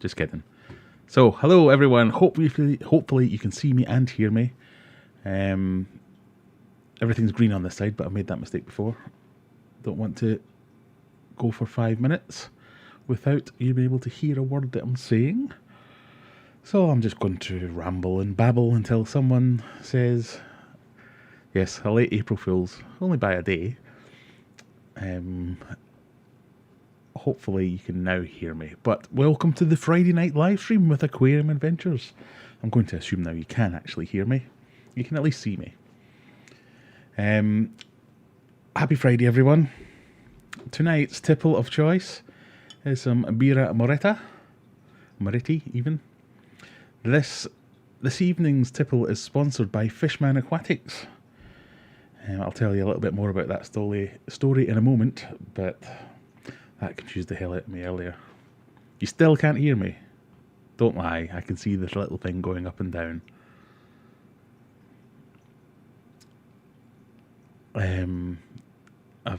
Just kidding. So, hello everyone. Hopefully you can see me and hear me. Everything's green on this side, but I made that mistake before. Don't want to go for 5 minutes without you being able to hear a word that I'm saying. So I'm just going to ramble and babble until someone says, yes, a late April Fool's, only by a day. Hopefully you can now hear me. But welcome to the Friday night live stream with Aquarium Adventures. I'm going to assume now you can actually hear me. You can at least see me. Happy Friday, everyone. Tonight's tipple of choice is some Birra Moretti even. This evening's tipple is sponsored by Fishman Aquatics. I'll tell you a little bit more about that story in a moment, but that confused the hell out of me earlier. You still can't hear me? Don't lie, I can see this little thing going up and down. I've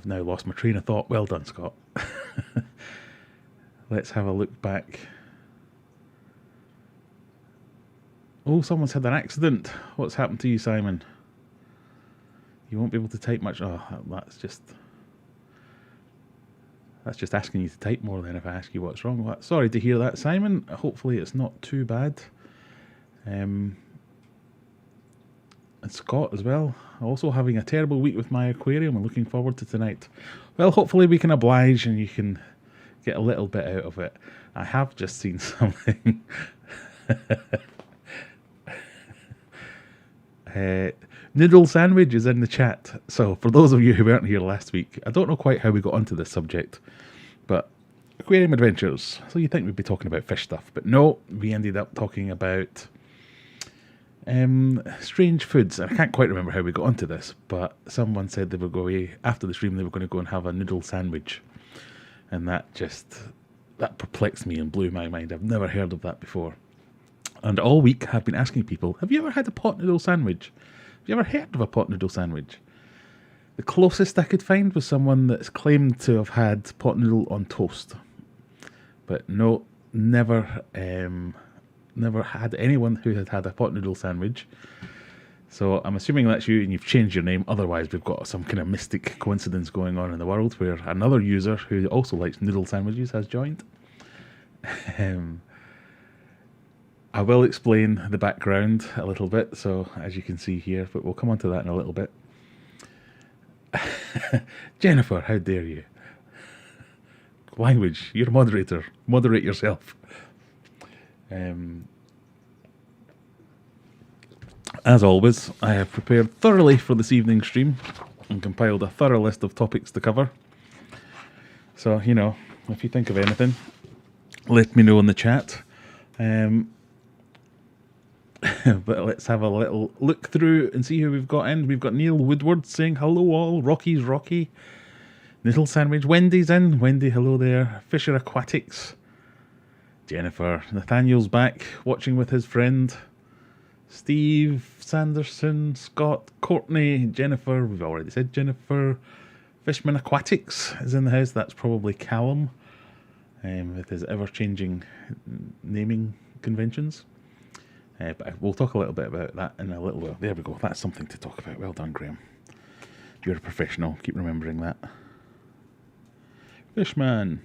now lost my train of thought. Well done, Scott. Let's have a look back. Oh, someone's had an accident. What's happened to you, Simon? You won't be able to type much. Oh, that's just asking you to type more than if I ask you what's wrong. Well, sorry to hear that, Simon. Hopefully it's not too bad. And Scott as well. Also having a terrible week with my aquarium. I'm looking forward to tonight. Well, hopefully we can oblige and you can get a little bit out of it. I have just seen something. Noodle sandwich is in the chat. So for those of you who weren't here last week, I don't know quite how we got onto this subject, but Aquarium Adventures. So you think we'd be talking about fish stuff, but no, we ended up talking about strange foods. And I can't quite remember how we got onto this, but someone said they would go away after the stream. They were going to go and have a noodle sandwich, and that perplexed me and blew my mind. I've never heard of that before. And all week I've been asking people, have you ever had a pot noodle sandwich? Have you ever heard of a pot noodle sandwich? The closest I could find was someone that's claimed to have had pot noodle on toast. But no, never had anyone who had had a pot noodle sandwich. So I'm assuming that's you and you've changed your name. Otherwise we've got some kind of mystic coincidence going on in the world where another user who also likes noodle sandwiches has joined. I will explain the background a little bit, so as you can see here, but we'll come on to that in a little bit. Jennifer, how dare you? Language, you're a moderator. Moderate yourself. As always, I have prepared thoroughly for this evening's stream and compiled a thorough list of topics to cover. So, you know, if you think of anything, let me know in the chat. But let's have a little look through and see who we've got in. We've got Neil Woodward saying hello all. Rocky's Rocky. Noodle Sandwich. Wendy's in. Wendy, hello there. Fisher Aquatics. Jennifer. Nathaniel's back watching with his friend. Steve Sanderson. Scott. Courtney. Jennifer. We've already said Jennifer. Fishman Aquatics is in the house. That's probably Callum. With his ever-changing naming conventions. But we'll talk a little bit about that in a little while. There we go. That's something to talk about. Well done, Graham. You're a professional. Keep remembering that. Fishman.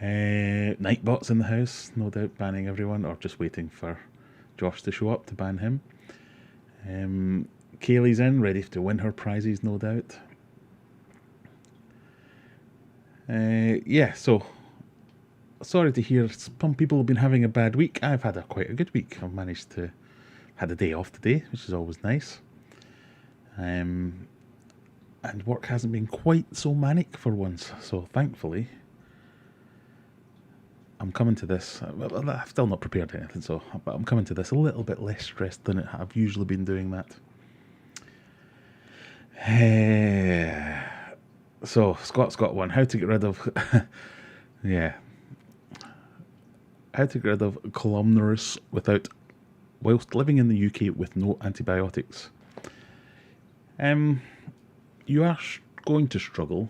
Nightbot's in the house. No doubt banning everyone or just waiting for Josh to show up to ban him. Kaylee's in, ready to win her prizes, no doubt. Yeah, so sorry to hear some people have been having a bad week. I've had quite a good week. I've managed to had a day off today, which is always nice. And work hasn't been quite so manic for once. So thankfully, I'm coming to this. Well, I've still not prepared anything, but I'm coming to this a little bit less stressed than I've usually been doing that. So Scott's got one. How to get rid of how to get rid of Corydoras whilst living in the UK with no antibiotics. You are going to struggle,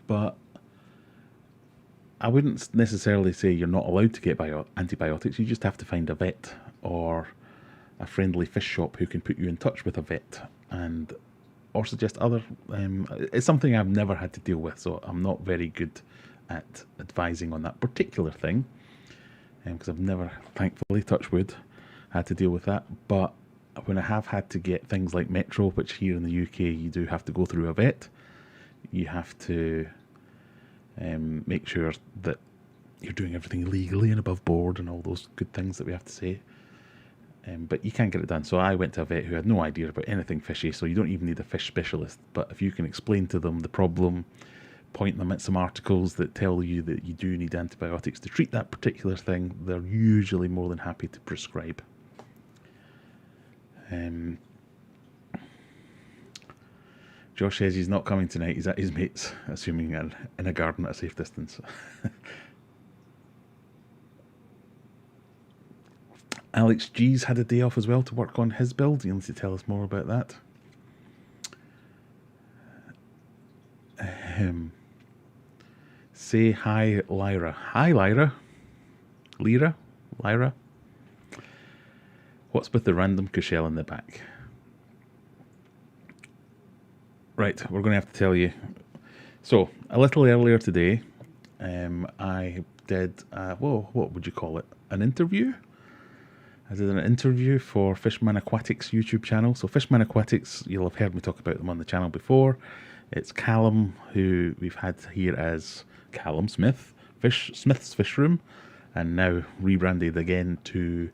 but I wouldn't necessarily say you're not allowed to get antibiotics. You just have to find a vet or a friendly fish shop who can put you in touch with a vet, and or suggest other. It's something I've never had to deal with, so I'm not very good at advising on that particular thing, because I've never, thankfully, touch wood, had to deal with that. But when I have had to get things like Metro, which here in the UK you do have to go through a vet, you have to make sure that you're doing everything legally and above board and all those good things that we have to say. But you can get it done. So I went to a vet who had no idea about anything fishy, so you don't even need a fish specialist. But if you can explain to them the problem, point them at some articles that tell you that you do need antibiotics to treat that particular thing, they're usually more than happy to prescribe. Josh says he's not coming tonight, he's at his mate's, assuming in a garden at a safe distance. Alex G's had a day off as well to work on his build. He wants to tell us more about that. Say hi, Lyra. Hi, Lyra. Lyra. What's with the random Cushell in the back? Right, we're going to have to tell you. So, a little earlier today, I did, what would you call it? An interview? I did an interview for Fishman Aquatics YouTube channel. So Fishman Aquatics, you'll have heard me talk about them on the channel before. It's Callum, who we've had here as Callum Smith, Smith's Fish Room, and now rebranded again to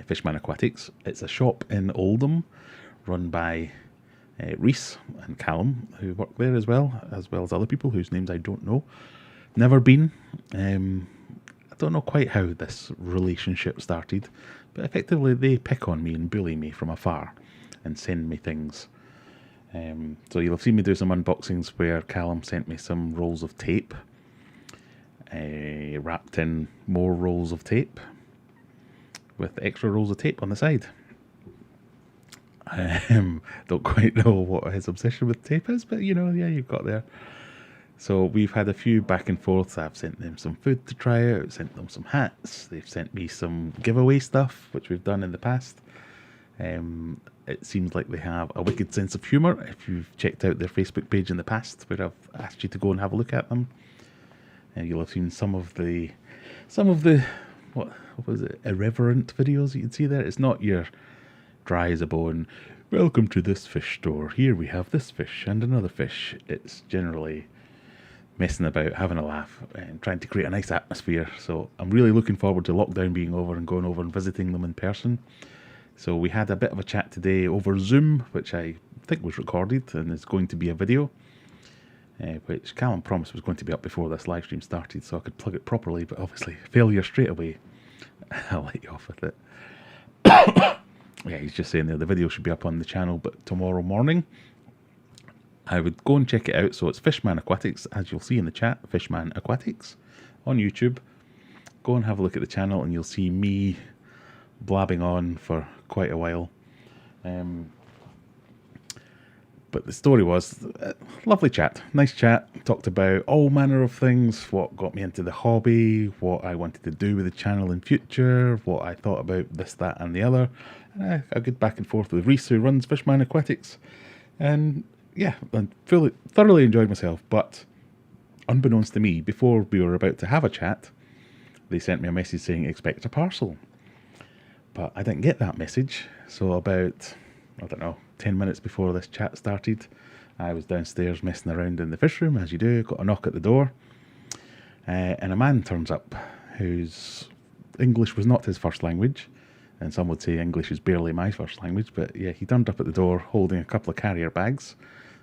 Fishman Aquatics. It's a shop in Oldham run by Reese and Callum, who work there as well as other people whose names I don't know. Never been. I don't know quite how this relationship started, but effectively they pick on me and bully me from afar and send me things. So you'll have seen me do some unboxings where Callum sent me some rolls of tape, wrapped in more rolls of tape with extra rolls of tape on the side. Don't quite know what his obsession with tape is, but you've got there. So we've had a few back and forths. I've sent them some food to try out, sent them some hats. They've sent me some giveaway stuff, which we've done in the past. It seems like they have a wicked sense of humour. If you've checked out their Facebook page in the past, where I've asked you to go and have a look at them, and you'll have seen some of the what was it, irreverent videos you can see there. It's not your dry as a bone, welcome to this fish store, here we have this fish and another fish. It's generally messing about, having a laugh, and trying to create a nice atmosphere. So I'm really looking forward to lockdown being over and going over and visiting them in person. So we had a bit of a chat today over Zoom, which I think was recorded and is going to be a video, which Callum promised was going to be up before this live stream started so I could plug it properly, but obviously failure straight away. I'll let you off with it. Yeah, he's just saying there the video should be up on the channel, but tomorrow morning. I would go and check it out. So it's Fishman Aquatics, as you'll see in the chat, Fishman Aquatics on YouTube. Go and have a look at the channel and you'll see me blabbing on for quite a while. But the story was lovely chat, nice chat. Talked about all manner of things, what got me into the hobby, what I wanted to do with the channel in future, what I thought about this, that and the other. And a good back and forth with Reese, who runs Fishman Aquatics. And yeah, I thoroughly enjoyed myself. But unbeknownst to me, before we were about to have a chat, they sent me a message saying expect a parcel. But I didn't get that message. So about, 10 minutes before this chat started, I was downstairs messing around in the fish room, as you do. Got a knock at the door. And a man turns up whose English was not his first language. And some would say English is barely my first language. But yeah, he turned up at the door holding a couple of carrier bags.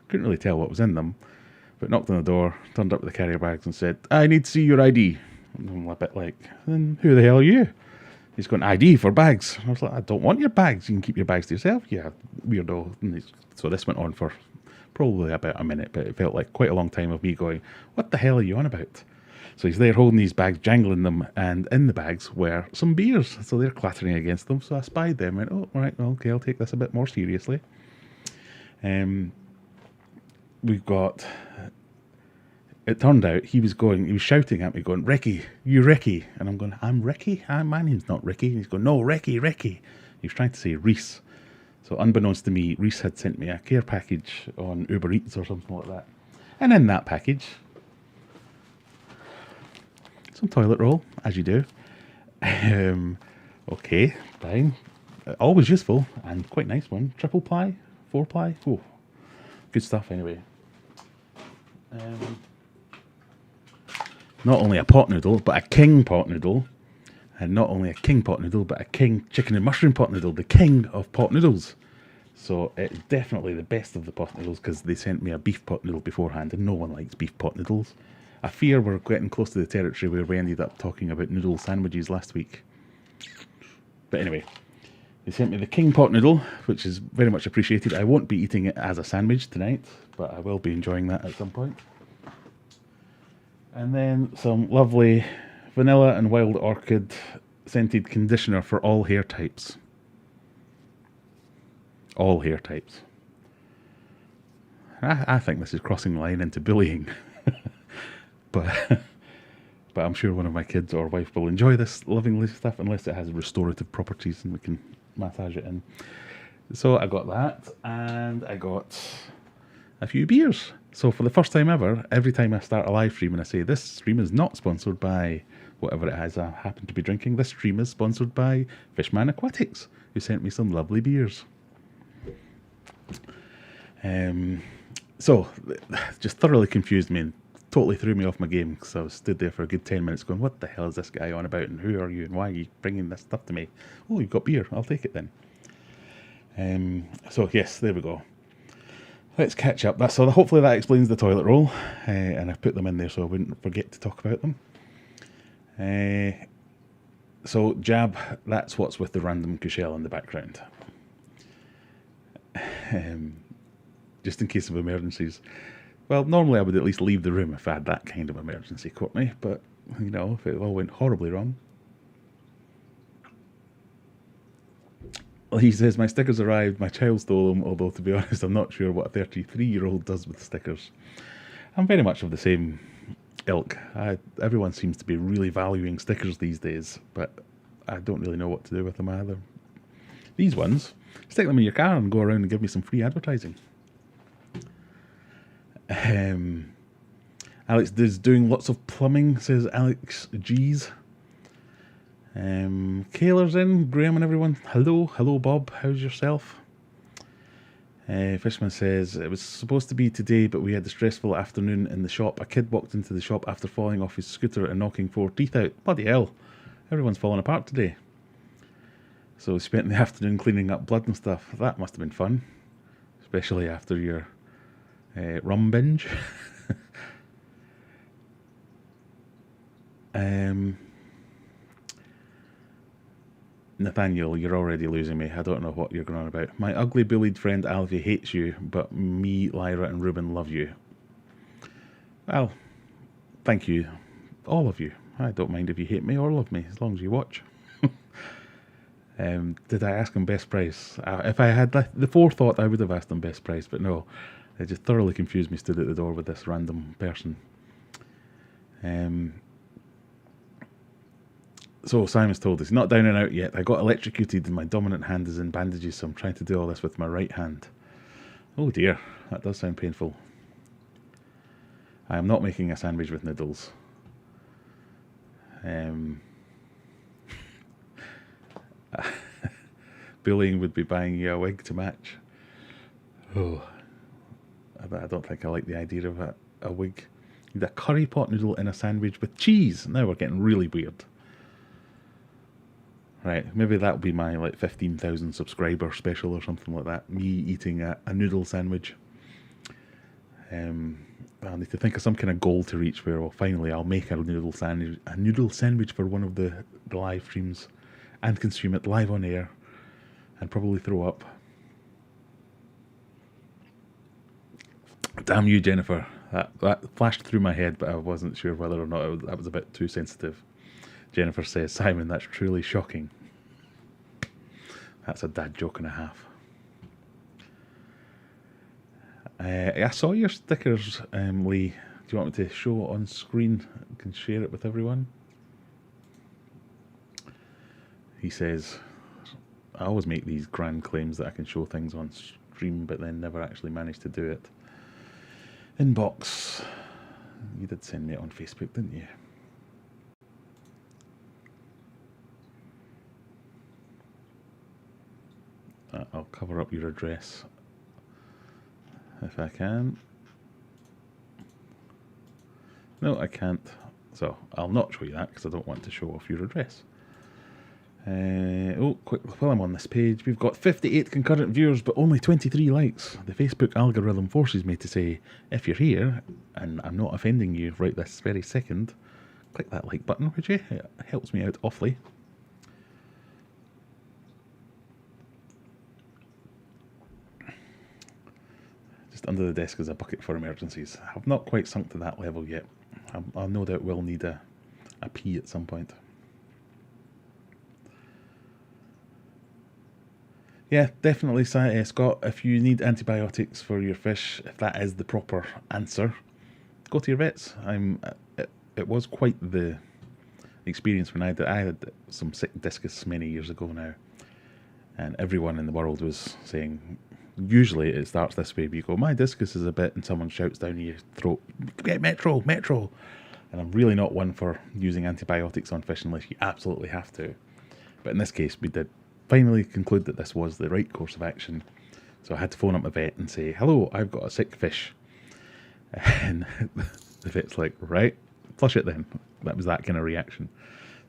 Couldn't really tell what was in them. But knocked on the door, turned up with the carrier bags and said, I need to see your ID. And I'm a bit like, then who the hell are you? He's got an ID for bags. I was like, I don't want your bags. You can keep your bags to yourself. Yeah, weirdo. So this went on for probably about a minute, but it felt like quite a long time of me going, what the hell are you on about? So he's there holding these bags, jangling them, and in the bags were some beers. So they're clattering against them. So I spied them and went, oh, right, well, okay, I'll take this a bit more seriously. We've got it turned out he was shouting at me going, Ricky, you Ricky. And I'm going, I'm Ricky? My name's not Ricky. And he's going, no, Ricky. He was trying to say Reese. So unbeknownst to me, Reese had sent me a care package on Uber Eats or something like that. And in that package, some toilet roll, as you do. Okay, fine. Always useful and quite nice one. 3-ply, 4-ply. Oh, good stuff anyway. Not only a pot noodle, but a king pot noodle. And not only a king pot noodle, but a king chicken and mushroom pot noodle. The king of pot noodles. So it's definitely the best of the pot noodles because they sent me a beef pot noodle beforehand and no one likes beef pot noodles. I fear we're getting close to the territory where we ended up talking about noodle sandwiches last week. But anyway, they sent me the king pot noodle, which is very much appreciated. I won't be eating it as a sandwich tonight, but I will be enjoying that at some point. And then some lovely vanilla and wild orchid scented conditioner for all hair types. All hair types. I think this is crossing the line into bullying. but I'm sure one of my kids or wife will enjoy this lovely stuff unless it has restorative properties and we can massage it in. So I got that and I got a few beers. So for the first time ever, every time I start a live stream and I say this stream is not sponsored by whatever it is I happen to be drinking, this stream is sponsored by Fishman Aquatics, who sent me some lovely beers. So just thoroughly confused me and totally threw me off my game because I stood there for a good 10 minutes going, what the hell is this guy on about and who are you and why are you bringing this stuff to me? Oh, you've got beer, I'll take it then. So yes, there we go. Let's catch up. So hopefully that explains the toilet roll, and I've put them in there so I wouldn't forget to talk about them. So Jab, that's what's with the random Cushell in the background. Just in case of emergencies. Well, normally I would at least leave the room if I had that kind of emergency, Courtney, but, you know, if it all went horribly wrong. Well, he says, my stickers arrived, my child stole them, although to be honest, I'm not sure what a 33-year-old does with stickers. I'm very much of the same ilk. Everyone seems to be really valuing stickers these days, but I don't really know what to do with them either. These ones, stick them in your car and go around and give me some free advertising. Alex is doing lots of plumbing, says Alex G's. Kayla's in, Graham and everyone. Hello Bob, how's yourself? Fishman says, it was supposed to be today, but we had a stressful afternoon in the shop. A kid walked into the shop after falling off his scooter and knocking 4 teeth out. Bloody hell, everyone's falling apart today. So we spent the afternoon cleaning up blood and stuff. That must have been fun, especially after your rum binge. Nathaniel, you're already losing me. I don't know what you're going on about. My ugly bullied friend Alfie hates you, but me, Lyra and Ruben love you. Well, thank you, all of you. I don't mind if you hate me or love me, as long as you watch. Did I ask him best price? If I had the forethought, I would have asked him best price, but no. It just thoroughly confused me, stood at the door with this random person. So Simon's told us, not down and out yet. I got electrocuted and my dominant hand is in bandages, so I'm trying to do all this with my right hand. Oh dear, that does sound painful. I am not making a sandwich with noodles. Bullying would be buying you a wig to match. Oh, I don't think I like the idea of a wig. Need a curry pot noodle in a sandwich with cheese. Now we're getting really weird. Right, maybe that'll be my like 15,000 subscriber special or something like that. Me eating a noodle sandwich. I'll need to think of some kind of goal to reach where, well, finally I'll make a noodle sandwich for one of the live streams and consume it live on air and probably throw up. Damn you, Jennifer. That flashed through my head, but I wasn't sure whether or not that was a bit too sensitive. Jennifer says, Simon, that's truly shocking. That's a dad joke and a half. I saw your stickers, Lee, you want me to show on screen? I can share it with everyone. He says, I always make these grand claims that I can show things on stream, but then never actually manage to do it. Inbox. You did send me it on Facebook, didn't you? I'll cover up your address if I can. No, I can't. So I'll not show you that because I don't want to show off your address. Oh, quick, while I'm on this page, we've got 58 concurrent viewers, but only 23 likes. The Facebook algorithm forces me to say, if you're here, and I'm not offending you right this very second, click that like button, would you? It helps me out awfully. Just under the desk is a bucket for emergencies. I've not quite sunk to that level yet. I no doubt will need a pee at some point. Yeah, definitely, Scott, if you need antibiotics for your fish, if that is the proper answer, go to your vets. It was quite the experience when I had some sick discus many years ago now, and everyone in the world was saying, usually it starts this way, but you go, my discus is a bit, and someone shouts down your throat, get Metro, Metro. And I'm really not one for using antibiotics on fish unless you absolutely have to. But in this case, we did finally conclude that this was the right course of action. So I had to phone up my vet and say, hello, I've got a sick fish. And the vet's like, right, flush it then. That was that kind of reaction.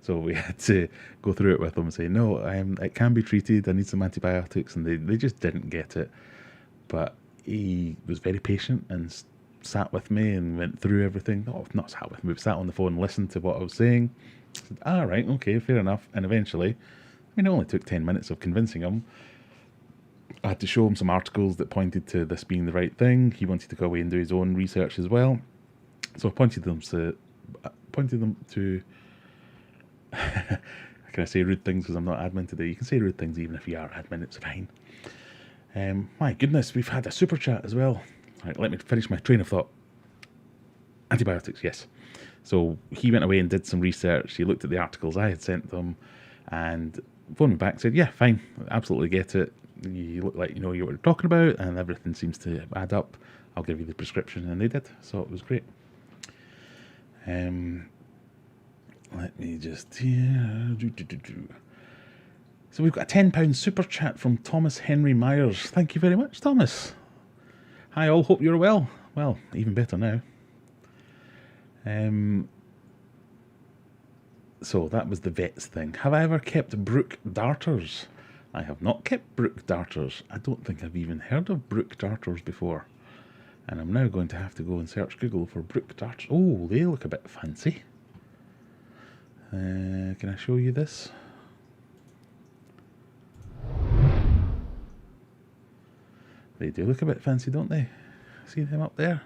So we had to go through it with them and say, no, it can be treated, I need some antibiotics. And they just didn't get it. But he was very patient and sat with me and went through everything. No, not sat with me, but sat on the phone and listened to what I was saying. I said, all right, okay, fair enough. And eventually, it only took 10 minutes of convincing him. I had to show him some articles that pointed to this being the right thing. He wanted to go away and do his own research as well. So I pointed them to can I say rude things because I'm not admin today? You can say rude things even if you are admin, it's fine. My goodness, we've had a super chat as well. Right, let me finish my train of thought. Antibiotics, yes. So he went away and did some research. He looked at the articles I had sent them and phoned me back and said, yeah, fine, absolutely get it. You look like you know what you're talking about and everything seems to add up. I'll give you the prescription. And they did, so it was great. Let me just... So we've got a £10 super chat from Thomas Henry Myers. Thank you very much, Thomas. Hi all, hope you're well. Well, even better now. So that was the vets thing. Have I ever kept brook darters? I have not kept brook darters. I don't think I've even heard of brook darters before. And I'm now going to have to go and search Google for brook darters. Oh, they look a bit fancy. Can I show you this? They do look a bit fancy, don't they? See them up there?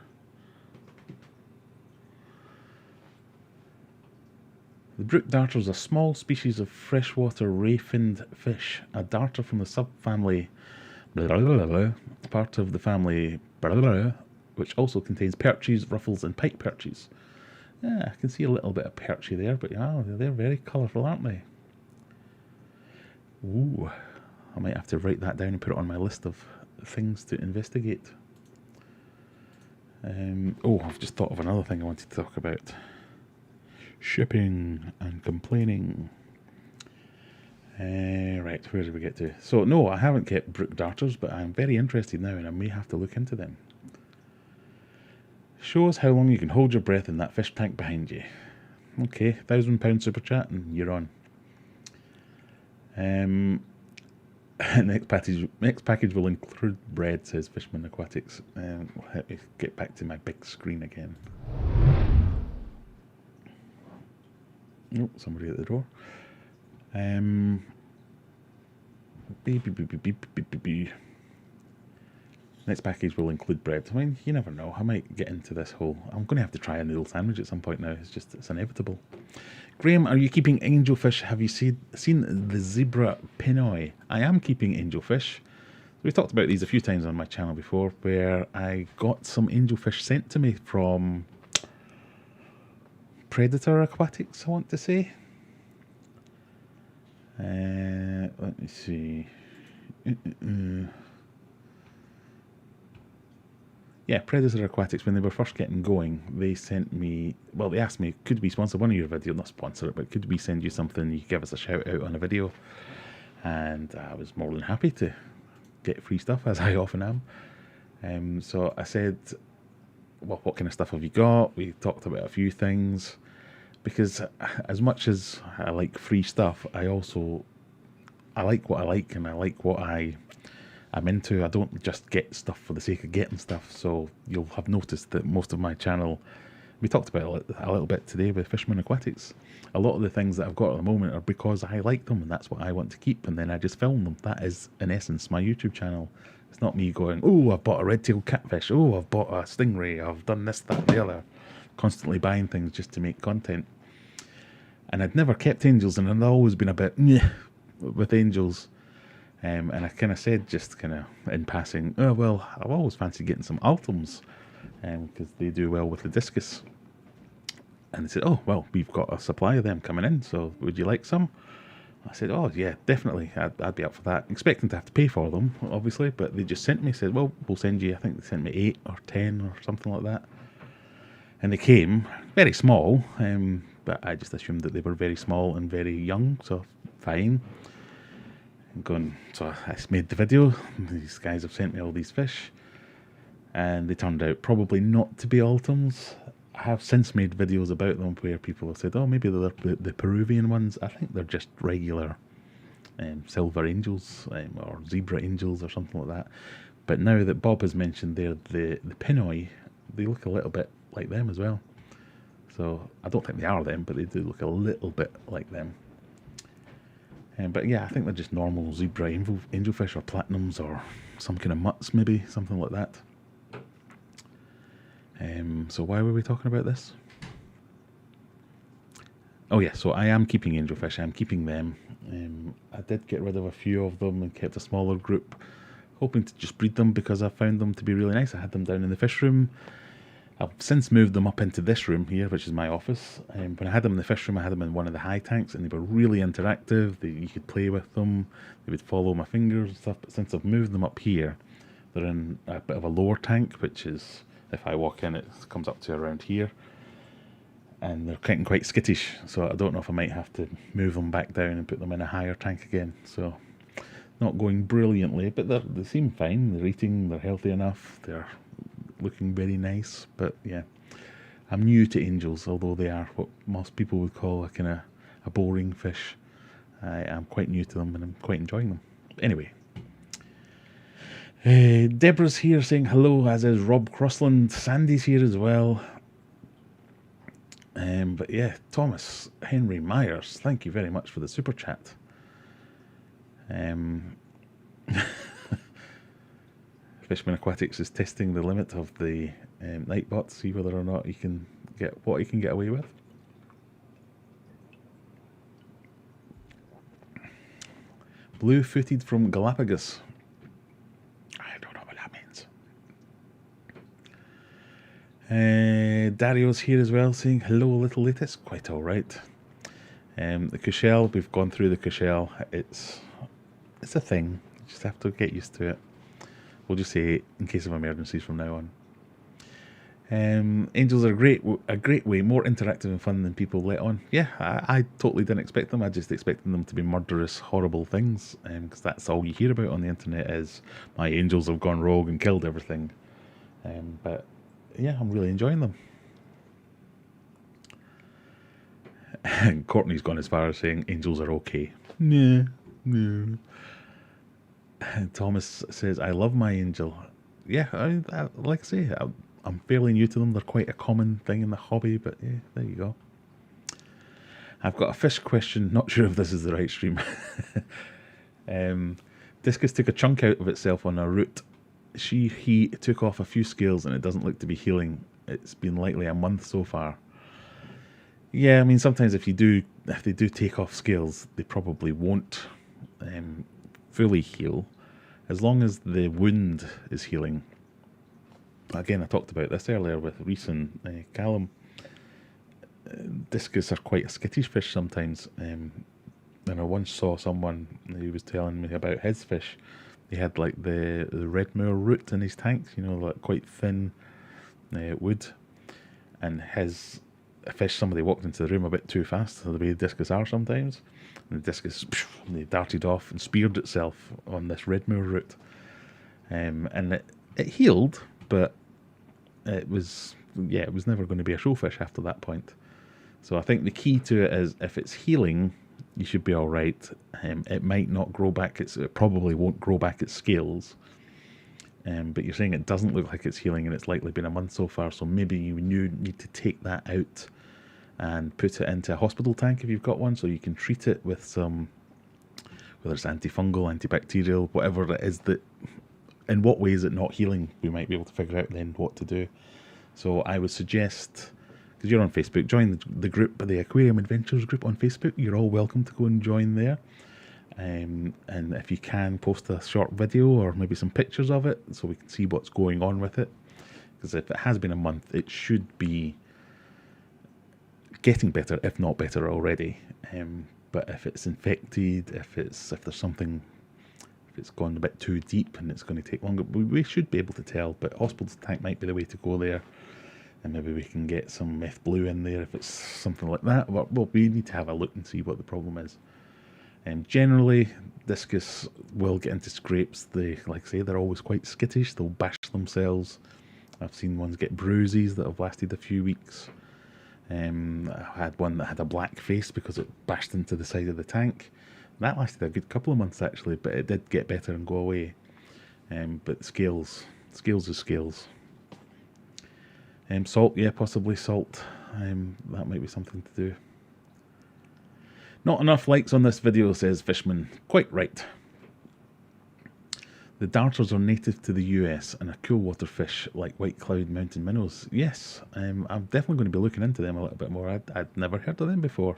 The brook darter is a small species of freshwater ray-finned fish, a darter from the subfamily part of the family which also contains perches, ruffles and pike perches. Yeah, I can see a little bit of perchy there, but yeah, they're very colourful, aren't they? Ooh, I might have to write that down and put it on my list of things to investigate. Oh, I've just thought of another thing I wanted to talk about. Shipping and complaining. Right, where did we get to? So, no, I haven't kept brook darters, but I'm very interested now and I may have to look into them. Show us how long you can hold your breath in that fish tank behind you. Okay, £1,000 super chat and you're on. Next package will include bread, says Fishman Aquatics. Let me get back to my big screen again. Oh, somebody at the door. Next package will include bread. I mean, you never know. I might get into this whole... I'm going to have to try a noodle sandwich at some point now. It's inevitable. Graham, are you keeping angelfish? Have you seen the zebra pinoy? I am keeping angelfish. We've talked about these a few times on my channel before, where I got some angelfish sent to me from... Predator Aquatics, I want to say. Let me see. Yeah, Predator Aquatics, when they were first getting going, they sent me, well, they asked me, could we sponsor one of your videos? Not sponsor it, but could we send you something? You could give us a shout out on a video. And I was more than happy to get free stuff, as I often am. So I said, well, what kind of stuff have you got? We talked about a few things. Because as much as I like free stuff, I like what I like, and I like what I'm into. I don't just get stuff for the sake of getting stuff. So you'll have noticed that most of my channel, we talked about it a little bit today with Fisherman Aquatics. A lot of the things that I've got at the moment are because I like them and that's what I want to keep, and then I just film them. That is, in essence, my YouTube channel. It's not me going, oh, I've bought a red-tailed catfish, oh, I've bought a stingray, I've done this, that, and the other. Constantly buying things just to make content. And I'd never kept angels, and I'd always been a bit with angels. And I kind of said, just kind of in passing, oh, well, I've always fancied getting some Ultims, because they do well with the Discus. And they said, oh, well, we've got a supply of them coming in, so would you like some? I said, oh, yeah, definitely, I'd be up for that. Expecting to have to pay for them, obviously, but they just sent me, said, well, we'll send you, I think they sent me 8 or 10 or something like that. And they came, very small, but I just assumed that they were very small and very young, so fine. So I made the video. These guys have sent me all these fish, and they turned out probably not to be Ultims. I have since made videos about them where people have said, oh, maybe they're the Peruvian ones. I think they're just regular silver angels or zebra angels or something like that. But now that Bob has mentioned the Pinoy, they look a little bit like them as well. So I don't think they are them, but they do look a little bit like them. But yeah, I think they're just normal zebra angelfish or platinums or some kind of mutts, maybe, something like that. So why were we talking about this? Oh yeah, so I am keeping angelfish. I'm keeping them. I did get rid of a few of them and kept a smaller group, hoping to just breed them because I found them to be really nice. I had them down in the fish room. I've since moved them up into this room here, which is my office. When I had them in the fish room, I had them in one of the high tanks, and they were really interactive. You could play with them. They would follow my fingers and stuff. But since I've moved them up here, they're in a bit of a lower tank, which is, if I walk in, it comes up to around here. And they're getting quite skittish, so I don't know if I might have to move them back down and put them in a higher tank again. So, not going brilliantly, but they seem fine. They're eating, they're healthy enough, they're looking very nice. But yeah, I'm new to angels, although they are what most people would call a kind of a boring fish. I am quite new to them and I'm quite enjoying them. Anyway, Deborah's here saying hello, as is Rob Crossland. Sandy's here as well. But yeah, Thomas Henry Myers, thank you very much for the super chat. Fishman Aquatics is testing the limit of the Nightbot, see whether or not you can get what you can get away with. Blue-footed from Galapagos. I don't know what that means. Dario's here as well, saying hello, little latest. Quite all right. The Cushell, we've gone through the Cushell. It's a thing. You just have to get used to it. We'll just say in case of emergencies from now on. Angels are a great way, more interactive and fun than people let on. Yeah, I totally didn't expect them. I just expected them to be murderous, horrible things, because that's all you hear about on the internet is my angels have gone rogue and killed everything. But yeah, I'm really enjoying them. And Courtney's gone as far as saying angels are okay. No. Thomas says, I love my angel. Yeah, I like I say, I'm fairly new to them. They're quite a common thing in the hobby, but yeah, there you go. I've got a fish question. Not sure if this is the right stream. Discus took a chunk out of itself on a root. He took off a few scales and it doesn't look to be healing. It's been likely a month so far. Yeah, I mean, sometimes if they do take off scales, they probably won't fully heal, as long as the wound is healing. Again, I talked about this earlier with Reese and Callum. Discus are quite a skittish fish sometimes. And I once saw someone who was telling me about his fish. He had like the redmore root in his tanks, you know, like quite thin wood. And his fish, somebody walked into the room a bit too fast, the way discus are sometimes. And the discus, they darted off and speared itself on this redmore root. And it healed, but it was never going to be a showfish after that point. So I think the key to it is if it's healing, you should be all right. It might not grow back. It probably won't grow back its scales. But you're saying it doesn't look like it's healing, and it's likely been a month so far. So maybe you need to take that out and put it into a hospital tank if you've got one, so you can treat it with some, whether it's antifungal, antibacterial, whatever it is that. In what way is it not healing? We might be able to figure out then what to do. So I would suggest, because you're on Facebook, join the group, the Aquarium Adventures group on Facebook. You're all welcome to go and join there. And if you can, post a short video or maybe some pictures of it so we can see what's going on with it. Because if it has been a month, it should be getting better, if not better already. But if it's infected, if there's something, if it's gone a bit too deep and it's going to take longer, we should be able to tell. But hospital tank might be the way to go there. And maybe we can get some meth blue in there if it's something like that. Well, we need to have a look and see what the problem is. Generally, discus will get into scrapes. Like I say, they're always quite skittish. They'll bash themselves. I've seen ones get bruises that have lasted a few weeks. I had one that had a black face because it bashed into the side of the tank. That lasted a good couple of months actually, but it did get better and go away. But scales is scales. Salt, yeah, possibly salt. That might be something to do. Not enough likes on this video, says Fishman. Quite right. The darters are native to the US and a cool water fish like white cloud mountain minnows. Yes, I'm definitely going to be looking into them a little bit more. I'd never heard of them before.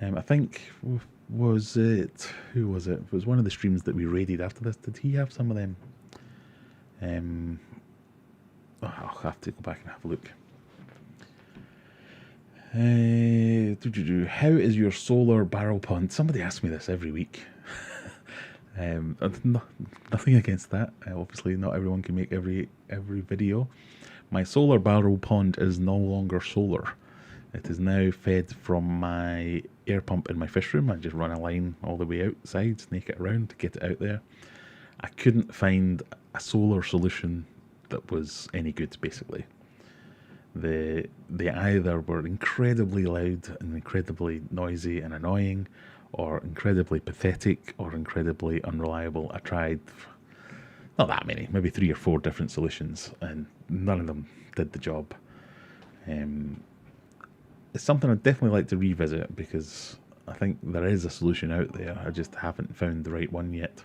I think, who was it? It was one of the streams that we raided after this. Did he have some of them? I'll have to go back and have a look. How is your solar barrel pond? Somebody asks me this every week. Nothing against that. Obviously, not everyone can make every video. My solar barrel pond is no longer solar. It is now fed from my air pump in my fish room. I just run a line all the way outside, snake it around to get it out there. I couldn't find a solar solution that was any good, basically. They either were incredibly loud and incredibly noisy and annoying, or incredibly pathetic, or incredibly unreliable. I tried not that many, maybe 3 or 4 different solutions, and none of them did the job. It's something I'd definitely like to revisit because I think there is a solution out there. I just haven't found the right one yet.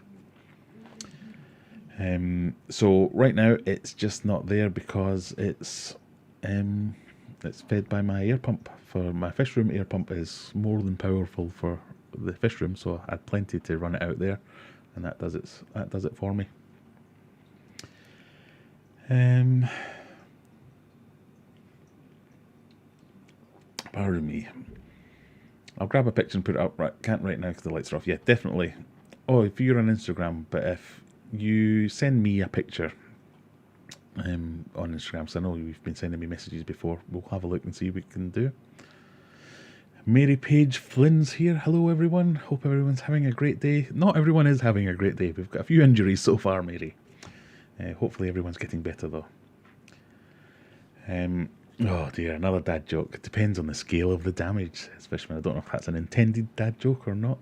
So right now it's just not there because it's fed by my air pump. For my fish room, air pump is more than powerful for the fish room, so I had plenty to run it out there, and that does it for me. Pardon me. I'll grab a picture and put it up. Right, can't right now because the lights are off. Yeah, definitely. Oh, if you're on Instagram, but if you send me a picture on Instagram, so I know you've been sending me messages before, we'll have a look and see what we can do. Mary Page Flynn's here. Hello everyone, hope everyone's having a great day. Not everyone is having a great day. We've got a few injuries so far, Mary. Hopefully everyone's getting better though. Oh dear, another dad joke. It depends on the scale of the damage, says Fishman. I don't know if that's an intended dad joke or not.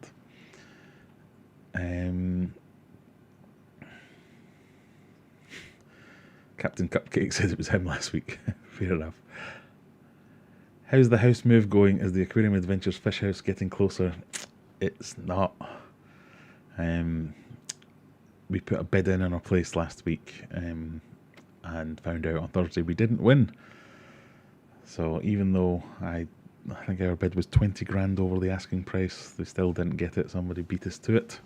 Captain Cupcake says it was him last week. Fair enough. How's the house move going? Is the Aquarium Adventures fish house getting closer? It's not. We put a bid in on our place last week and found out on Thursday we didn't win. So even though I think our bid was 20 grand over the asking price, they still didn't get it. Somebody beat us to it.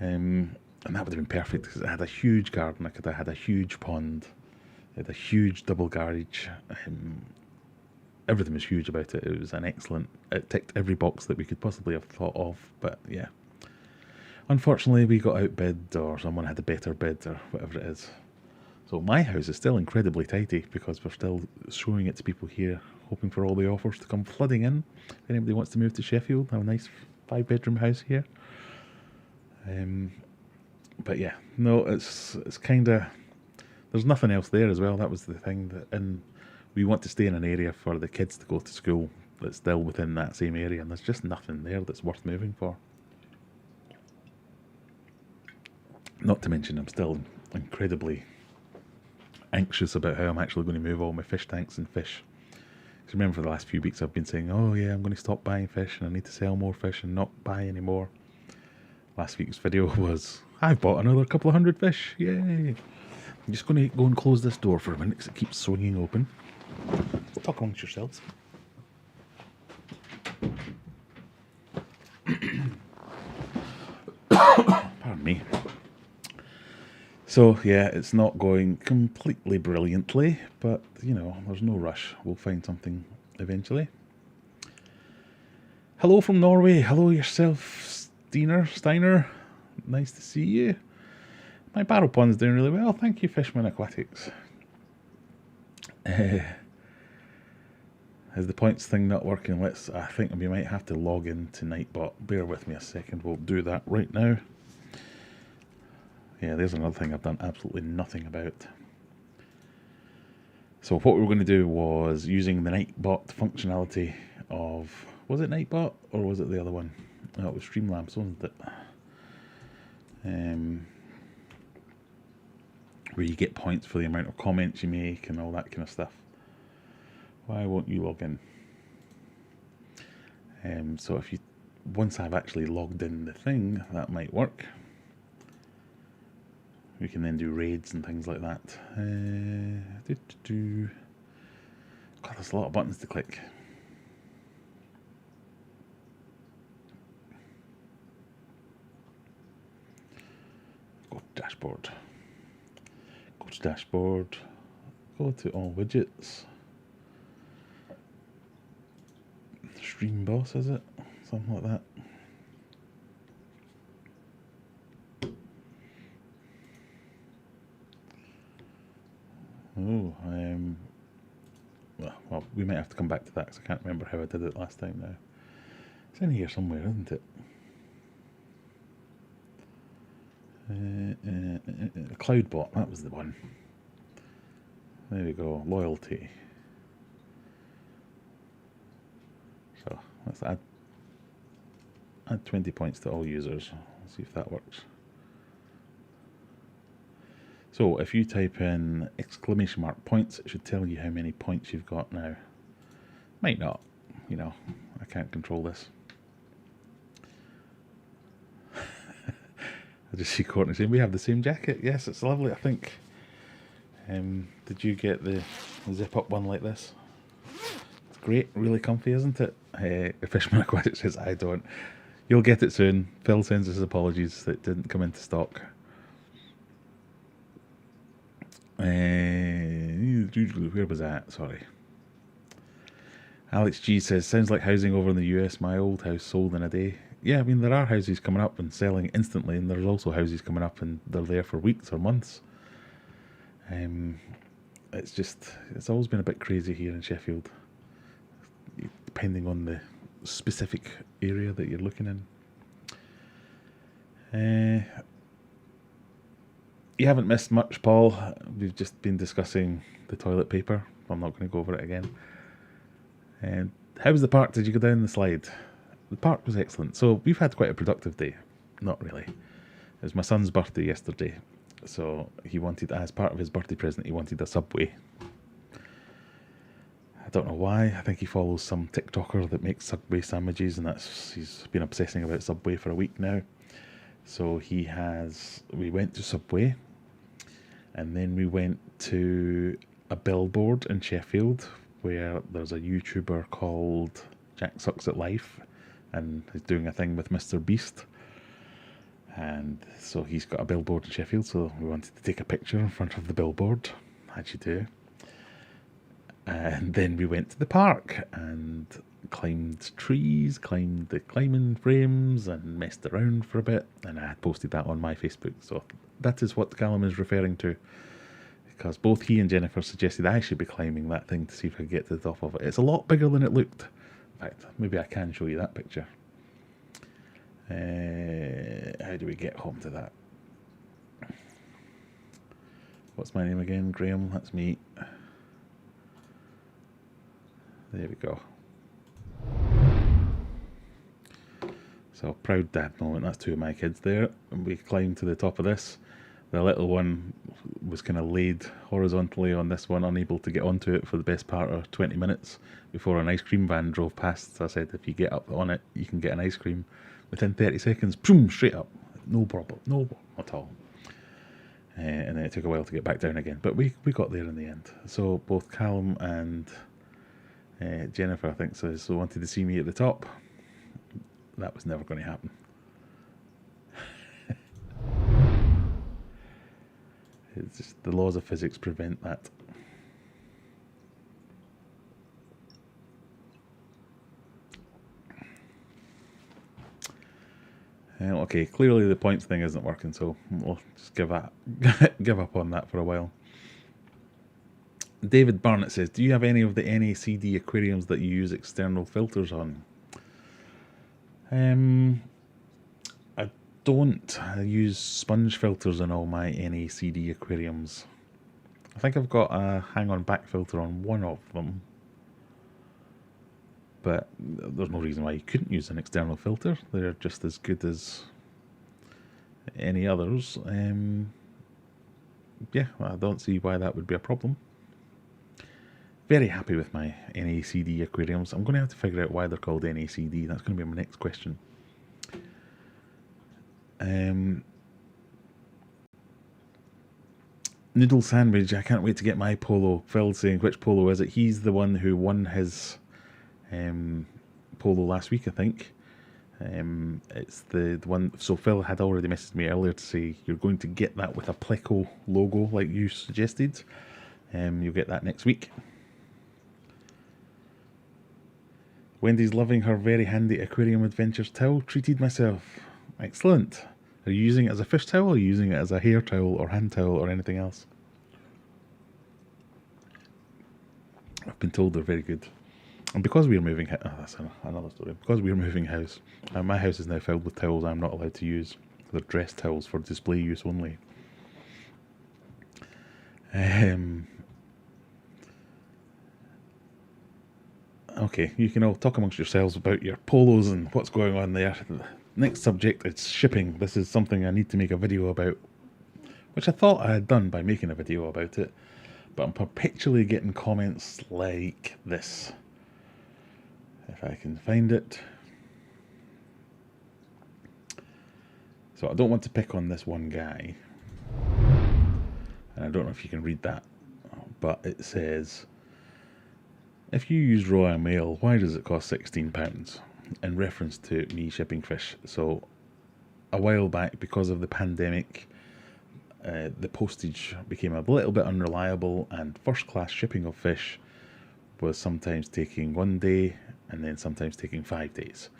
And that would have been perfect because it had a huge garden. I could have had a huge pond. It had a huge double garage. everything was huge about it. It was an excellent, it ticked every box that we could possibly have thought of, but yeah. Unfortunately, we got outbid, or someone had a better bid, or whatever it is. So my house is still incredibly tidy because we're still showing it to people here, hoping for all the offers to come flooding in. If anybody wants to move to Sheffield, have a nice 5-bedroom house here. But yeah, no, it's kind of, there's nothing else there as well. That was the thing, and we want to stay in an area for the kids to go to school that's still within that same area, and there's just nothing there that's worth moving for. Not to mention, I'm still incredibly anxious about how I'm actually going to move all my fish tanks and fish. Because remember, for the last few weeks I've been saying, oh yeah, I'm going to stop buying fish and I need to sell more fish and not buy any more. Last week's video was, I've bought another couple of 100 fish, yay! I'm just going to go and close this door for a minute because it keeps swinging open. Talk amongst yourselves. Pardon me. So yeah, it's not going completely brilliantly, but you know, there's no rush. We'll find something eventually. Hello from Norway. Hello yourself, Steiner. Nice to see you. My barrel pond's doing really well. Thank you, Fishman Aquatics. Is the points thing not working? I think we might have to log into Nightbot. Bear with me a second. We'll do that right now. Yeah, there's another thing I've done absolutely nothing about. So what we were going to do was using the Nightbot functionality of... Was it Nightbot or was it the other one? Oh, it was Streamlabs, wasn't it? Where you get points for the amount of comments you make and all that kind of stuff. Why won't you log in? So if you... Once I've actually logged in the thing, that might work. We can then do raids and things like that. God, there's a lot of buttons to click. Go to dashboard. Go to dashboard. Go to all widgets. Stream boss, is it? Something like that. Oh, well, we might have to come back to that because I can't remember how I did it last time now. It's in here somewhere, isn't it? Cloudbot, that was the one. There we go, loyalty. So let's add 20 points to all users. Let's see if that works. So if you type in ! points, it should tell you how many points you've got now. Might not, you know, I can't control this. I just see Courtney saying, we have the same jacket. Yes, it's lovely, I think. Did you get the zip up one like this? It's great, really comfy, isn't it? Fishman Aquatic says, I don't. You'll get it soon. Phil sends his apologies that it didn't come into stock. Where was that? Sorry. Alex G says, sounds like housing over in the US. My old house sold in a day. Yeah, I mean, there are houses coming up and selling instantly, and there's also houses coming up and they're there for weeks or months. It's always been a bit crazy here in Sheffield, depending on the specific area that you're looking in. You haven't missed much, Paul. We've just been discussing the toilet paper. I'm not going to go over it again. And how was the park? Did you go down the slide? The park was excellent. So we've had quite a productive day. Not really. It was my son's birthday yesterday. So he wanted, as part of his birthday present, he wanted a Subway. I don't know why. I think he follows some TikToker that makes Subway sandwiches, and he's been obsessing about Subway for a week now. So we went to Subway, and then we went to a billboard in Sheffield where there's a YouTuber called Jack Sucks at Life, and he's doing a thing with Mr. Beast. And so he's got a billboard in Sheffield, so we wanted to take a picture in front of the billboard, as you do. And then we went to the park and climbed trees, climbed the climbing frames, and messed around for a bit. And I had posted that on my Facebook. So that is what Callum is referring to, because both he and Jennifer suggested I should be climbing that thing to see if I could get to the top of it. It's a lot bigger than it looked. In fact, maybe I can show you that picture. How do we get home to that? What's my name again? Graham, that's me. There we go. So, proud dad moment. That's two of my kids there. And we climbed to the top of this. The little one was kind of laid horizontally on this one, unable to get onto it for the best part of 20 minutes before an ice cream van drove past. So I said, if you get up on it, you can get an ice cream. Within 30 seconds, boom, straight up. No problem. No problem at all. And then it took a while to get back down again. But we got there in the end. So both Callum and Jennifer, I think, so wanted to see me at the top. That was never going to happen. It's just the laws of physics prevent that. Okay, clearly the points thing isn't working, so we'll just give up on that for a while. David Barnett says, do you have any of the NACD aquariums that you use external filters on? I don't. I use sponge filters on all my NACD aquariums. I think I've got a hang-on back filter on one of them. But there's no reason why you couldn't use an external filter. They're just as good as any others. Yeah, I don't see why that would be a problem. Very happy with my NACD aquariums. I'm going to have to figure out why they're called NACD. That's going to be my next question. Noodle Sandwich, I can't wait to get my polo. Phil saying, which polo is it? He's the one who won his polo last week, I think. It's the one. So Phil had already messaged me earlier to say you're going to get that with a Pleco logo, like you suggested. You'll get that next week. Wendy's loving her very handy Aquarium Adventures towel. Treated myself. Excellent. Are you using it as a fish towel? Or are you using it as a hair towel or hand towel or anything else? I've been told they're very good. And because we're moving, that's another story. Because we're moving house, my house is now filled with towels I'm not allowed to use. They're dress towels for display use only. Okay, you can all talk amongst yourselves about your polos and what's going on there. Next subject, it's shipping. This is something I need to make a video about, which I thought I had done by making a video about it, but I'm perpetually getting comments like this. If I can find it. So I don't want to pick on this one guy, and I don't know if you can read that, but it says, if you use Royal Mail, why does it cost £16? In reference to me shipping fish. So a while back, because of the pandemic, the postage became a little bit unreliable, and first class shipping of fish was sometimes taking 1 day and then sometimes taking 5 days.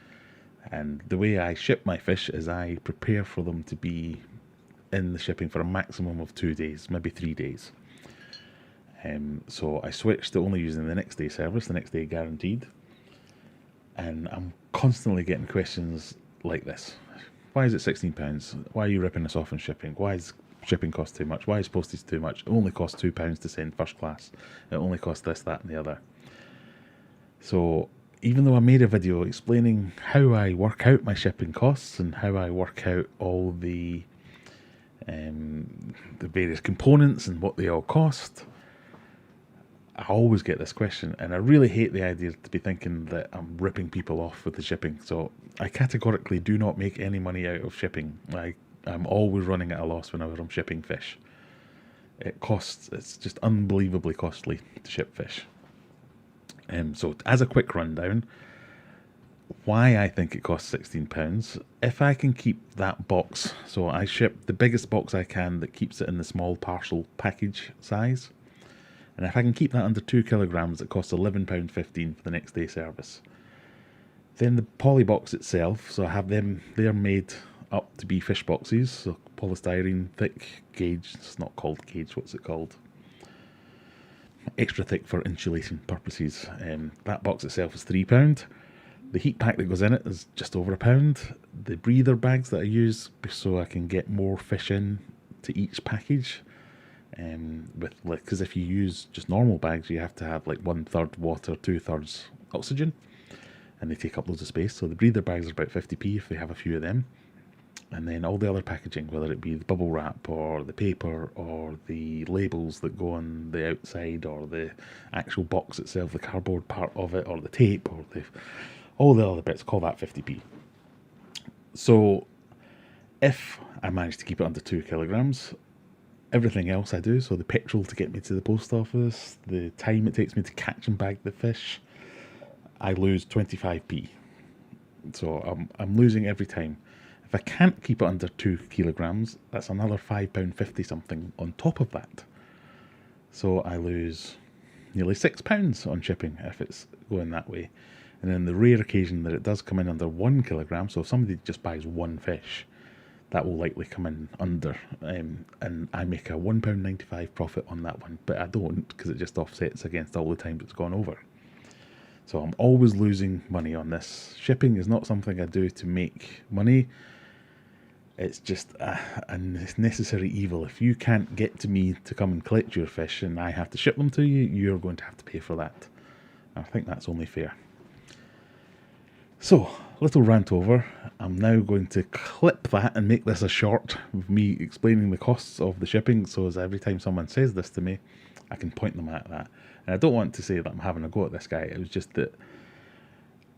And the way I ship my fish is I prepare for them to be in the shipping for a maximum of 2 days, maybe 3 days. So I switched to only using the next day service, the next day guaranteed. And I'm constantly getting questions like this. Why is it £16? Why are you ripping us off in shipping? Why is shipping cost too much? Why is postage too much? It only costs £2 to send first class. It only costs this, that and the other. So even though I made a video explaining how I work out my shipping costs and how I work out all the various components and what they all cost, I always get this question, and I really hate the idea to be thinking that I'm ripping people off with the shipping. So I categorically do not make any money out of shipping. I'm always running at a loss whenever I'm shipping fish. It's just unbelievably costly to ship fish. So as a quick rundown, why I think it costs £16, if I can keep that box, so I ship the biggest box I can that keeps it in the small parcel package size, And if I can keep that under 2 kilograms, it costs £11.15 for the next day service. Then the poly box itself, so I have them, they're made up to be fish boxes, so polystyrene, thick gauge, it's not called gauge, what's it called? Extra thick for insulation purposes. That box itself is £3. The heat pack that goes in it is just over £1. The breather bags that I use so I can get more fish in to each package, because if you use just normal bags, you have to have like 1/3 water, 2/3 oxygen, and they take up loads of space. So the breather bags are about 50p if they have a few of them. And then all the other packaging, whether it be the bubble wrap or the paper or the labels that go on the outside or the actual box itself, the cardboard part of it, or the tape, or all the other bits, call that 50p. So if I manage to keep it under 2 kilograms, everything else I do, so the petrol to get me to the post office, the time it takes me to catch and bag the fish, I lose 25p. So I'm losing every time. If I can't keep it under 2 kilograms, that's another £5.50 something on top of that. So I lose nearly £6 on shipping if it's going that way. And then the rare occasion that it does come in under 1 kilogram, so if somebody just buys one fish, that will likely come in under, and I make a £1.95 profit on that one, but I don't, because it just offsets against all the times it's gone over. So I'm always losing money on this. Shipping is not something I do to make money. It's just a necessary evil. If you can't get to me to come and collect your fish and I have to ship them to you, you're going to have to pay for that. I think that's only fair. So, little rant over. I'm now going to clip that and make this a short of me explaining the costs of the shipping, so as every time someone says this to me, I can point them at that. And I don't want to say that I'm having a go at this guy. It was just that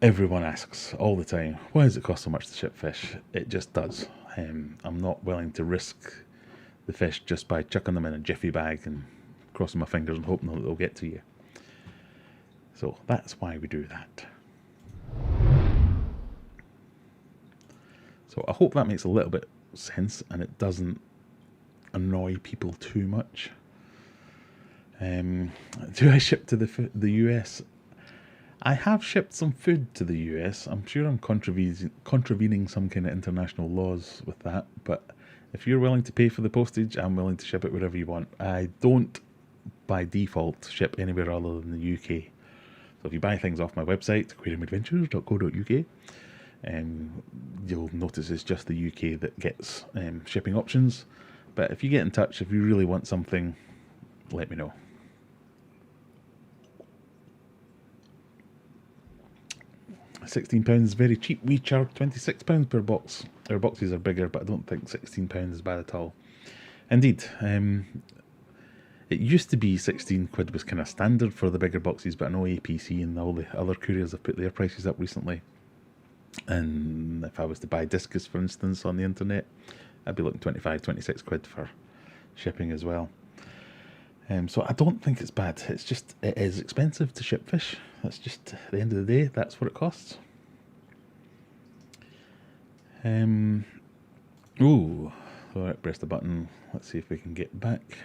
everyone asks all the time, why does it cost so much to ship fish? It just does. I'm not willing to risk the fish just by chucking them in a jiffy bag and crossing my fingers and hoping that they'll get to you. So that's why we do that. So I hope that makes a little bit of sense and it doesn't annoy people too much. Do I ship to the US? I have shipped some food to the US. I'm sure I'm contravening some kind of international laws with that, but if you're willing to pay for the postage, I'm willing to ship it wherever you want. I don't, by default, ship anywhere other than the UK. So if you buy things off my website, aquariumadventures.co.uk, you'll notice it's just the UK that gets shipping options. But if you get in touch, if you really want something, let me know. £16 is very cheap. We charge £26 per box. Our boxes are bigger, but I don't think £16 is bad at all. Indeed, it used to be 16 quid was kind of standard for the bigger boxes, but I know APC and all the other couriers have put their prices up recently. And if I was to buy Discus, for instance, on the internet, I'd be looking 25, 26 quid for shipping as well. So I don't think it's bad. It's just, it is expensive to ship fish. That's just, at the end of the day, that's what it costs. Ooh, alright, press the button. Let's see if we can get back.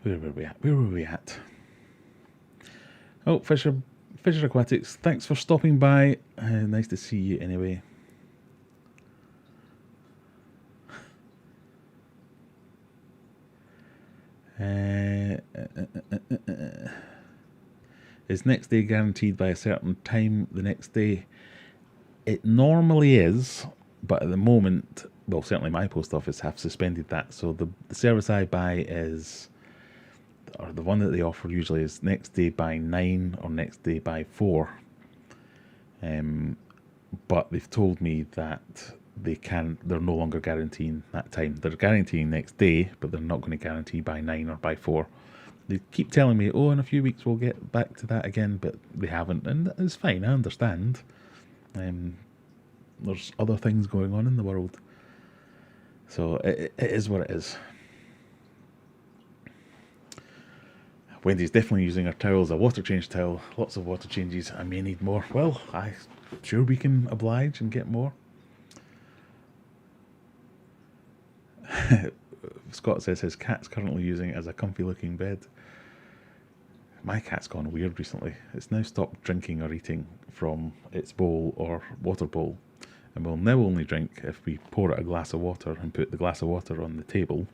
Where were we at? Where were we at? Oh, Fisher Aquatics, thanks for stopping by. Nice to see you anyway. Is next day guaranteed by a certain time the next day? It normally is, but at the moment, well, certainly my post office have suspended that. So the service I buy is, or the one that they offer usually is next day by 9 or next day by 4. But they've told me that they're no longer guaranteeing that time. They're guaranteeing next day, but they're not going to guarantee by 9 or by 4. They keep telling me, oh, in a few weeks we'll get back to that again, but they haven't, and it's fine, I understand. There's other things going on in the world. So it is what it is. Wendy's definitely using her towel as a water change towel. Lots of water changes. I may need more. Well, I'm sure we can oblige and get more. Scott says his cat's currently using it as a comfy looking bed. My cat's gone weird recently. It's now stopped drinking or eating from its bowl or water bowl, and will now only drink if we pour it a glass of water and put the glass of water on the table.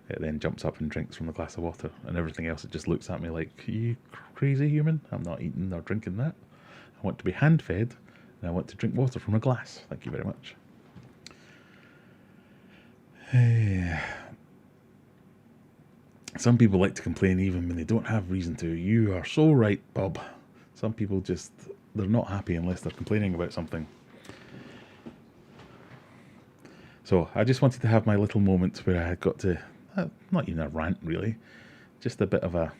It then jumps up and drinks from the glass of water, and everything else it just looks at me like, you crazy human? I'm not eating or drinking that. I want to be hand fed, and I want to drink water from a glass. Thank you very much. Some people like to complain even when they don't have reason to. You are so right, Bob. Some people just, they're not happy unless they're complaining about something. So I just wanted to have my little moment where I got to, not even a rant really, just a bit of a,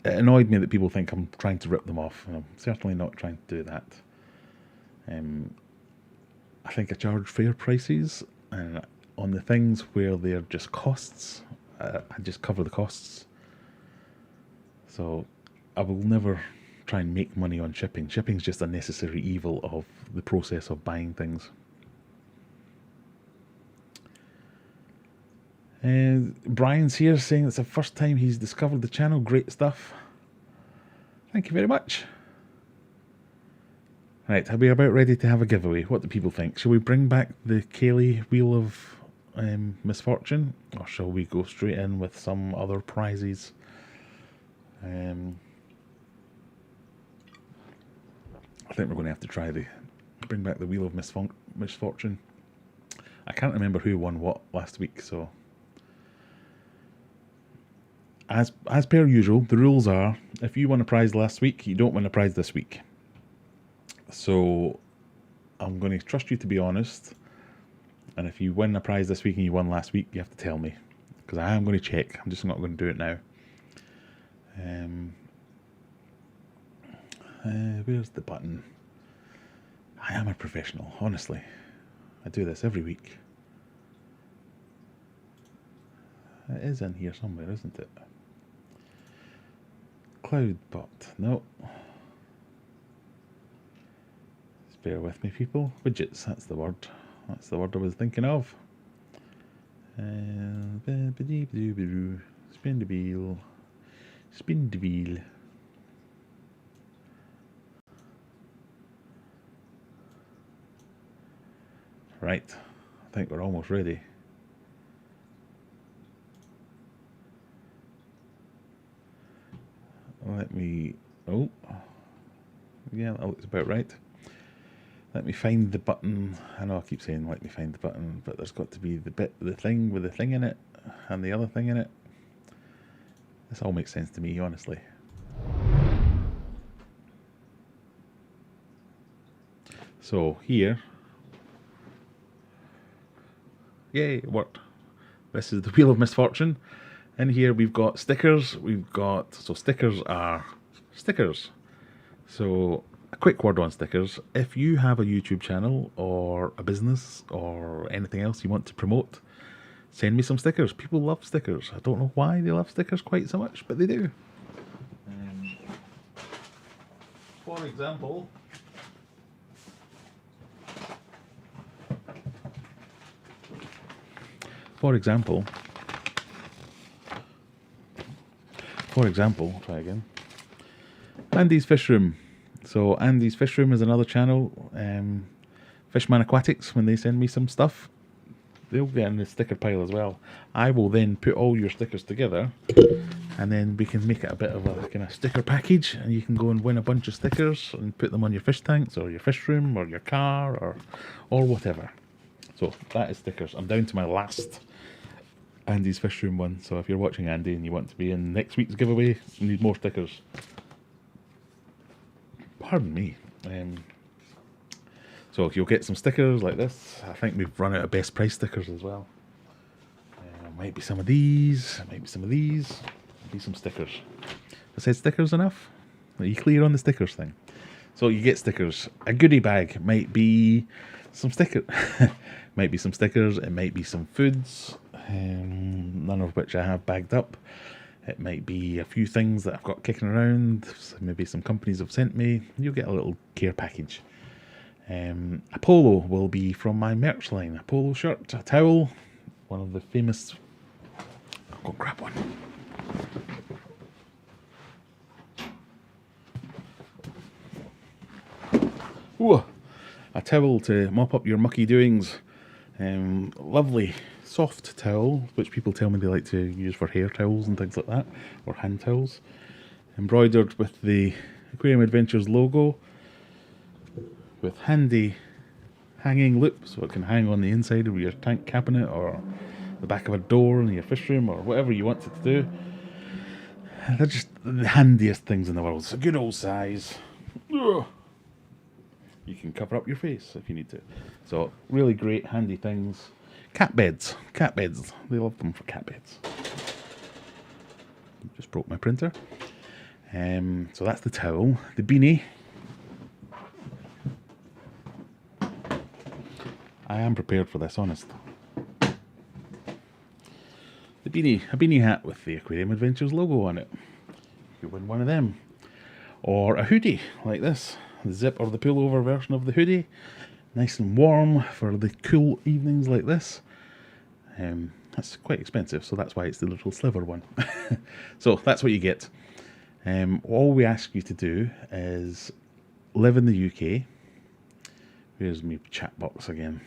it annoyed me that people think I'm trying to rip them off, and I'm certainly not trying to do that. I think I charge fair prices, and on the things where they're just costs, I just cover the costs. So I will never try and make money on shipping. Shipping's just a necessary evil of the process of buying things. Brian's here saying it's the first time he's discovered the channel. Great stuff. Thank you very much. Right, are we about ready to have a giveaway? What do people think? Shall we bring back the Kaylee Wheel of Misfortune? Or shall we go straight in with some other prizes? I think we're going to have to try bring back the Wheel of Misfortune. I can't remember who won what last week, so... As per usual, the rules are, if you won a prize last week, you don't win a prize this week. So, I'm going to trust you to be honest, and if you win a prize this week and you won last week, you have to tell me, because I am going to check. I'm just not going to do it now. Where's the button? I am a professional, honestly. I do this every week. It is in here somewhere, isn't it? Cloudbot, no. Just bear with me, people. Widgets, that's the word. That's the word I was thinking of. Spin the wheel. Spin the wheel. Right, I think we're almost ready. Let me, oh, yeah, that looks about right. Let me find the button. I know I keep saying let me find the button, but there's got to be the thing with the thing in it, and the other thing in it. This all makes sense to me, honestly. So here, yay, it worked. This is the Wheel of Misfortune. In here we've got stickers. So stickers are stickers. So a quick word on stickers. If you have a YouTube channel or a business or anything else you want to promote, send me some stickers. People love stickers. I don't know why they love stickers quite so much, but they do. For example, try again. Andy's Fish Room. So Andy's Fish Room is another channel. Fishman Aquatics, when they send me some stuff, they'll get in the sticker pile as well. I will then put all your stickers together, and then we can make it a bit of a kind of sticker package, and you can go and win a bunch of stickers and put them on your fish tanks or your fish room or your car or whatever. So that is stickers. I'm down to my last Andy's Fish Room one, so if you're watching Andy and you want to be in next week's giveaway, you need more stickers. Pardon me. So you'll get some stickers like this. I think we've run out of best price stickers as well. Might be some of these, might be some of these, might be some stickers. I said stickers enough? Are you clear on the stickers thing? So you get stickers. A goodie bag might be some stickers. Might be some stickers, it might be some foods, none of which I have bagged up. It might be a few things that I've got kicking around, maybe some companies have sent me. You'll get a little care package. A polo will be from my merch line. A polo shirt, a towel, one of the famous... I'll go grab one. Ooh, a towel to mop up your mucky doings. Lovely soft towel, which people tell me they like to use for hair towels and things like that, or hand towels. Embroidered with the Aquarium Adventures logo, with handy hanging loop, so it can hang on the inside of your tank cabinet or the back of a door in your fish room or whatever you want it to do. They're just the handiest things in the world. It's a good old size. Ugh. You can cover up your face if you need to. So really great handy things. Cat beds. Cat beds. They love them for cat beds. Just broke my printer. So that's the towel. The beanie. I am prepared for this, honest. The beanie. A beanie hat with the Aquarium Adventures logo on it. You win one of them. Or a hoodie like this. The zip or the pullover version of the hoodie. Nice and warm for the cool evenings like this. That's quite expensive, so that's why it's the little sliver one. So that's what you get. All we ask you to do is live in the UK. Here's my chat box again.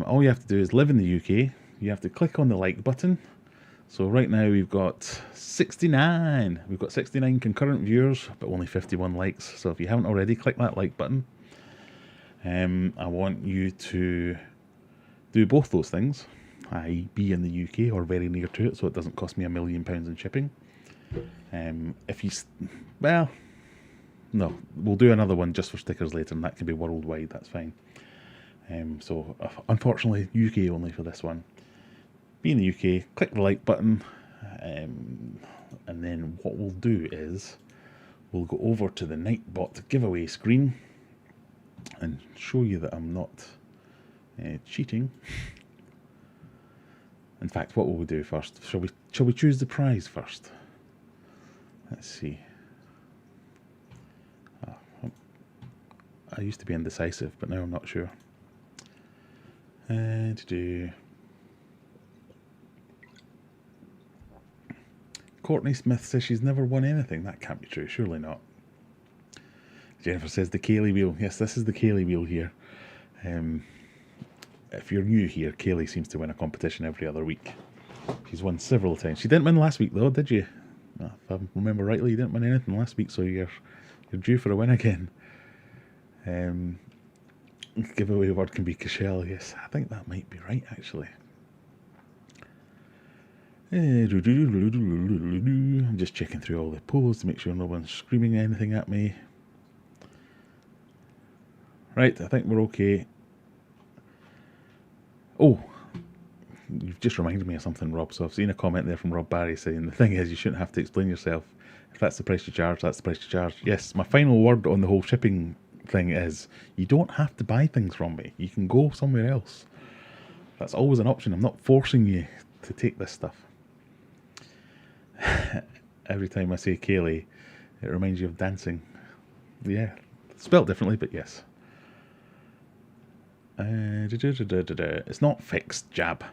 All you have to do is live in the UK. You have to click on the like button. So right now we've got 69. We've got 69 concurrent viewers, but only 51 likes. So if you haven't already, click that like button. I want you to do both those things, i.e. be in the UK or very near to it, so it doesn't cost me £1 million in shipping. If you... Well, no, we'll do another one just for stickers later, and that can be worldwide, that's fine. So unfortunately, UK only for this one. Be in the UK, click the like button, and then what we'll do is we'll go over to the Nightbot giveaway screen and show you that I'm not cheating. In fact, what will we do first? Shall we choose the prize first? Let's see. I used to be indecisive, but now I'm not sure. Courtney Smith says she's never won anything. That can't be true, surely not. Jennifer says the Kaylee wheel. Yes, this is the Kaylee wheel here. If you're new here, Kaylee seems to win a competition every other week. She's won several times. She didn't win last week though, did you? If I remember rightly, you didn't win anything last week, so you're due for a win again. Giveaway word can be Cashel. Yes, I think that might be right actually. I'm just checking through all the posts to make sure no one's screaming anything at me. Right, I think we're okay. Oh, you've just reminded me of something, Rob. So I've seen a comment there from Rob Barry saying, the thing is, you shouldn't have to explain yourself. If that's the price you charge, that's the price you charge. Yes, my final word on the whole shipping thing is, you don't have to buy things from me. You can go somewhere else. That's always an option. I'm not forcing you to take this stuff. Every time I say Kaylee, it reminds you of dancing. Yeah, spelled differently, but yes. It's not fixed, Jab.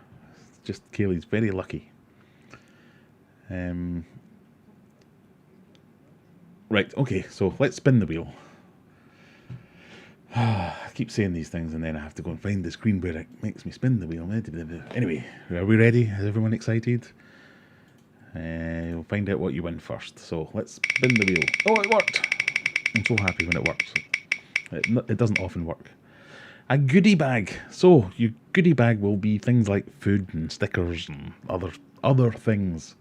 It's just Kaylee's very lucky. Right, okay, so let's spin the wheel. I keep saying these things and then I have to go and find the screen where it makes me spin the wheel. Anyway, are we ready? Is everyone excited? We'll find out what you win first. So let's spin the wheel. Oh, it worked! I'm so happy when it works. It doesn't often work. A goodie bag. So your goodie bag will be things like food and stickers and other things.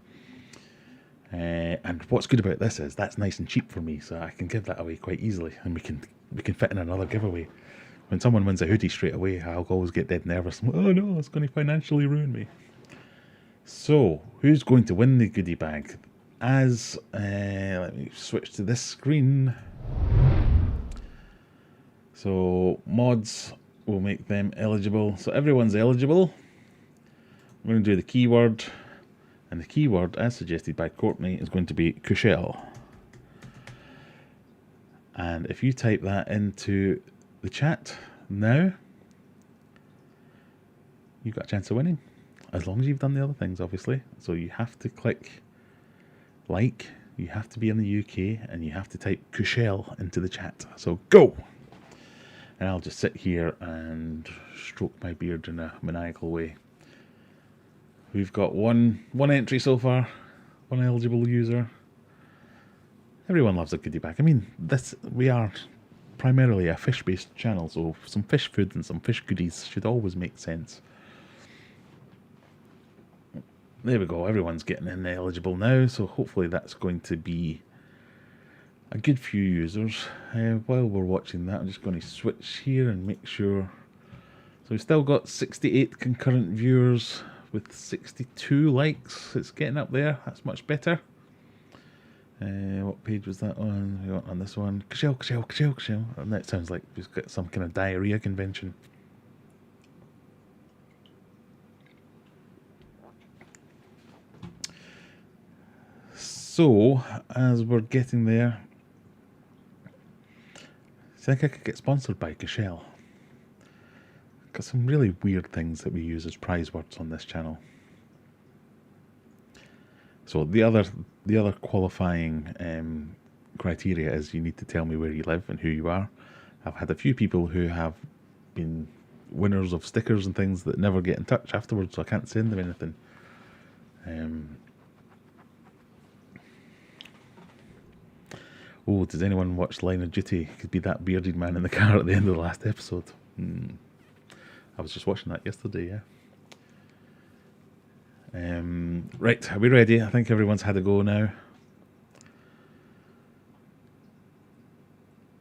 And what's good about this is that's nice and cheap for me, so I can give that away quite easily, and we can fit in another giveaway. When someone wins a hoodie straight away, I'll always get dead nervous. Oh no, it's going to financially ruin me. So who's going to win the goodie bag? Let me switch to this screen. So mods will make them eligible. So everyone's eligible. I'm going to do the keyword. And the keyword, as suggested by Courtney, is going to be Cushel. And if you type that into the chat now, you've got a chance of winning. As long as you've done the other things, obviously. So you have to click like, you have to be in the UK, and you have to type Cushell into the chat. So go! And I'll just sit here and stroke my beard in a maniacal way. We've got one entry so far, one eligible user. Everyone loves a goodie bag. I mean, we are primarily a fish-based channel, so some fish food and some fish goodies should always make sense. There we go, everyone's getting in eligible now, so hopefully that's going to be a good few users. While we're watching that, I'm just going to switch here and make sure. So we've still got 68 concurrent viewers with 62 likes. It's getting up there, that's much better. What page was that on? We got on this one. Kshell. And that sounds like we've got some kind of diarrhea convention. So, as we're getting there, I think I could get sponsored by Kshell. Got some really weird things that we use as prize words on this channel. So the other qualifying criteria is you need to tell me where you live and who you are. I've had a few people who have been winners of stickers and things that never get in touch afterwards, so I can't send them anything. Oh, does anyone watch Line of Duty? Could be that bearded man in the car at the end of the last episode. I was just watching that yesterday, yeah. Right, are we ready? I think everyone's had a go now.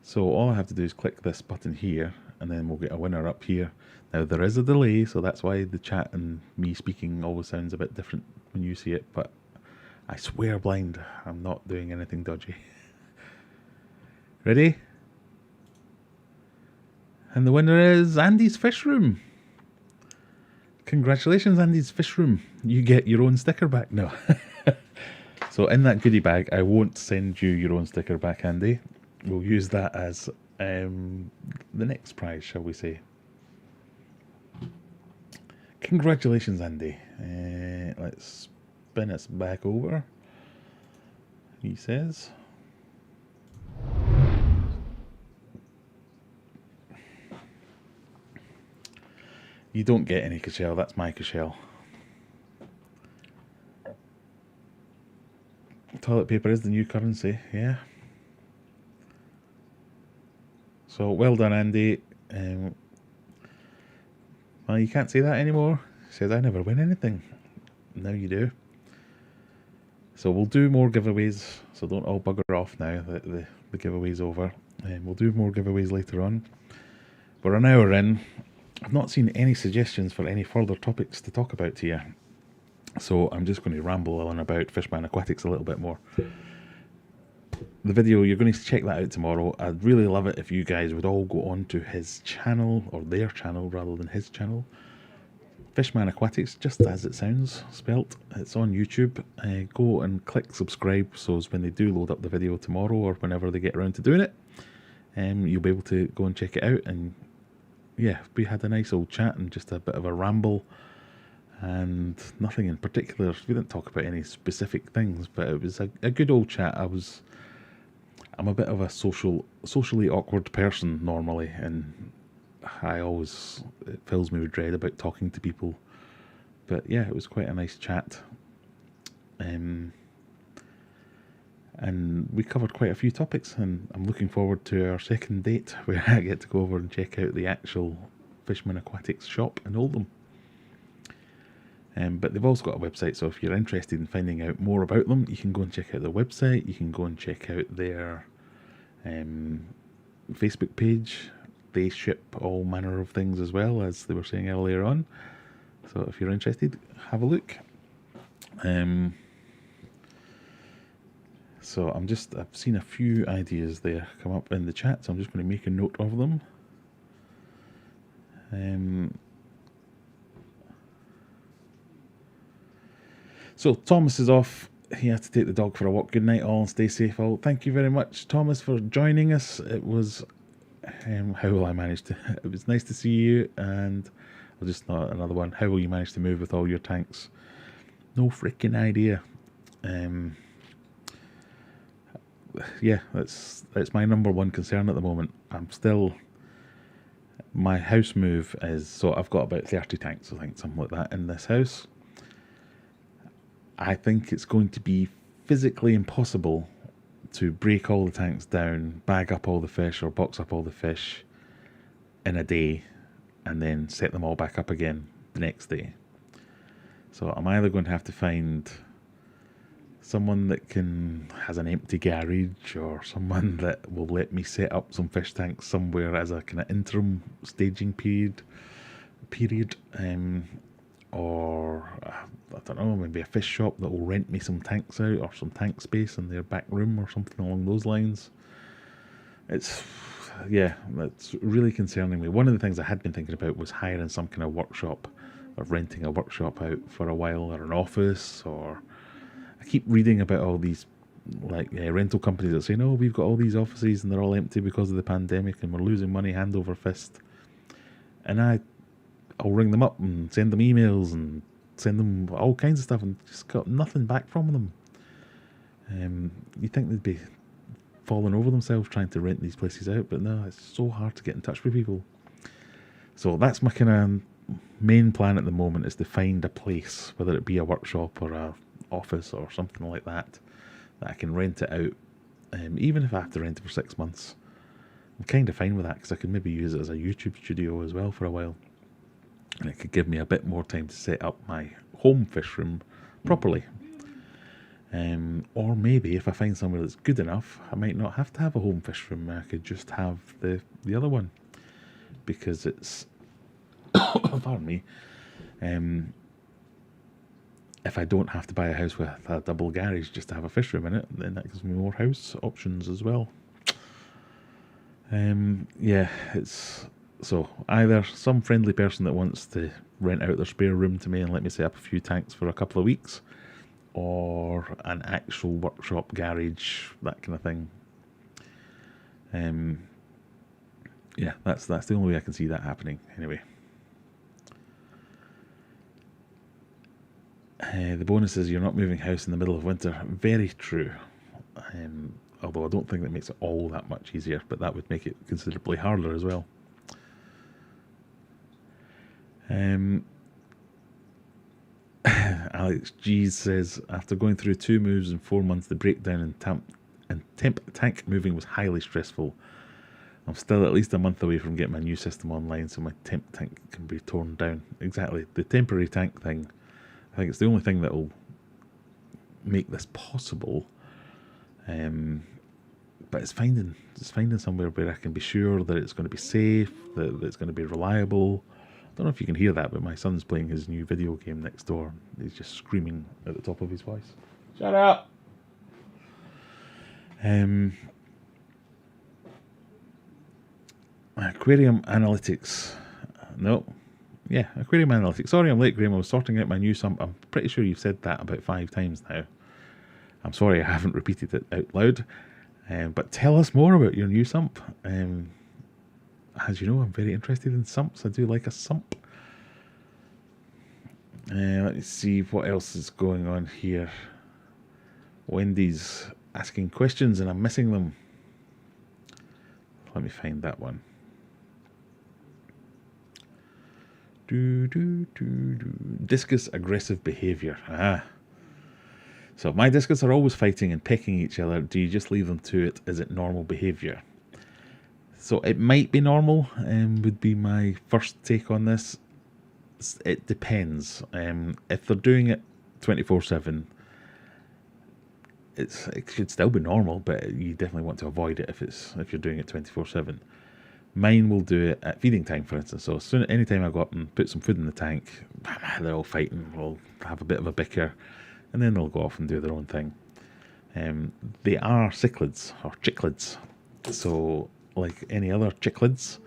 So all I have to do is click this button here, and then we'll get a winner up here. Now there is a delay, so that's why the chat and me speaking always sounds a bit different when you see it, but I swear blind, I'm not doing anything dodgy. Ready? And the winner is Andy's Fish Room. Congratulations, Andy's Fish Room. You get your own sticker back. No. So in that goodie bag, I won't send you your own sticker back, Andy. We'll use that as the next prize, shall we say. Congratulations, Andy. Let's spin us back over. He says... You don't get any Kshell, that's my Kshell. Toilet paper is the new currency, yeah. So, well done, Andy. Well, you can't say that anymore. He says, I never win anything. Now you do. So we'll do more giveaways, so don't all bugger off now that the giveaway's over. We'll do more giveaways later on. We're an hour in. I've not seen any suggestions for any further topics to talk about here, so I'm just going to ramble on about Fishman Aquatics a little bit more. The video, you're going to check that out tomorrow. I'd really love it if you guys would all go on to his channel, or their channel rather than his channel. Fishman Aquatics, just as it sounds, spelt. It's on YouTube. Go and click subscribe, so as when they do load up the video tomorrow, or whenever they get around to doing it, you'll be able to go and check it out. And yeah, we had a nice old chat and just a bit of a ramble, and nothing in particular. We didn't talk about any specific things, but it was a good old chat. I'm a bit of a socially awkward person normally, and it fills me with dread about talking to people. But yeah, it was quite a nice chat. And we covered quite a few topics, and I'm looking forward to our second date where I get to go over and check out the actual Fishman Aquatics shop in Oldham. But they've also got a website, so if you're interested in finding out more about them, you can go and check out their website. You can go and check out their Facebook page. They ship all manner of things as well, as they were saying earlier on. So if you're interested, have a look. So I've seen a few ideas there come up in the chat, so I'm just going to make a note of them. So Thomas is off. He had to take the dog for a walk. Good night all, and stay safe all. Thank you very much, Thomas, for joining us. It was, how will I manage to? It was nice to see you, and just not another one. How will you manage to move with all your tanks? No freaking idea. Yeah, that's my number one concern at the moment. My house move is, so I've got about 30 tanks, I think, something like that in this house. I think it's going to be physically impossible to break all the tanks down, bag up all the fish or box up all the fish in a day and then set them all back up again the next day. So I'm either going to have to find someone that has an empty garage, or someone that will let me set up some fish tanks somewhere as a kind of interim staging period, or I don't know, maybe a fish shop that will rent me some tanks out or some tank space in their back room or something along those lines. That's really concerning me. One of the things I had been thinking about was hiring some kind of workshop, or renting a workshop out for a while, or an office. Or I keep reading about all these rental companies that say, no, we've got all these offices and they're all empty because of the pandemic and we're losing money hand over fist. And I'll ring them up and send them emails and send them all kinds of stuff and just got nothing back from them. You'd think they'd be falling over themselves trying to rent these places out, but no, it's so hard to get in touch with people. So that's my kind of main plan at the moment, is to find a place, whether it be a workshop or a office or something like that I can rent it out. Even if I have to rent it for 6 months, I'm kind of fine with that, because I can maybe use it as a YouTube studio as well for a while, and it could give me a bit more time to set up my home fish room properly. Or maybe if I find somewhere that's good enough, I might not have to have a home fish room. I could just have the other one, because it's pardon me. If I don't have to buy a house with a double garage just to have a fish room in it, then that gives me more house options as well. It's so either some friendly person that wants to rent out their spare room to me and let me set up a few tanks for a couple of weeks, or an actual workshop, garage, that kind of thing. That's the only way I can see that happening anyway. The bonus is you're not moving house in the middle of winter. Very true. Although I don't think that makes it all that much easier, but that would make it considerably harder as well. Alex G's says, after going through 2 moves in 4 months, the breakdown in temp tank moving was highly stressful. I'm still at least a month away from getting my new system online so my temp tank can be torn down. Exactly. The temporary tank thing, I think it's the only thing that will make this possible. But it's finding somewhere where I can be sure that it's going to be safe, that it's going to be reliable. I don't know if you can hear that, but my son's playing his new video game next door. He's just screaming at the top of his voice. Shut up! Aquarium Analytics. No. Yeah, Aquarium Analytics. Sorry I'm late, Graham. I was sorting out my new sump. I'm pretty sure you've said that about 5 times now. I'm sorry I haven't repeated it out loud. But tell us more about your new sump. As you know, I'm very interested in sumps. I do like a sump. Let me see what else is going on here. Wendy's asking questions and I'm missing them. Let me find that one. Discus aggressive behaviour. So my discus are always fighting and pecking each other. Do you just leave them to it? Is it normal behaviour? So it might be normal, would be my first take on this. It depends. If they're doing it 24/7, it should still be normal, but you definitely want to avoid it if you're doing it 24/7. Mine will do it at feeding time, for instance. So anytime I go up and put some food in the tank, they're all fighting. We'll have a bit of a bicker, and then they'll go off and do their own thing. They are cichlids or cichlids, so like any other cichlids,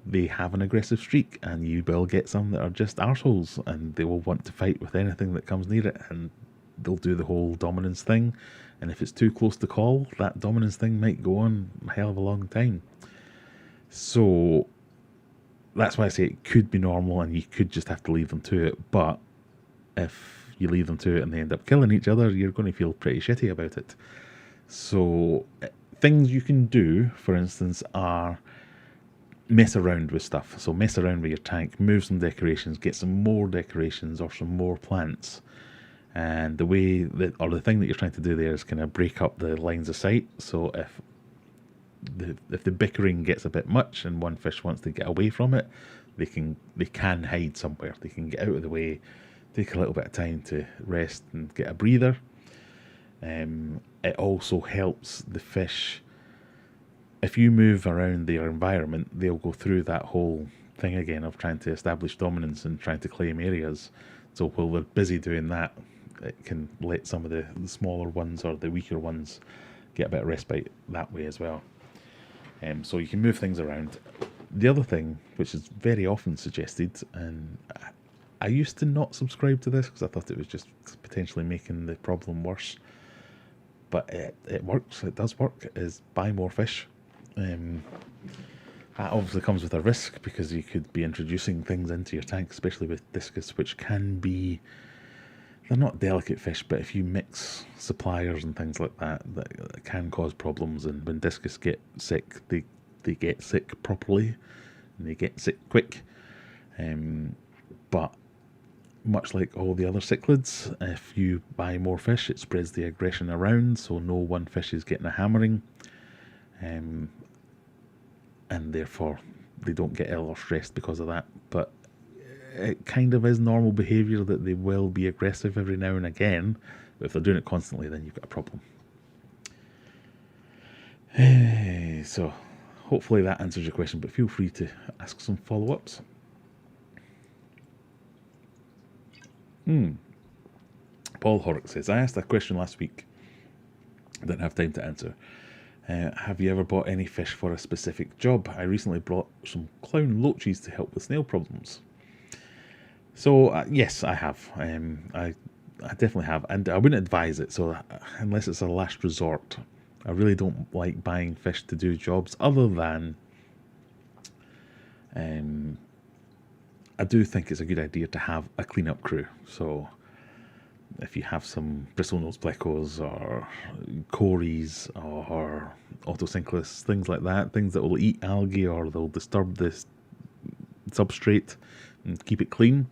they have an aggressive streak, and you will get some that are just arseholes, and they will want to fight with anything that comes near it, and they'll do the whole dominance thing. And if it's too close to call, that dominance thing might go on a hell of a long time. So that's why I say it could be normal and you could just have to leave them to it. But if you leave them to it and they end up killing each other, you're going to feel pretty shitty about it. So things you can do, for instance, are mess around with stuff. So mess around with your tank, move some decorations, get some more decorations or some more plants. And the way that, or the thing that you're trying to do there is kind of break up the lines of sight. So if the bickering gets a bit much and one fish wants to get away from it, they can hide somewhere. They can get out of the way, take a little bit of time to rest and get a breather. It also helps the fish. If you move around their environment, they'll go through that whole thing again of trying to establish dominance and trying to claim areas. So while they're busy doing that, it can let some of the smaller ones or the weaker ones get a bit of respite that way as well. So you can move things around. The other thing, which is very often suggested, and I used to not subscribe to this because I thought it was just potentially making the problem worse, but it works, it does work, is buy more fish. That obviously comes with a risk because you could be introducing things into your tank, especially with Discus, which can be, they're not delicate fish, but if you mix suppliers and things like that, that can cause problems. And when Discus get sick, they get sick properly and they get sick quick. But much like all the other cichlids, if you buy more fish, it spreads the aggression around, so no one fish is getting a hammering. And therefore they don't get ill or stressed because of that. But it kind of is normal behaviour that they will be aggressive every now and again, but if they're doing it constantly, then you've got a problem. So hopefully that answers your question, but feel free to ask some follow-ups. Paul Horrock says, I asked a question last week, didn't have time to answer. Have you ever bought any fish for a specific job? I recently brought some clown loaches to help with snail problems. So yes, I have. I definitely have, and I wouldn't advise it. So unless it's a last resort, I really don't like buying fish to do jobs. Other than, I do think it's a good idea to have a cleanup crew. So if you have some Bristlenose Plecos or Corys or Autosynclus, things like that, things that will eat algae or they'll disturb the substrate and keep it clean,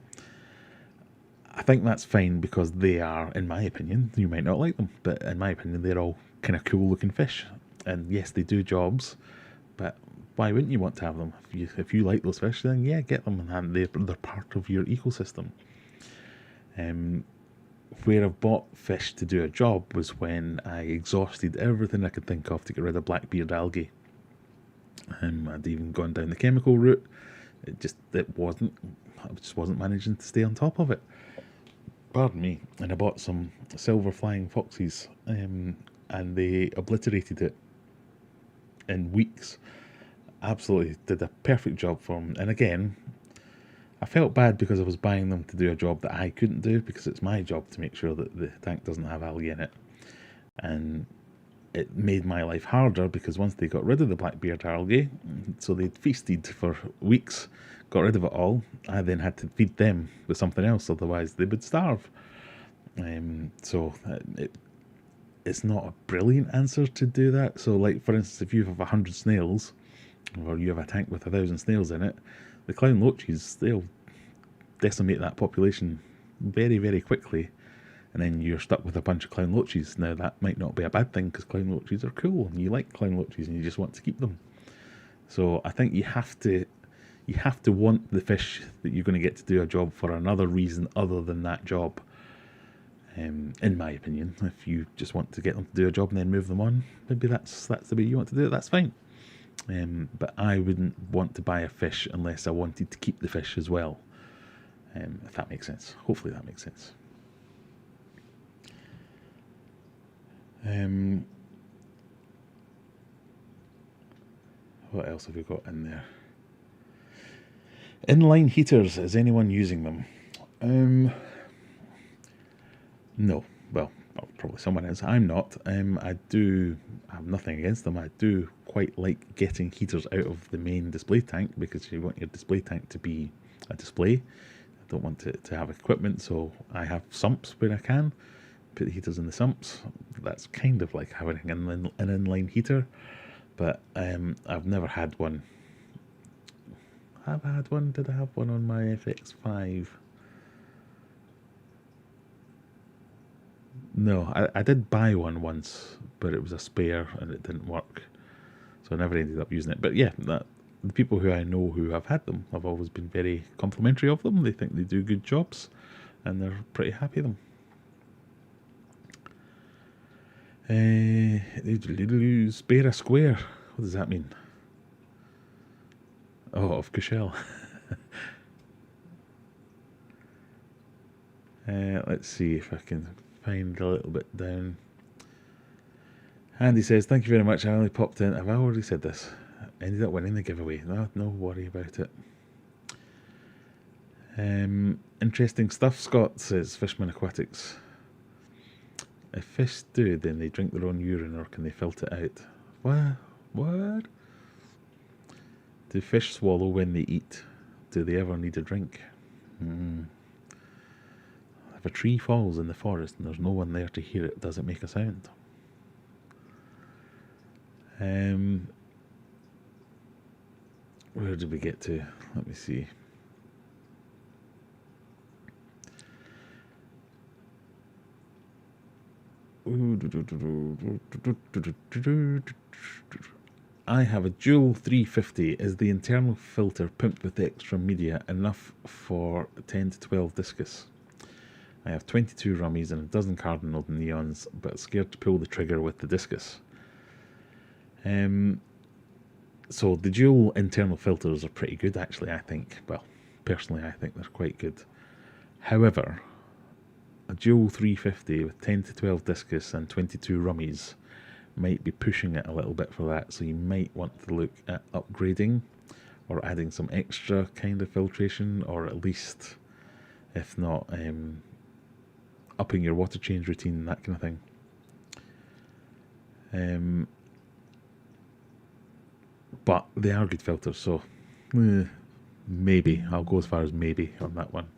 I think that's fine because they are, in my opinion, you might not like them, but in my opinion, they're all kind of cool looking fish. And yes, they do jobs, but why wouldn't you want to have them? If you like those fish, then yeah, get them, and they're part of your ecosystem. Where I've bought fish to do a job was when I exhausted everything I could think of to get rid of blackbeard algae. I'd even gone down the chemical route. I just wasn't managing to stay on top of it. Pardon me. And I bought some silver flying foxes, and they obliterated it in weeks. Absolutely did a perfect job for them. And again, I felt bad because I was buying them to do a job that I couldn't do, because it's my job to make sure that the tank doesn't have algae in it. And it made my life harder because once they got rid of the blackbeard algae, so they'd feasted for weeks, got rid of it all, I then had to feed them with something else, otherwise they would starve. So it's not a brilliant answer to do that. So like, for instance, if you have 100 snails, or you have a tank with 1,000 snails in it, the clown loaches, they'll decimate that population very, very quickly, and then you're stuck with a bunch of clown loaches. Now that might not be a bad thing because clown loaches are cool and you like clown loaches and you just want to keep them. So I think you have to want the fish that you're going to get to do a job for another reason other than that job. In my opinion, if you just want to get them to do a job and then move them on, maybe that's the way you want to do it, that's fine. But I wouldn't want to buy a fish unless I wanted to keep the fish as well, if that makes sense. Hopefully that makes sense. What else have we got in there? Inline heaters, is anyone using them? No. Well, well, probably someone is. I'm not. I have nothing against them. I do quite like getting heaters out of the main display tank because you want your display tank to be a display. I don't want it to have equipment, so I have sumps where I can. Put the heaters in the sumps. That's kind of like having an inline heater, but I've never had one. Have I had one? Did I have one on my FX5? No, I did buy one once, but it was a spare and it didn't work, so I never ended up using it. But yeah, the people who I know who have had them have always been very complimentary of them. They think they do good jobs, and they're pretty happy with them. Spare a square. What does that mean? Oh, of Cushell. Let's see if I can find a little bit down. Andy says, thank you very much. I only popped in. Have I already said this? I ended up winning the giveaway. No worry about it. Interesting stuff, Scott, says Fishman Aquatics. If fish do, then they drink their own urine, or can they filter it out? What? Do fish swallow when they eat? Do they ever need a drink? If a tree falls in the forest and there's no one there to hear it, does it make a sound? Where did we get to? Let me see. I have a dual 350. Is the internal filter pumped with extra media enough for 10 to 12 discus? I have 22 rummies and a dozen cardinal neons, but scared to pull the trigger with the discus. So the dual internal filters are pretty good, actually, I think. Well, personally, I think they're quite good. However, a dual 350 with 10 to 12 discus and 22 rummies might be pushing it a little bit for that, so you might want to look at upgrading or adding some extra kind of filtration, or at least, if not, upping your water change routine, that kind of thing. But they are good filters, so maybe. I'll go as far as maybe on that one.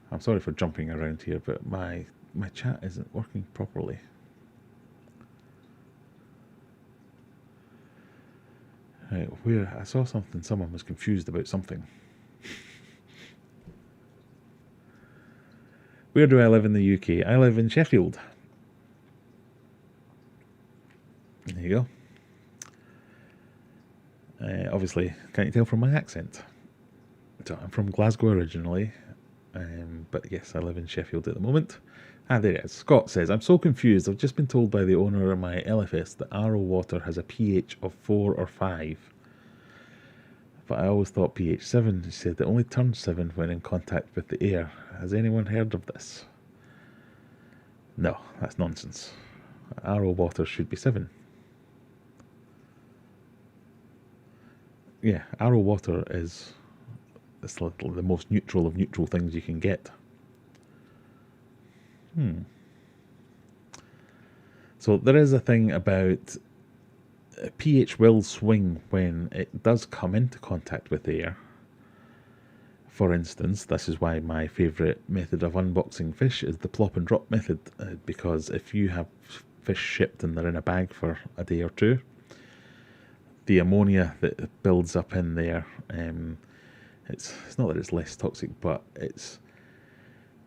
I'm sorry for jumping around here, but my chat isn't working properly. Right, where I saw something, someone was confused about something. Where do I live in the UK? I live in Sheffield. There you go. Obviously, can't you tell from my accent? So I'm from Glasgow originally, but yes, I live in Sheffield at the moment. There it is. Scott says, I'm so confused. I've just been told by the owner of my LFS that RO water has a pH of 4 or 5. But I always thought pH 7. He said it only turns 7 when in contact with the air. Has anyone heard of this? No, that's nonsense. RO water should be 7. Yeah, RO water is the most neutral of neutral things you can get. So there is a thing about pH will swing when it does come into contact with air. For instance, this is why my favourite method of unboxing fish is the plop and drop method, because if you have fish shipped and they're in a bag for a day or two, the ammonia that builds up in there, it's not that it's less toxic, but it's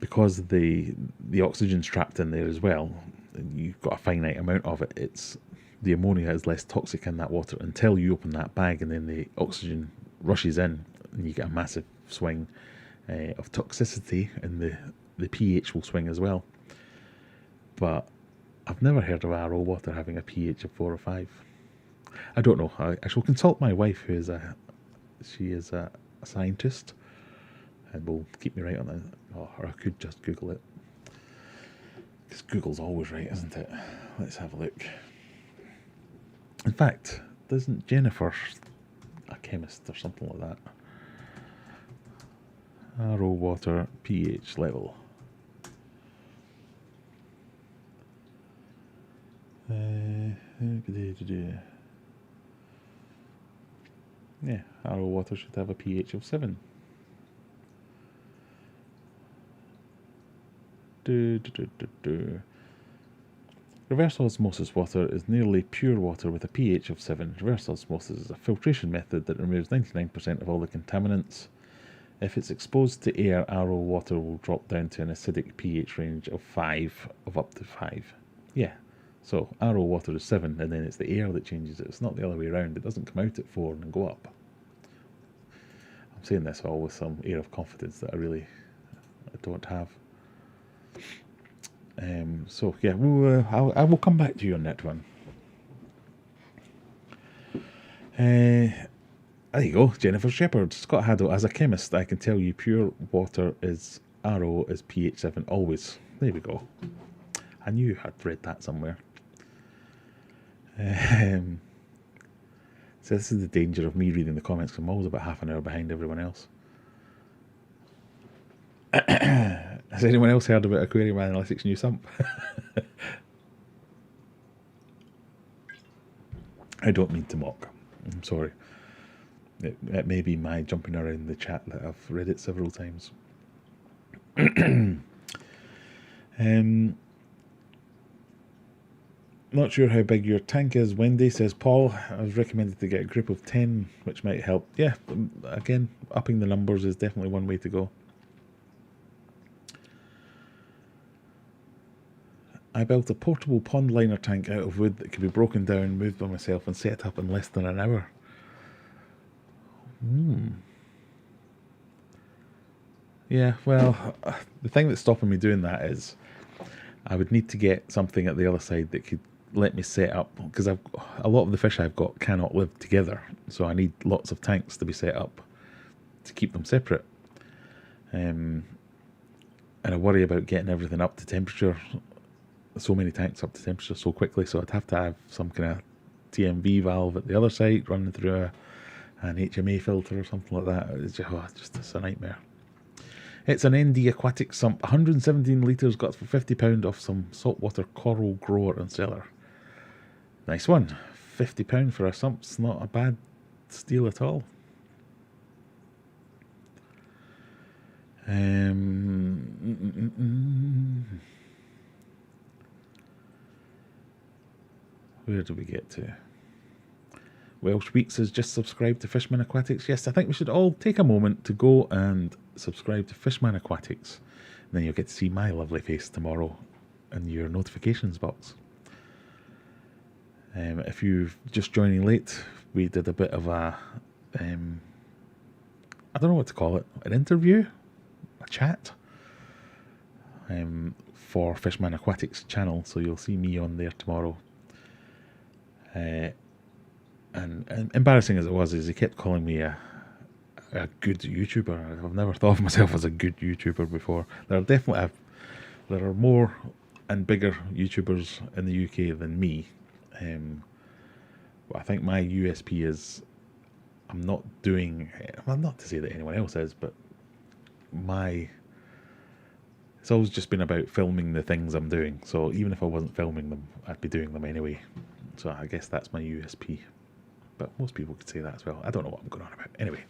because the oxygen's trapped in there as well, and you've got a finite amount of it. It's the ammonia is less toxic in that water until you open that bag, and then the oxygen rushes in, and you get a massive swing of toxicity, and the pH will swing as well. But I've never heard of RO water having a pH of 4 or 5. I don't know. I shall consult my wife, who is a scientist, and will keep me right on that. Or I could just Google it, because Google's always right, isn't it? Let's have a look. In fact, isn't Jennifer a chemist or something like that? RO water pH level. Yeah, RO water should have a pH of 7. Reverse osmosis water is nearly pure water with a pH of 7. Reverse osmosis is a filtration method that removes 99% of all the contaminants. If it's exposed to air, RO water will drop down to an acidic pH range of up to 5. Yeah, so RO water is 7, and then it's the air that changes it. It's not the other way around. It doesn't come out at 4 and go up. I'm saying this all with some air of confidence that I don't have. So yeah, I will come back to you on that one. There you go, Jennifer Shepherd. Scott Haddo, as a chemist, I can tell you pure water is RO is pH 7 always. There we go. I knew I'd read that somewhere. So this is the danger of me reading the comments, because I'm always about half an hour behind everyone else. Has anyone else heard about Aquarium Analytics' new sump? I don't mean to mock. I'm sorry. It may be my jumping around the chat that I've read it several times. Not sure how big your tank is, Wendy, says Paul. I was recommended to get a group of 10, which might help. Yeah, again, upping the numbers is definitely one way to go. I built a portable pond liner tank out of wood that could be broken down, moved by myself, and set up in less than an hour. Yeah, well, the thing that's stopping me doing that is I would need to get something at the other side that could let me set up, because a lot of the fish I've got cannot live together, so I need lots of tanks to be set up to keep them separate. And I worry about getting everything up to temperature, so many tanks up to temperature so quickly, so I'd have to have some kind of TMV valve at the other side running through an HMA filter or something like that. It's just a nightmare. It's an ND aquatic sump, 117 litres, got for £50 off some saltwater coral grower and seller. Nice one. £50 for a sump's not a bad steal at all. Where do we get to? Welsh Weeks has just subscribed to Fishman Aquatics. Yes, I think we should all take a moment to go and subscribe to Fishman Aquatics. And then you'll get to see my lovely face tomorrow in your notifications box. If you're just joining late, we did a bit of a, I don't know what to call it, an interview? A chat? For Fishman Aquatics channel, so you'll see me on there tomorrow. And embarrassing as it was, is he kept calling me a good YouTuber. I've never thought of myself as a good YouTuber before. There are more and bigger YouTubers in the UK than me. But I think my USP is I'm not doing, well, not to say that anyone else is, but it's always just been about filming the things I'm doing. So even if I wasn't filming them, I'd be doing them anyway. So I guess that's my USP. But most people could say that as well. I don't know what I'm going on about. Anyway.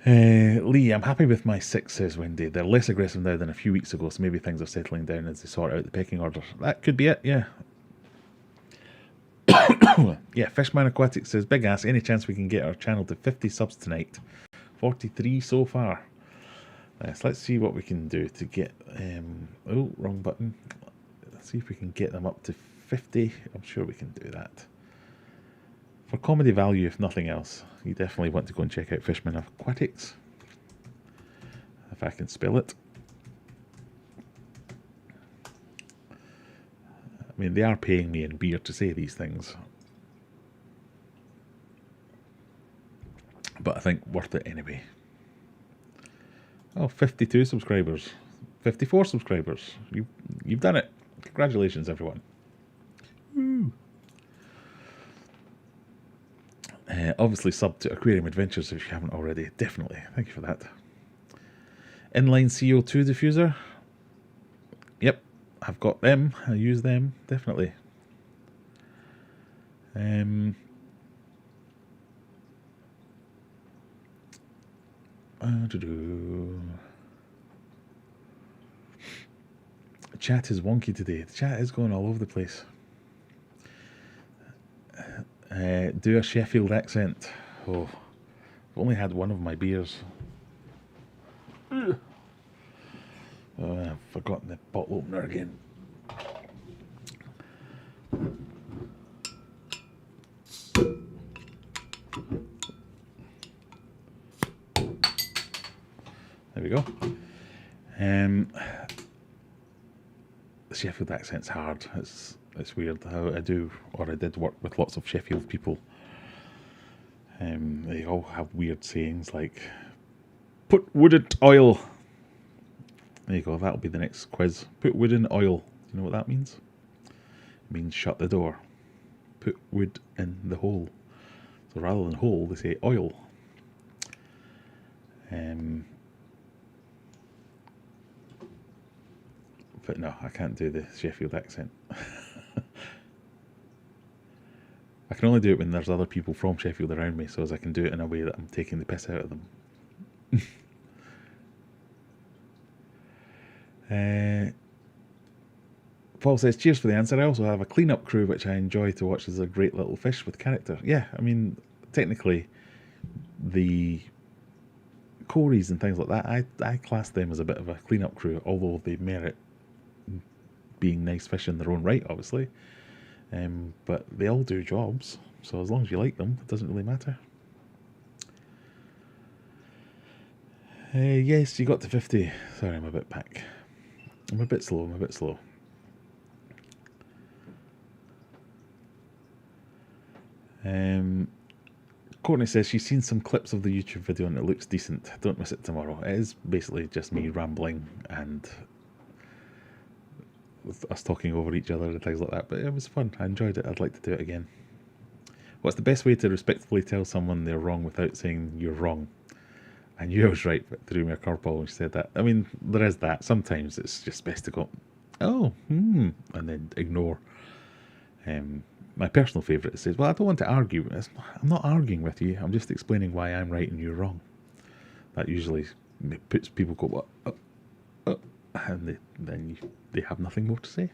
Lee, I'm happy with my 6, says Wendy. They're less aggressive now than a few weeks ago, so maybe things are settling down as they sort out the pecking order. That could be it, yeah. Yeah, Fishman Aquatics says, big ass, any chance we can get our channel to 50 subs tonight? 43 so far. Yes, let's see what we can do to get... oh, wrong button. Let's see if we can get them up to 50. I'm sure we can do that. For comedy value, if nothing else, you definitely want to go and check out Fishman Aquatics. If I can spell it. I mean, they are paying me in beer to say these things. But I think worth it anyway. Oh, 52 subscribers. 54 subscribers. You've done it. Congratulations, everyone. Woo. Obviously sub to Aquarium Adventures if you haven't already. Definitely. Thank you for that. Inline CO2 diffuser. Yep, I've got them. I use them, definitely. Chat is wonky today. The chat is going all over the place. Do a Sheffield accent. Oh, I've only had one of my beers. I've forgotten the bottle opener again. There we go. The Sheffield accent's hard. It's weird how I did work with lots of Sheffield people. They all have weird sayings like, put wood in oil. There you go, that'll be the next quiz. Put wood in oil. Do you know what that means? It means shut the door. Put wood in the hole. So rather than hole, they say oil. But no, I can't do the Sheffield accent. I can only do it when there's other people from Sheffield around me, so as I can do it in a way that I'm taking the piss out of them. Paul says, cheers for the answer. I also have a clean-up crew, which I enjoy to watch as a great little fish with character. Yeah, I mean, technically, the Corys and things like that, I class them as a bit of a clean-up crew, although they merit being nice fish in their own right, obviously. But they all do jobs, so as long as you like them, it doesn't really matter. Yes, you got to 50. Sorry, I'm a bit back. I'm a bit slow. Courtney says she's seen some clips of the YouTube video and it looks decent. Don't miss it tomorrow. It is basically just me rambling and us talking over each other and things like that, but it was fun. I enjoyed it. I'd like to do it again. What's the best way to respectfully tell someone they're wrong without saying you're wrong? I knew I was right, but threw me a curveball when she said that. I mean, there is that. Sometimes it's just best to go, oh, and then ignore. My personal favourite says, well, I don't want to argue. I'm not arguing with you. I'm just explaining why I'm right and you're wrong. That usually puts people go, what? And then they have nothing more to say.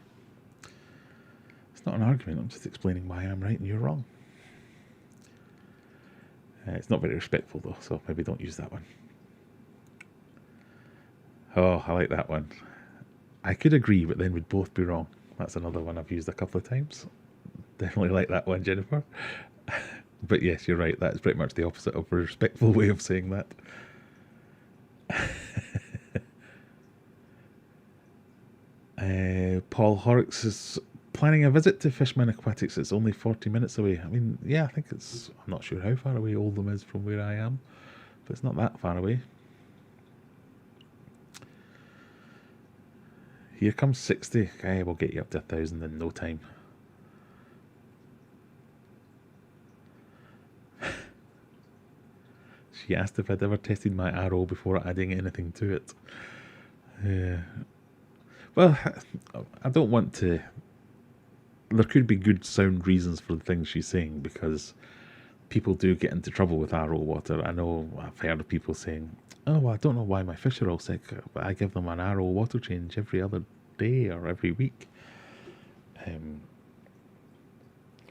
It's not an argument. I'm just explaining why I'm right and you're wrong. It's not very respectful though, so maybe don't use that one. Oh, I like that one. I could agree, but then we'd both be wrong. That's another one I've used a couple of times. Definitely like that one, Jennifer. But yes, you're right. That's pretty much the opposite of a respectful way of saying that. Paul Horrocks is planning a visit to Fishman Aquatics. It's only 40 minutes away. I mean, yeah, I think it's... I'm not sure how far away Oldham is from where I am, but it's not that far away. Here comes 60. Okay, we'll get you up to 1,000 in no time. She asked if I'd ever tested my arrow before adding anything to it. Well, I don't want to... There could be good sound reasons for the things she's saying, because people do get into trouble with arrow water. I know I've heard of people saying, oh, well, I don't know why my fish are all sick, but I give them an arrow water change every other day or every week.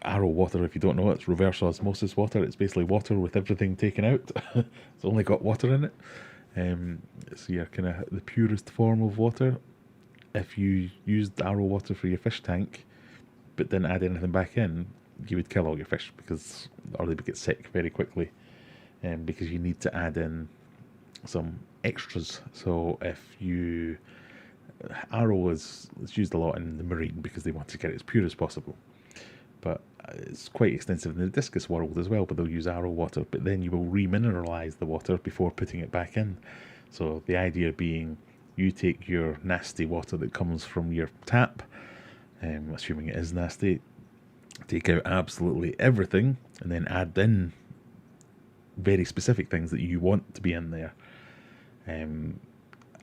Arrow water, if you don't know, it's reverse osmosis water. It's basically water with everything taken out. It's only got water in it. So you're kind of the purest form of water. If you used arrow water for your fish tank, but didn't add anything back in, you would kill all your fish, because or they would get sick very quickly. Because you need to add in some extras. So if you... Arrow is used a lot in the marine because they want to get it as pure as possible. But it's quite extensive in the discus world as well, but they'll use arrow water, but then you will remineralize the water before putting it back in. So the idea being, you take your nasty water that comes from your tap, assuming it is nasty, take out absolutely everything, and then add in very specific things that you want to be in there.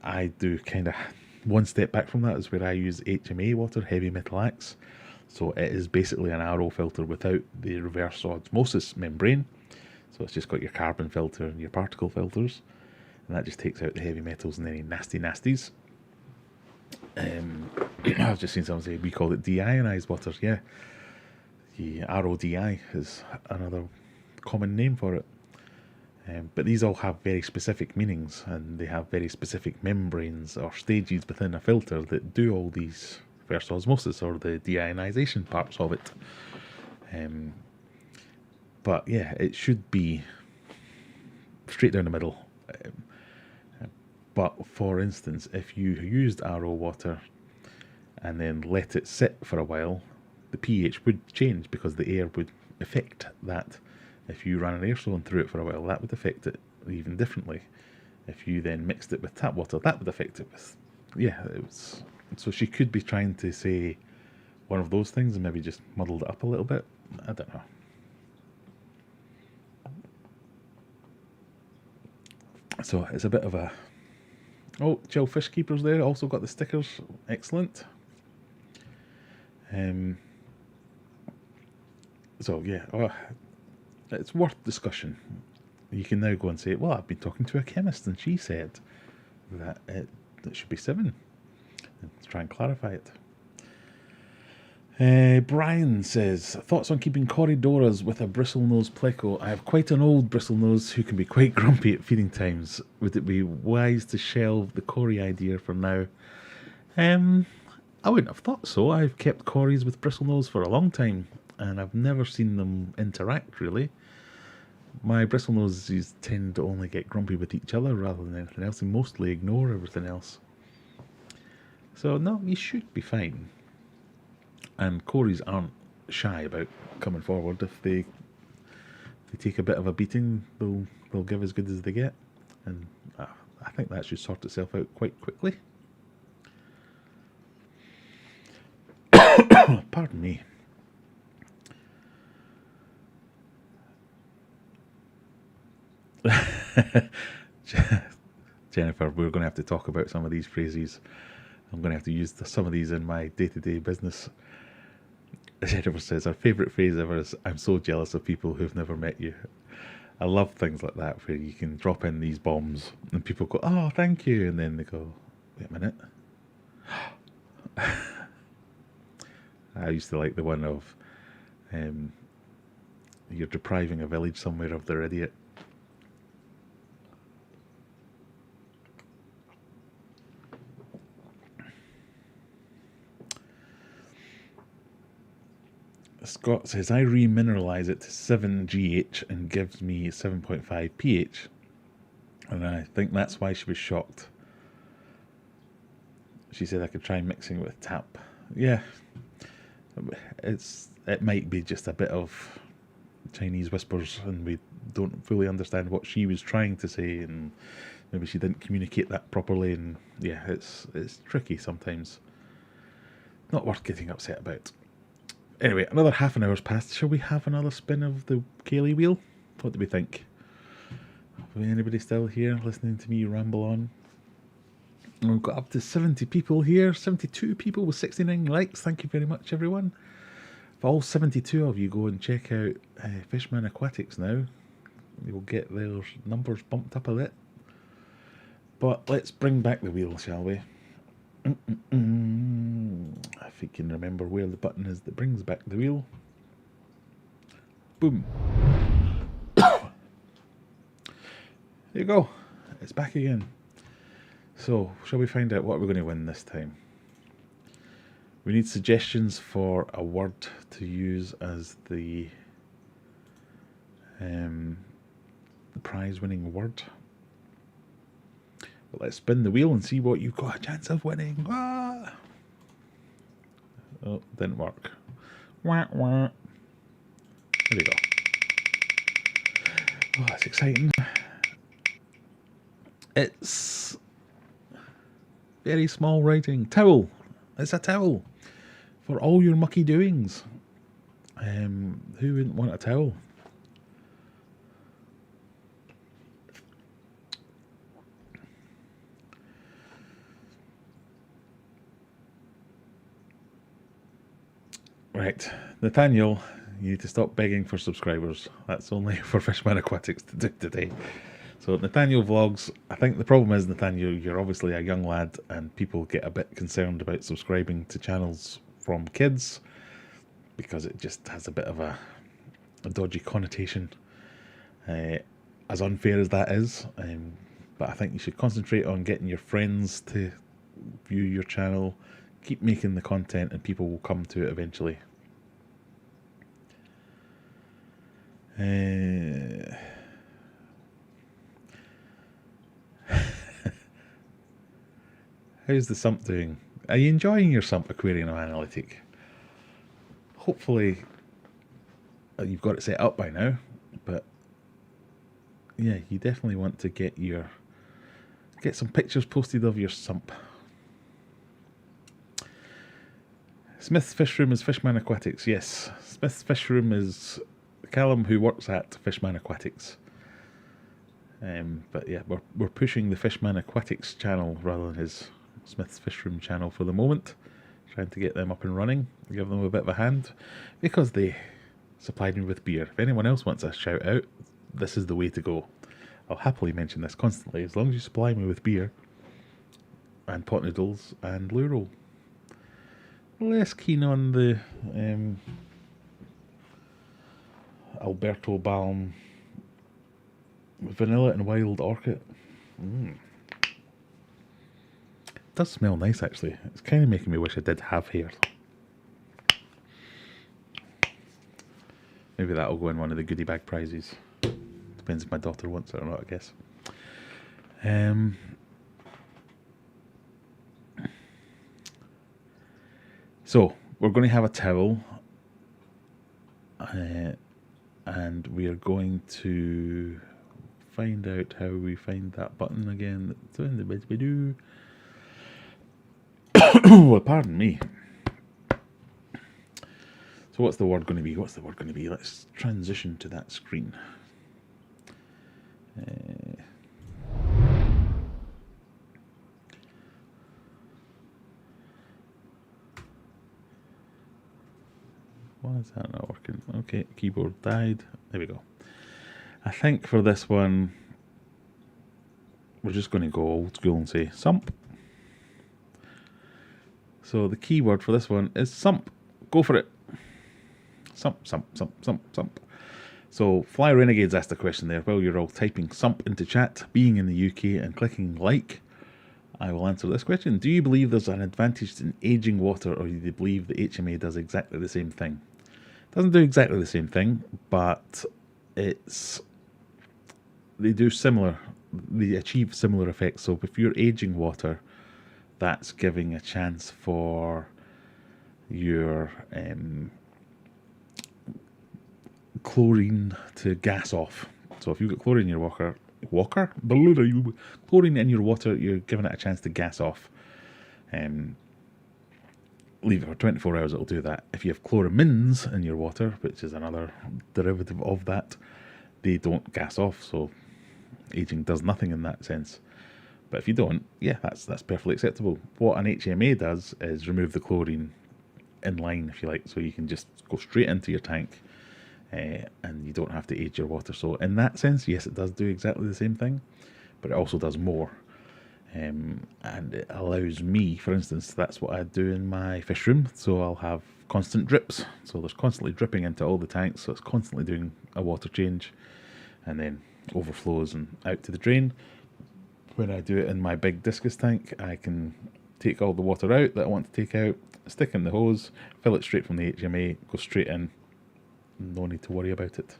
I do kind of one step back from that is where I use HMA water, heavy metal axe. So it is basically an RO filter without the reverse osmosis membrane. So it's just got your carbon filter and your particle filters, and that just takes out the heavy metals and any nasty nasties. I've just seen someone say we call it deionized water. Yeah, the RODI is another common name for it. But these all have very specific meanings, and they have very specific membranes or stages within a filter that do all these reverse osmosis or the deionization parts of it. But yeah, it should be straight down the middle. But for instance, if you used RO water and then let it sit for a while, the pH would change because the air would affect that. If you ran an air zone through it for a while, that would affect it even differently. If you then mixed it with tap water, that would affect it with... Yeah, it was... So she could be trying to say one of those things and maybe just muddled it up a little bit. I don't know. So it's a bit of a... Oh, Chill Fish Keepers there, also got the stickers. Excellent. So yeah, it's worth discussion. You can now go and say, well, I've been talking to a chemist and she said that it should be 7. Let's try and clarify it. Brian says, thoughts on keeping Corydoras with a Bristlenose Pleco? I have quite an old Bristlenose who can be quite grumpy at feeding times. Would it be wise to shelve the Cory idea for now? I wouldn't have thought so. I've kept Corys with Bristlenose for a long time, and I've never seen them interact, really. My Bristlenoses tend to only get grumpy with each other rather than anything else, and mostly ignore everything else. So, no, you should be fine. And Corys aren't shy about coming forward. If they take a bit of a beating, they'll give as good as they get. And I think that should sort itself out quite quickly. Pardon me. Jennifer, we're going to have to talk about some of these phrases. I'm going to have to use some of these in my day-to-day business. Jennifer says, our favourite phrase ever is, I'm so jealous of people who've never met you. I love things like that, where you can drop in these bombs and people go, oh, thank you. And then they go, wait a minute. I used to like the one of, you're depriving a village somewhere of their idiot. Scott says, I remineralize it to 7 GH and gives me 7.5 pH. And I think that's why she was shocked. She said I could try mixing it with tap. Yeah, it might be just a bit of Chinese whispers and we don't fully understand what she was trying to say, and maybe she didn't communicate that properly, and yeah, it's tricky sometimes. Not worth getting upset about. Anyway, another half an hour's passed. Shall we have another spin of the Kaylee wheel? What do we think? Is anybody still here listening to me ramble on? We've got up to 70 people here. 72 people with 69 likes. Thank you very much, everyone. If all 72 of you go and check out Fishman Aquatics now, you'll get their numbers bumped up a bit. But let's bring back the wheel, shall we? If you can remember where the button is that brings back the wheel. Boom. There you go. It's back again. So, shall we find out what we're going to win this time? We need suggestions for a word to use as the prize-winning word. But let's spin the wheel and see what you've got a chance of winning. Ah! Oh, didn't work. Wah, wah. There we go. Oh, that's exciting. It's very small writing. Towel. It's a towel for all your mucky doings. Who wouldn't want a towel? Right, Nathaniel, you need to stop begging for subscribers. That's only for Fishman Aquatics to do today. So Nathaniel Vlogs, I think the problem is, Nathaniel, you're obviously a young lad and people get a bit concerned about subscribing to channels from kids because it just has a bit of a dodgy connotation, as unfair as that is. But I think you should concentrate on getting your friends to view your channel, keep making the content and people will come to it eventually. How's the sump doing? Are you enjoying your sump, Aquarium Analytic? Hopefully you've got it set up by now, but yeah, you definitely want to get some pictures posted of your sump. Smith's Fish Room is Fishman Aquatics. Yes, Smith's Fish Room is Callum, who works at Fishman Aquatics. But yeah, we're pushing the Fishman Aquatics channel rather than his Smith's Fish Room channel for the moment, trying to get them up and running, give them a bit of a hand, because they supplied me with beer. If anyone else wants a shout out, this is the way to go. I'll happily mention this constantly, as long as you supply me with beer and pot noodles and loo roll. Less keen on the Alberto Balm vanilla and wild orchid. It does smell nice, actually. It's kind of making me wish I did have hair. Maybe that'll go in one of the goodie bag prizes. Depends if my daughter wants it or not, I guess. So, we're going to have a towel. And we are going to find out how we find that button again. Well, pardon me. So what's the word going to be? What's the word going to be? Let's transition to that screen. Why is that not working? Okay, keyboard died. There we go. I think for this one, we're just going to go old school and say sump. So the keyword for this one is sump. Go for it. Sump, sump, sump, sump, sump. So Fly Renegades asked a question there. While you're all typing sump into chat, being in the UK and clicking like, I will answer this question. Do you believe there's an advantage in aging water, or do you believe the HMA does exactly the same thing? It doesn't do exactly the same thing, but they do similar. They achieve similar effects. So if you're aging water, that's giving a chance for your chlorine to gas off. So if you've got chlorine in your chlorine in your water, you're giving it a chance to gas off. Leave it for 24 hours, it'll do that. If you have chloramines in your water, which is another derivative of that, they don't gas off, so aging does nothing in that sense. But if you don't, yeah, that's perfectly acceptable. What an HMA does is remove the chlorine in line, if you like, so you can just go straight into your tank, and you don't have to age your water. So in that sense, yes, it does do exactly the same thing, but it also does more. And it allows me, for instance, that's what I do in my fish room. So I'll have constant drips. So there's constantly dripping into all the tanks. So it's constantly doing a water change and then overflows and out to the drain. When I do it in my big Discus tank, I can take all the water out that I want to take out, stick in the hose, fill it straight from the HMA, go straight in. No need to worry about it.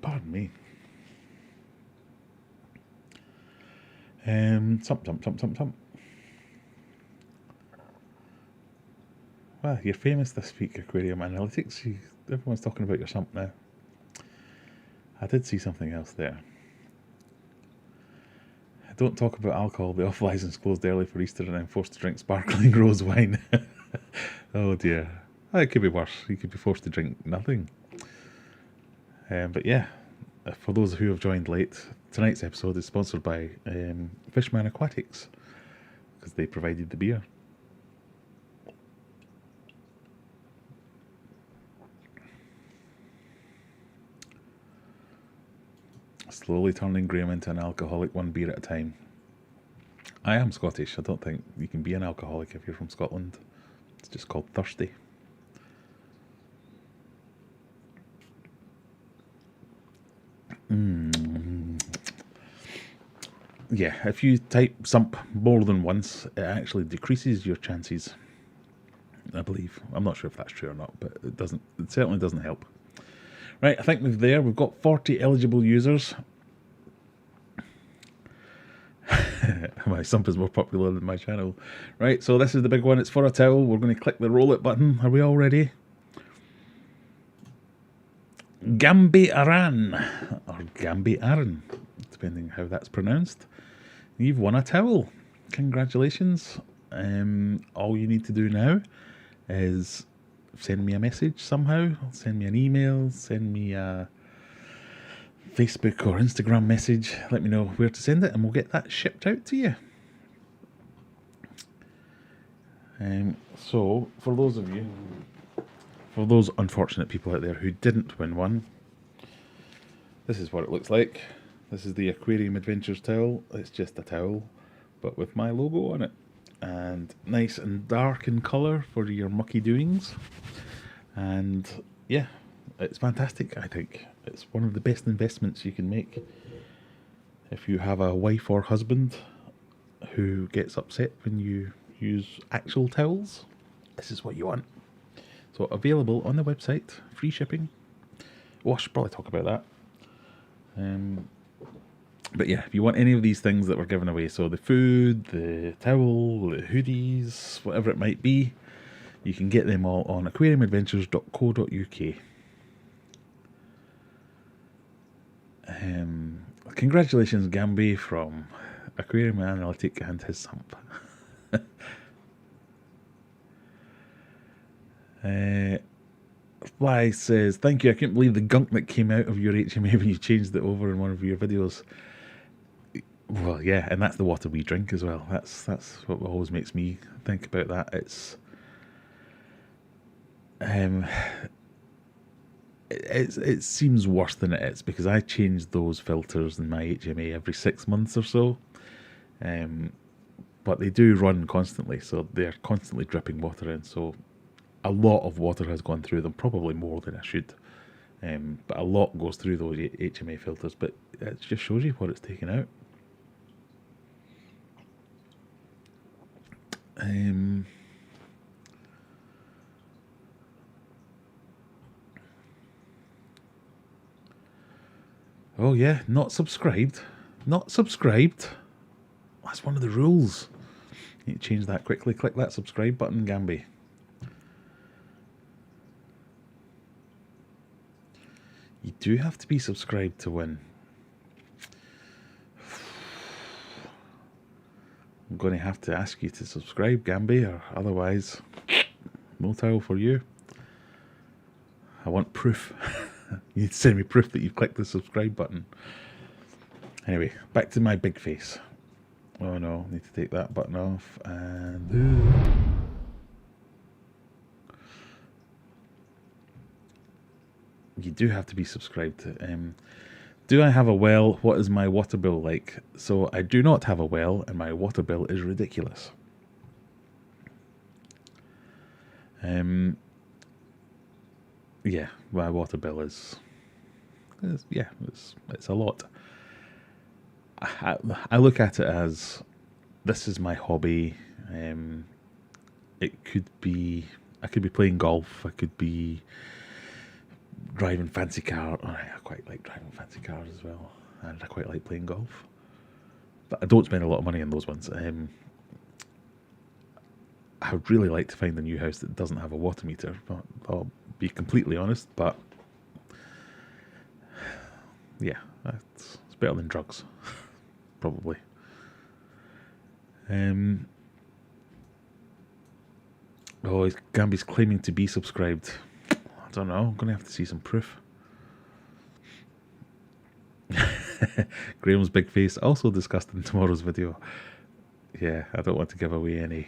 Pardon me. Sump. Well, you're famous this week, Aquarium Analytics. Everyone's talking about your sump now. I did see something else there. Don't talk about alcohol. The off-license closed early for Easter and I'm forced to drink sparkling rose wine. Oh dear. It could be worse. You could be forced to drink nothing. But yeah, for those who have joined late, tonight's episode is sponsored by Fishman Aquatics, because they provided the beer. Slowly turning Graham into an alcoholic, one beer at a time. I am Scottish. I don't think you can be an alcoholic if you're from Scotland. It's just called thirsty. Yeah, if you type sump more than once, it actually decreases your chances, I believe. I'm not sure if that's true or not, but it certainly doesn't help. Right, I think we've got 40 eligible users. My sump is more popular than my channel. Right, so this is the big one. It's for a towel. We're going to click the roll it button. Are we all ready? Gambi Aran, or Gambi Aran, depending how that's pronounced. You've won a towel. Congratulations. All you need to do now is send me a message somehow. Send me an email. Send me a Facebook or Instagram message. Let me know where to send it and we'll get that shipped out to you. So, for those unfortunate people out there who didn't win one, this is what it looks like. This is the Aquarium Adventures towel. It's just a towel, but with my logo on it. And nice and dark in colour for your mucky doings. And yeah, it's fantastic, I think. It's one of the best investments you can make if you have a wife or husband who gets upset when you use actual towels. This is what you want. So available on the website, free shipping. Oh, I should probably talk about that. But yeah, if you want any of these things that we're giving away, so the food, the towel, the hoodies, whatever it might be, you can get them all on aquariumadventures.co.uk. Congratulations, Gambi, from Aquarium Analytic and his sump. Fly says, thank you, I can't believe the gunk that came out of your HMA when you changed it over in one of your videos. Well, yeah, and that's the water we drink as well. That's what always makes me think about that. It seems worse than it is because I change those filters in my HMA every 6 months or so. But they do run constantly, so they're constantly dripping water in. So a lot of water has gone through them, probably more than I should. But a lot goes through those HMA filters, but it just shows you what it's taken out. Oh yeah, not subscribed. Not subscribed. That's one of the rules. You need to change that quickly. Click that subscribe button, Gambi. You do have to be subscribed to win. I'm going to have to ask you to subscribe, Gambi, or otherwise, no towel for you. I want proof. You need to send me proof that you've clicked the subscribe button. Anyway, back to my big face. Oh no, I need to take that button off and... You do have to be subscribed. Do I have a well? What is my water bill like? So I do not have a well, and my water bill is ridiculous. Yeah, my water bill is it's a lot. I look at it as this is my hobby. It could be I could be playing golf. I could be driving fancy car. Oh, I quite like driving fancy cars as well, and I quite like playing golf. But I don't spend a lot of money on those ones. I would really like to find a new house that doesn't have a water meter. But I'll be completely honest. But yeah, it's better than drugs, probably. Oh, Gambi's claiming to be subscribed. I don't know. I'm going to have to see some proof. Graham's big face also discussed in tomorrow's video. Yeah, I don't want to give away any.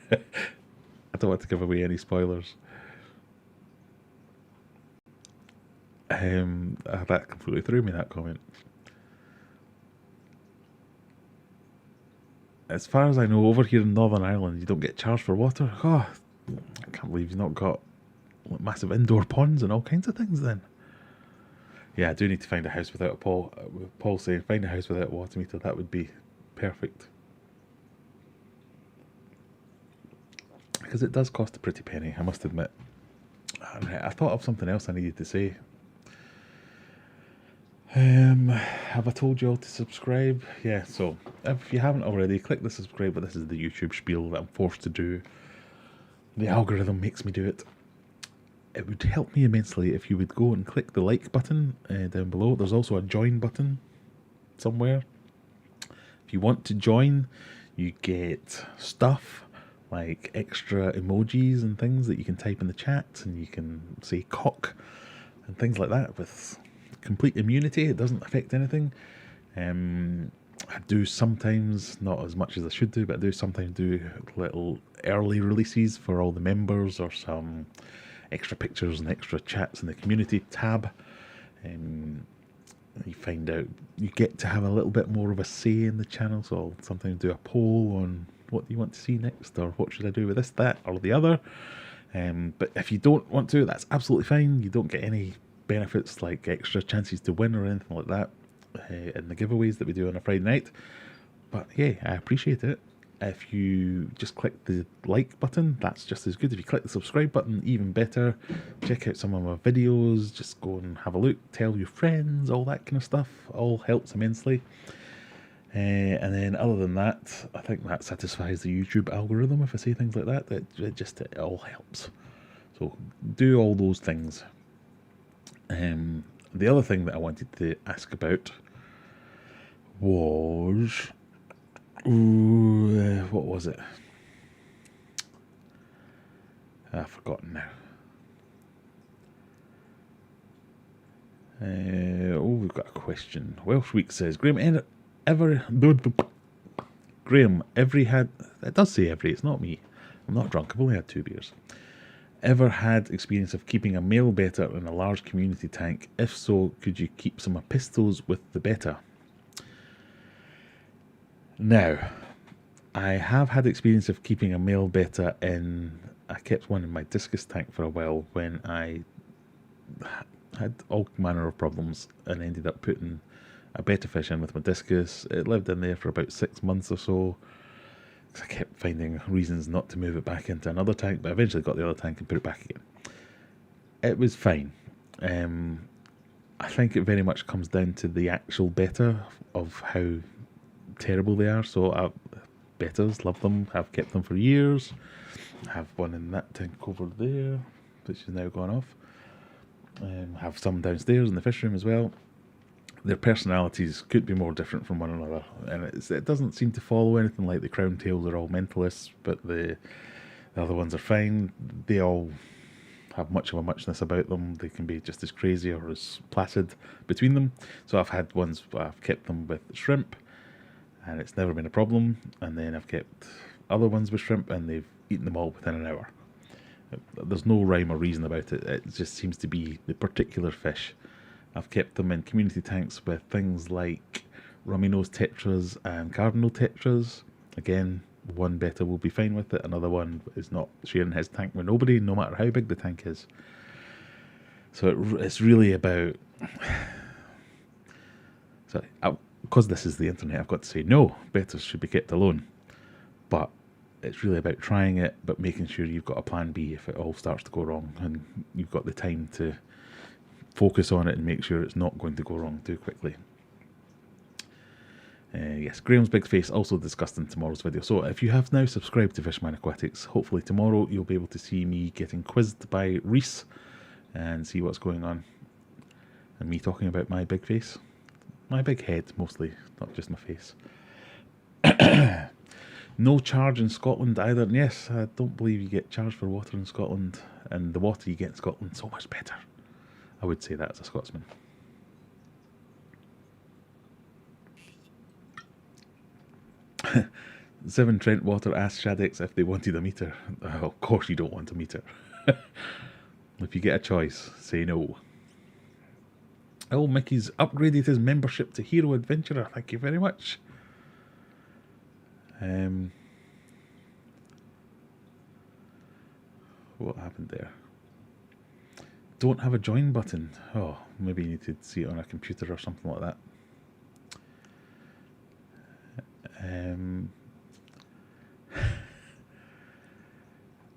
I don't want to give away any spoilers. That completely threw me, that comment. As far as I know, over here in Northern Ireland, you don't get charged for water. Oh, I can't believe you've not got massive indoor ponds and all kinds of things then. Yeah, I do need to find a house without a Paul. With Paul saying, find a house without a water meter. That would be perfect. Because it does cost a pretty penny, I must admit. I thought of something else I needed to say. Have I told you all to subscribe? Yeah, so if you haven't already, click the subscribe, but this is the YouTube spiel that I'm forced to do. The algorithm makes me do it. It would help me immensely if you would go and click the like button down below. There's also a join button somewhere. If you want to join, you get stuff like extra emojis and things that you can type in the chat, and you can say cock and things like that with complete immunity. It doesn't affect anything. I do sometimes, not as much as I should do, but I do sometimes do little early releases for all the members, or some extra pictures and extra chats in the community tab. You find out, you get to have a little bit more of a say in the channel, so I'll sometimes do a poll on what do you want to see next, or what should I do with this, that, or the other. But if you don't want to, that's absolutely fine. You don't get any benefits like extra chances to win or anything like that in the giveaways that we do on a Friday night. But yeah, I appreciate it. If you just click the like button, that's just as good. If you click the subscribe button, even better. Check out some of my videos, just go and have a look, tell your friends, all that kind of stuff. All helps immensely. And then other than that, I think that satisfies the YouTube algorithm. If I say things like that, it all helps. So do all those things. The other thing that I wanted to ask about was, what was it? I've forgotten now. We've got a question. Welsh Week says, Graham, every had, it does say every, it's not me. I'm not drunk, I've only had 2 beers. Ever had experience of keeping a male betta in a large community tank? If so, could you keep some pistos with the betta? Now, I have had experience of keeping a male betta in, I kept one in my Discus tank for a while when I had all manner of problems and ended up putting a betta fish in with my Discus. It lived in there for about 6 months or so. I kept finding reasons not to move it back into another tank, but I eventually got the other tank and put it back again. It was fine. I think it very much comes down to the actual betta, of how terrible they are. So bettas, love them, have kept them for years. I have one in that tank over there, which is now gone off. Have some downstairs in the fish room as well. Their personalities could be more different from one another, and it doesn't seem to follow anything like the crown tails are all mentalists, but the other ones are fine. They all have much of a muchness about them. They can be just as crazy or as placid between them. So I've had ones where I've kept them with shrimp, and it's never been a problem. And then I've kept other ones with shrimp, and they've eaten them all within an hour. There's no rhyme or reason about it. It just seems to be the particular fish. I've kept them in community tanks with things like rummy nose tetras and cardinal tetras. Again, one betta will be fine with it. Another one is not sharing his tank with nobody, no matter how big the tank is. So it's really about... because this is the internet, I've got to say, no, bettas should be kept alone. But it's really about trying it, but making sure you've got a plan B if it all starts to go wrong, and you've got the time to focus on it and make sure it's not going to go wrong too quickly. Yes, Graham's big face also discussed in tomorrow's video. So if you have now subscribed to Fishman Aquatics, hopefully tomorrow you'll be able to see me getting quizzed by Reese and see what's going on. And me talking about my big face. My big head, mostly, not just my face. No charge in Scotland either. And yes, I don't believe you get charged for water in Scotland. And the water you get in Scotland is so much better. I would say that as a Scotsman. Seven Trent Water asked Shadex if they wanted a meter. Oh, of course you don't want a meter. If you get a choice, say no. Oh, Mickey's upgraded his membership to Hero Adventurer. Thank you very much. What happened there? Don't have a join button. Oh, maybe you need to see it on a computer or something like that.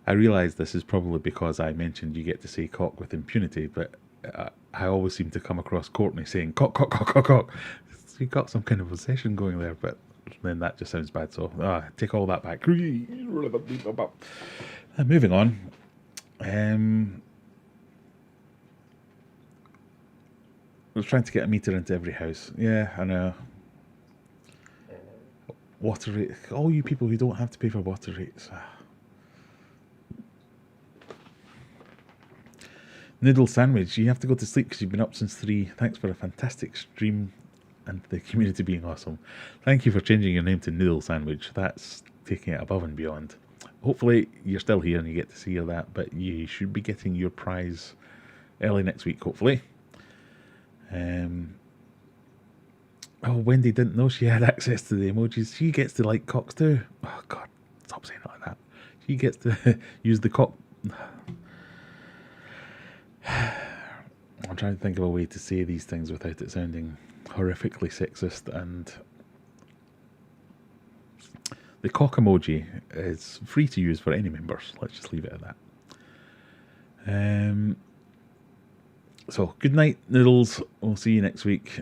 I realise this is probably because I mentioned you get to say cock with impunity, but I always seem to come across Courtney saying cock, cock, cock, cock, cock. So you got some kind of obsession going there, but then that just sounds bad, so take all that back. Moving on. I was trying to get a meter into every house. Yeah, I know. Water rate. All you people who don't have to pay for water rates. Noodle Sandwich, you have to go to sleep because you've been up since 3. Thanks for a fantastic stream and the community being awesome. Thank you for changing your name to Noodle Sandwich. That's taking it above and beyond. Hopefully you're still here and you get to see all that, but you should be getting your prize early next week, hopefully. Oh, Wendy didn't know she had access to the emojis. She gets to like cocks too. Oh, God, stop saying it like that. She gets to use the cock. I'm trying to think of a way to say these things without it sounding horrifically sexist, and the cock emoji is free to use for any members. Let's just leave it at that. So, good night, Noodles. We'll see you next week.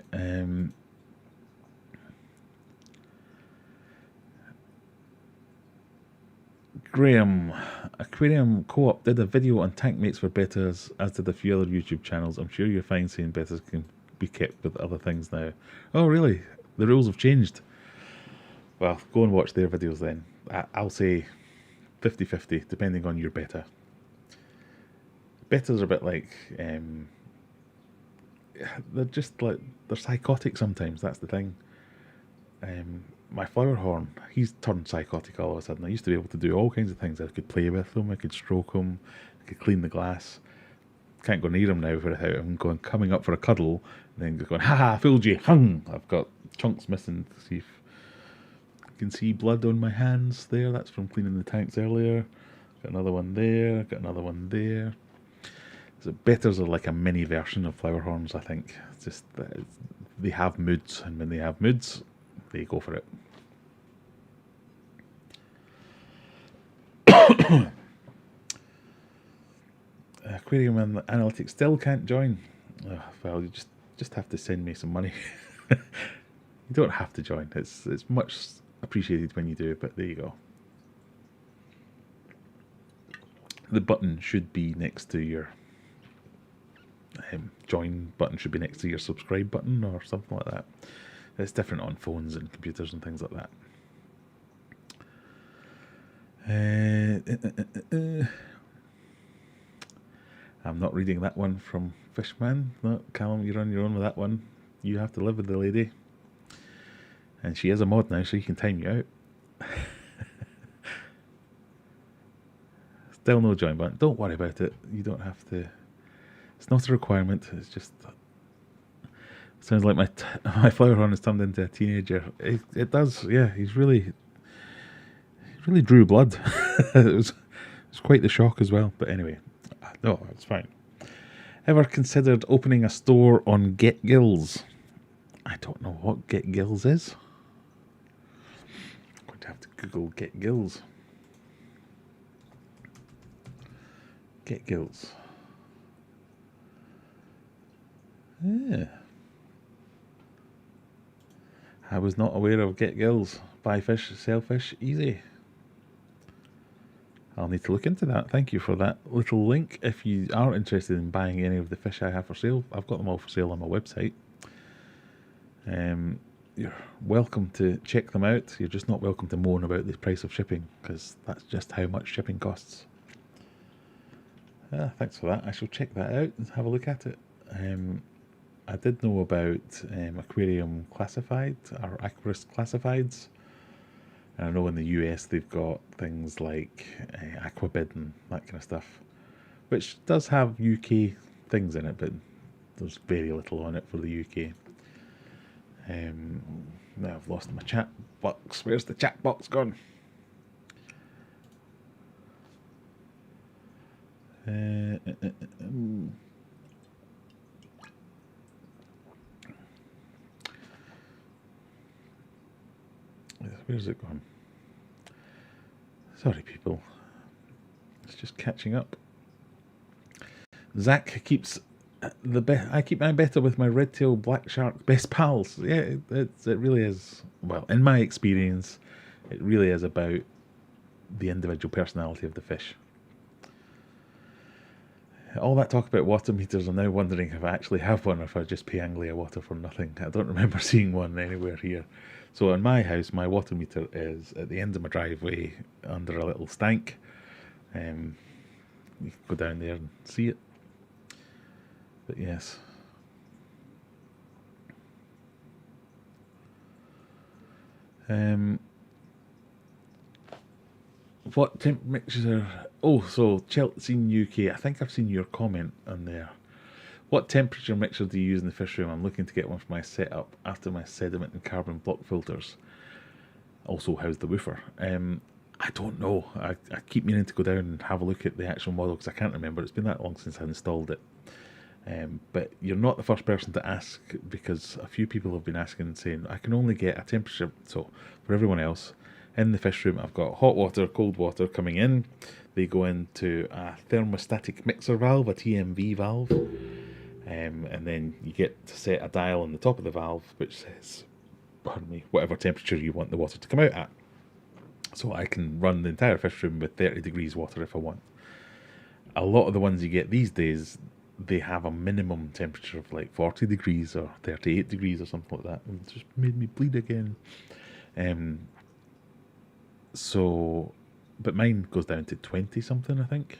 Graham, Aquarium Co-op did a video on tank mates for betas, as did a few other YouTube channels. I'm sure you're fine saying betas can be kept with other things now. Oh, really? The rules have changed? Well, go and watch their videos then. I'll say 50-50, depending on your beta. Betas are a bit like... they're just like... They're psychotic sometimes, that's the thing. My flower horn, he's turned psychotic all of a sudden. I used to be able to do all kinds of things. I could play with him, I could stroke him, I could clean the glass. Can't go near him now without him coming up for a cuddle, and then going, ha, I fooled you, hung! I've got chunks missing. See if you can see blood on my hands there. That's from cleaning the tanks earlier. Got another one there, got another one there. So betters are like a mini version of flower horns, I think. It's just that they have moods, and when they have moods, they go for it. Aquarium and Analytics still can't join. Well, you just have to send me some money. You don't have to join. It's much appreciated when you do, but there you go. The button should be next to your join button, should be next to your subscribe button or something like that. It's different on phones and computers and things like that. I'm not reading that one from Fishman. No, Callum, you're on your own with that one. You have to live with the lady. And she is a mod now, so you can time you out. Still no join button. Don't worry about it. You don't have to. It's not a requirement. It's just... Sounds like my flower horn has turned into a teenager. It does, yeah. He really drew blood. It was quite the shock as well. But anyway, no, it's fine. Ever considered opening a store on Get Gills? I don't know what Get Gills is. I'm going to have to Google Get Gills. Get Gills. Yeah. I was not aware of Get Gills. Buy fish, sell fish, easy. I'll need to look into that. Thank you for that little link. If you are interested in buying any of the fish I have for sale, I've got them all for sale on my website. You're welcome to check them out. You're just not welcome to moan about the price of shipping, because that's just how much shipping costs. Thanks for that. I shall check that out and have a look at it. I did know about Aquarium Classified, or Aquarius Classifieds. And I know in the US they've got things like Aquabid and that kind of stuff, which does have UK things in it, but there's very little on it for the UK. Now I've lost my chat box. Where's the chat box gone? Where's it gone? Sorry, people. It's just catching up. Zach keeps I keep my better with my red-tail black shark best pals. Yeah, it really is. Well, in my experience, it really is about the individual personality of the fish. All that talk about water meters, I'm now wondering if I actually have one or if I just pay Anglia Water for nothing. I don't remember seeing one anywhere here. So in my house, my water meter is at the end of my driveway under a little stank. You can go down there and see it. But yes. What temp mixture? Oh, so Chelsea UK. I think I've seen your comment on there. What temperature mixture do you use in the fish room? I'm looking to get one for my setup after my sediment and carbon block filters. Also, how's the woofer? I don't know. I keep meaning to go down and have a look at the actual model because I can't remember. It's been that long since I installed it. But you're not the first person to ask, because a few people have been asking and saying I can only get a temperature. So for everyone else, in the fish room I've got hot water, cold water coming in. They go into a thermostatic mixer valve, a TMV valve, and then you get to set a dial on the top of the valve which says, pardon me, whatever temperature you want the water to come out at. So I can run the entire fish room with 30 degrees water if I want. A lot of the ones you get these days, they have a minimum temperature of like 40 degrees or 38 degrees or something like that. And it just made me bleed again. But mine goes down to 20 something, I think.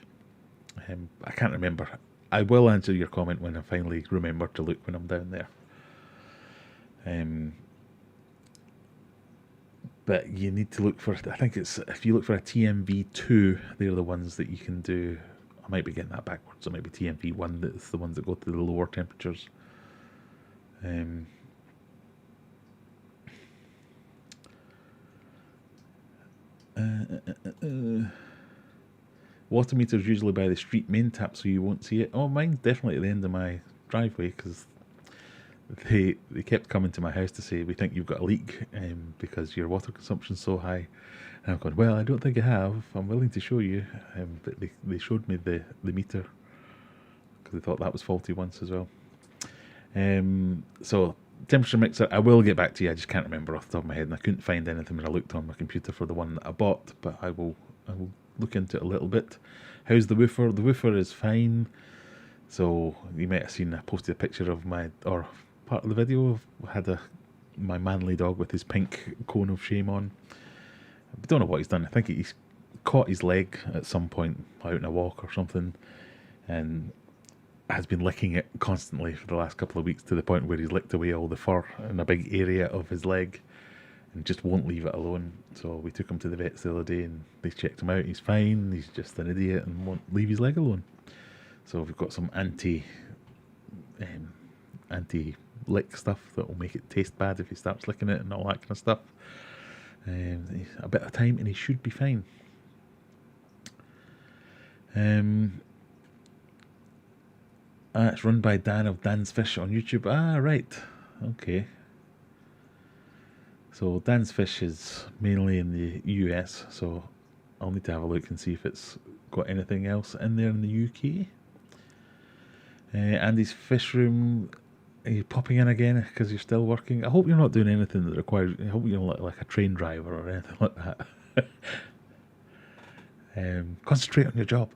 I can't remember. I will answer your comment when I finally remember to look when I'm down there. But you need to look for, I think it's, if you look for a TMV2, they're the ones that you can do. I might be getting that backwards, so maybe TMV1, that's the ones that go to the lower temperatures. Water meters usually by the street main tap, so you won't see it. Oh, mine's definitely at the end of my driveway, because they kept coming to my house to say, we think you've got a leak because your water consumption's so high. And I'm going, well, I don't think I have. I'm willing to show you. But they showed me the meter because they thought that was faulty once as well. So temperature mixer, I will get back to you. I just can't remember off the top of my head, and I couldn't find anything when I looked on my computer for the one that I bought. But I will look into it a little bit. How's the woofer? The woofer is fine. So you might have seen I posted a picture of part of the video. I had my manly dog with his pink cone of shame on. I don't know what he's done. I think he's caught his leg at some point out in a walk or something, and has been licking it constantly for the last couple of weeks, to the point where he's licked away all the fur in a big area of his leg and just won't leave it alone. So we took him to the vets the other day and they checked him out. He's fine. He's just an idiot and won't leave his leg alone. So we've got some anti-lick stuff that will make it taste bad if he starts licking it and all that kind of stuff. A bit of time and he should be fine. It's run by Dan of Dan's Fish on YouTube. Ah, right. Okay. So Dan's Fish is mainly in the US, so I'll need to have a look and see if it's got anything else in there in the UK. Andy's Fish Room. Are you popping in again because you're still working? I hope you're not doing anything that requires... I hope you're not like a train driver or anything like that. Concentrate on your job.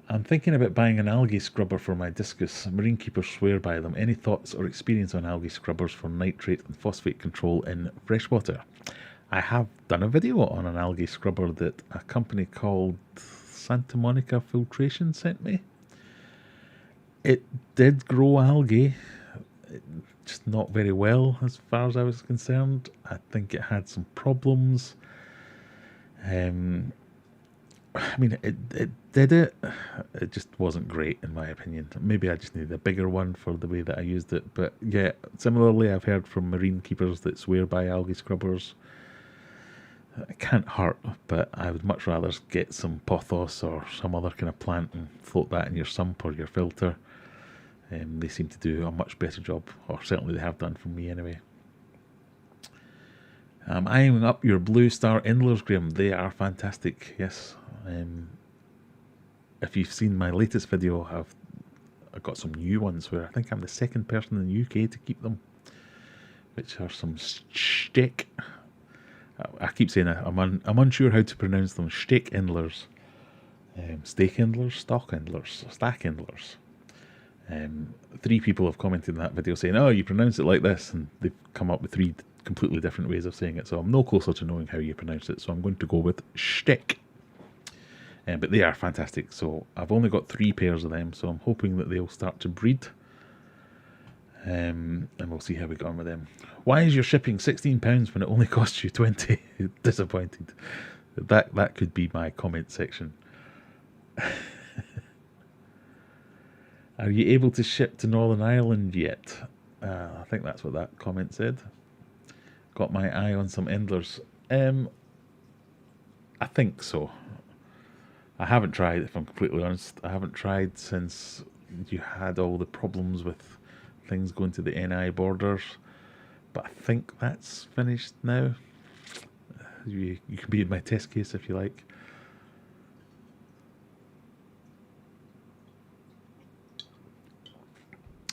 I'm thinking about buying an algae scrubber for my Discus. Marine keepers swear by them. Any thoughts or experience on algae scrubbers for nitrate and phosphate control in freshwater? I have done a video on an algae scrubber that a company called Santa Monica Filtration sent me. It did grow algae, just not very well as far as I was concerned. I think it had some problems. I mean, it did it. It just wasn't great in my opinion. Maybe I just needed a bigger one for the way that I used it. But yeah, similarly, I've heard from marine keepers that swear by algae scrubbers. It can't hurt, but I would much rather get some pothos or some other kind of plant and float that in your sump or your filter. They seem to do a much better job, or certainly they have done for me anyway. I'm eyeing up your blue star endlers, Graham. They are fantastic, yes. If you've seen my latest video, I've got some new ones where I think I'm the second person in the UK to keep them, which are some steak. I keep saying it, I'm unsure how to pronounce them. Steak endlers, steak endlers, stock endlers, stack endlers. 3 people have commented in that video saying, oh, you pronounce it like this, and they've come up with 3 completely different ways of saying it, so I'm no closer to knowing how you pronounce it, so I'm going to go with steak. But they are fantastic, so I've only got 3 pairs of them, so I'm hoping that they'll start to breed. And we'll see how we go on with them. Why is your shipping £16 when it only costs you 20? Disappointed. That could be my comment section. Are you able to ship to Northern Ireland yet? I think that's what that comment said. Got my eye on some endlers. I think so. I haven't tried, if I'm completely honest. I haven't tried since you had all the problems with things going to the NI borders. But I think that's finished now. You can be in my test case if you like.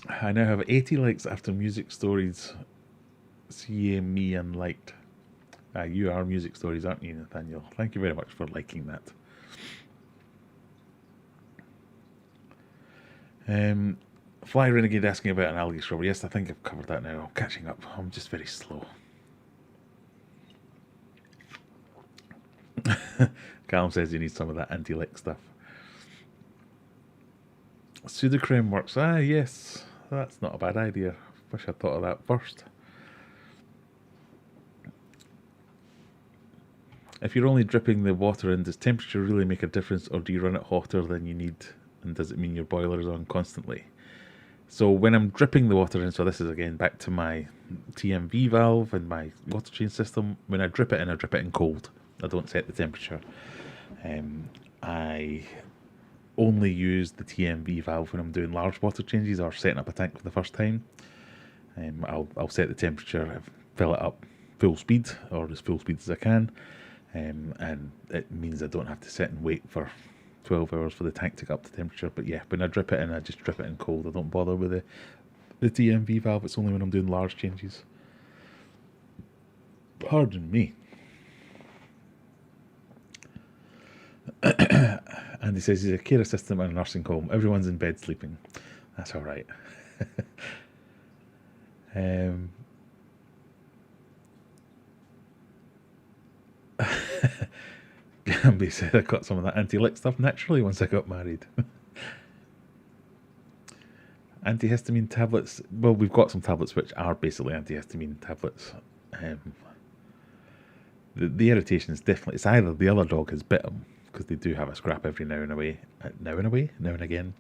I now have 80 likes after music stories. See me unliked. You are music stories, aren't you, Nathaniel? Thank you very much for liking that. Fly Renegade asking about an algae scrubber. Yes, I think I've covered that now. I'm catching up. I'm just very slow. Callum says he needs some of that anti-lick stuff. Pseudocreme works. Ah, yes. That's not a bad idea. Wish I'd thought of that first. If you're only dripping the water in, does temperature really make a difference, or do you run it hotter than you need? And does it mean your boiler is on constantly? So when I'm dripping the water in, so this is again back to my TMV valve and my water change system. When I drip it in cold. I don't set the temperature. I only use the TMV valve when I'm doing large water changes or setting up a tank for the first time. I'll set the temperature, fill it up full speed, or as full speed as I can, and it means I don't have to sit and wait for 12 hours for the tank to get up to temperature. But yeah, when I drip it in, I just drip it in cold. I don't bother with the TMV valve. It's only when I'm doing large changes. Pardon me. Andy says he's a care assistant at a nursing home. Everyone's in bed sleeping. That's all right. Gamby said I got some of that anti-lick stuff naturally once I got married. Antihistamine tablets. Well, we've got some tablets which are basically antihistamine tablets. The irritation is definitely, it's either the other dog has bit him, because they do have a scrap every now and again,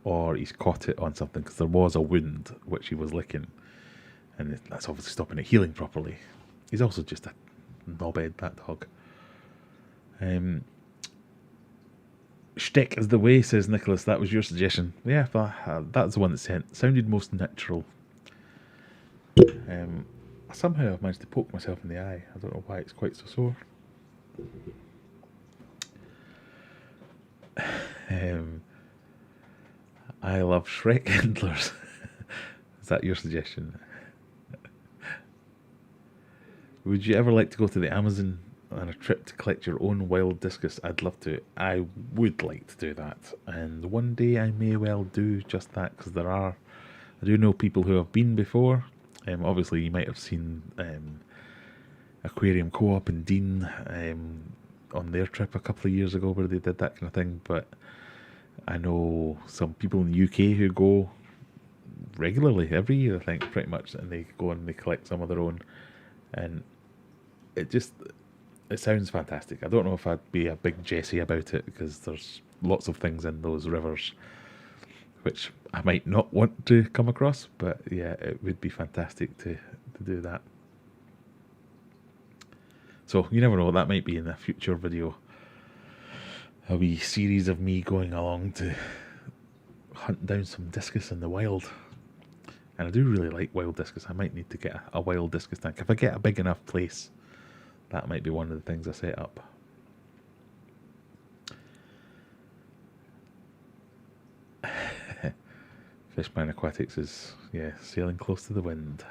or he's caught it on something, because there was a wound which he was licking, and that's obviously stopping it healing properly. He's also just a knobhead, that dog. Shtick is the way, says Nicholas. That was your suggestion. Yeah, that's the one that sounded most natural. Somehow I've managed to poke myself in the eye. I don't know why it's quite so sore. I love Shrek handlers. Is that your suggestion? Would you ever like to go to the Amazon on a trip to collect your own wild discus? I'd love to. I would like to do that, and one day I may well do just that, because I do know people who have been before. Obviously you might have seen Aquarium Co-op and Dean on their trip a couple of years ago where they did that kind of thing, but I know some people in the UK who go regularly, every year I think, pretty much, and they go and they collect some of their own, and it sounds fantastic. I don't know if I'd be a big Jessie about it because there's lots of things in those rivers which I might not want to come across, but yeah, it would be fantastic to do that. So you never know, that might be in a future video. A wee series of me going along to hunt down some discus in the wild. And I do really like wild discus. I might need to get a wild discus tank. If I get a big enough place, that might be one of the things I set up. Fishman Aquatics is, yeah, sailing close to the wind.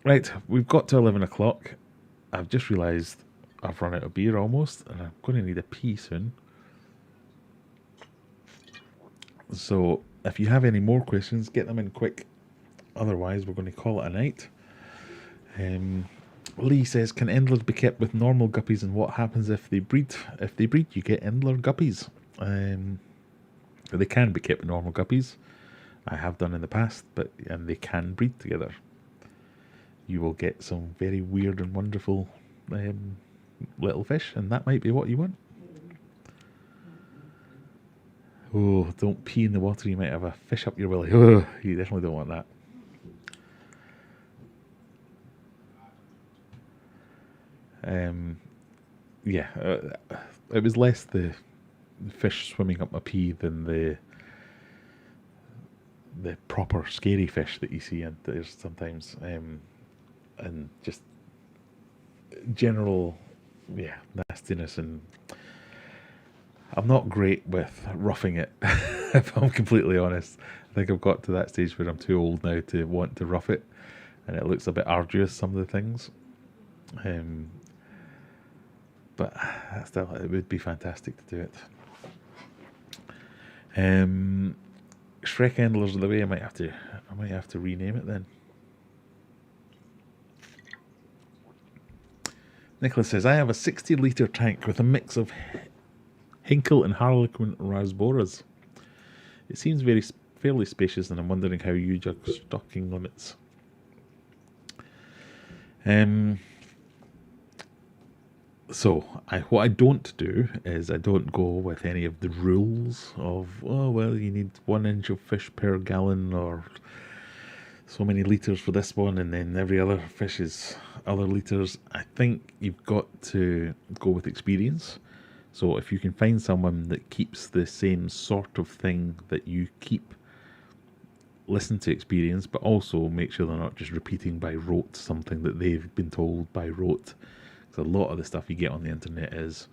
Right, we've got to 11 o'clock. I've just realised I've run out of beer almost, and I'm going to need a pee soon. So, if you have any more questions, get them in quick. Otherwise, we're going to call it a night. Lee says, can endlers be kept with normal guppies, and what happens if they breed? If they breed, you get endler guppies. They can be kept with normal guppies. I have done in the past, and they can breed together. You will get some very weird and wonderful little fish, and that might be what you want. Oh, don't pee in the water, you might have a fish up your willy. Oh, you definitely don't want that. Yeah, it was less the fish swimming up my pee than the proper scary fish that you see and there's sometimes, and just general, yeah, nastiness. And I'm not great with roughing it, if I'm completely honest. I think I've got to that stage where I'm too old now to want to rough it, and it looks a bit arduous, some of the things. But still, it would be fantastic to do it. Shrek Endlers of the Way, I might have to rename it then. Nicholas says, I have a 60-litre tank with a mix of Hinkle and Harlequin Rasboras. It seems fairly spacious, and I'm wondering how you judge stocking limits. So, what I don't do is I don't go with any of the rules of, oh, well, you need 1 inch of fish per gallon, or so many litres for this one, and then every other fish is other litres. I think you've got to go with experience. So if you can find someone that keeps the same sort of thing that you keep, listen to experience, but also make sure they're not just repeating by rote something that they've been told by rote. Because a lot of the stuff you get on the internet is,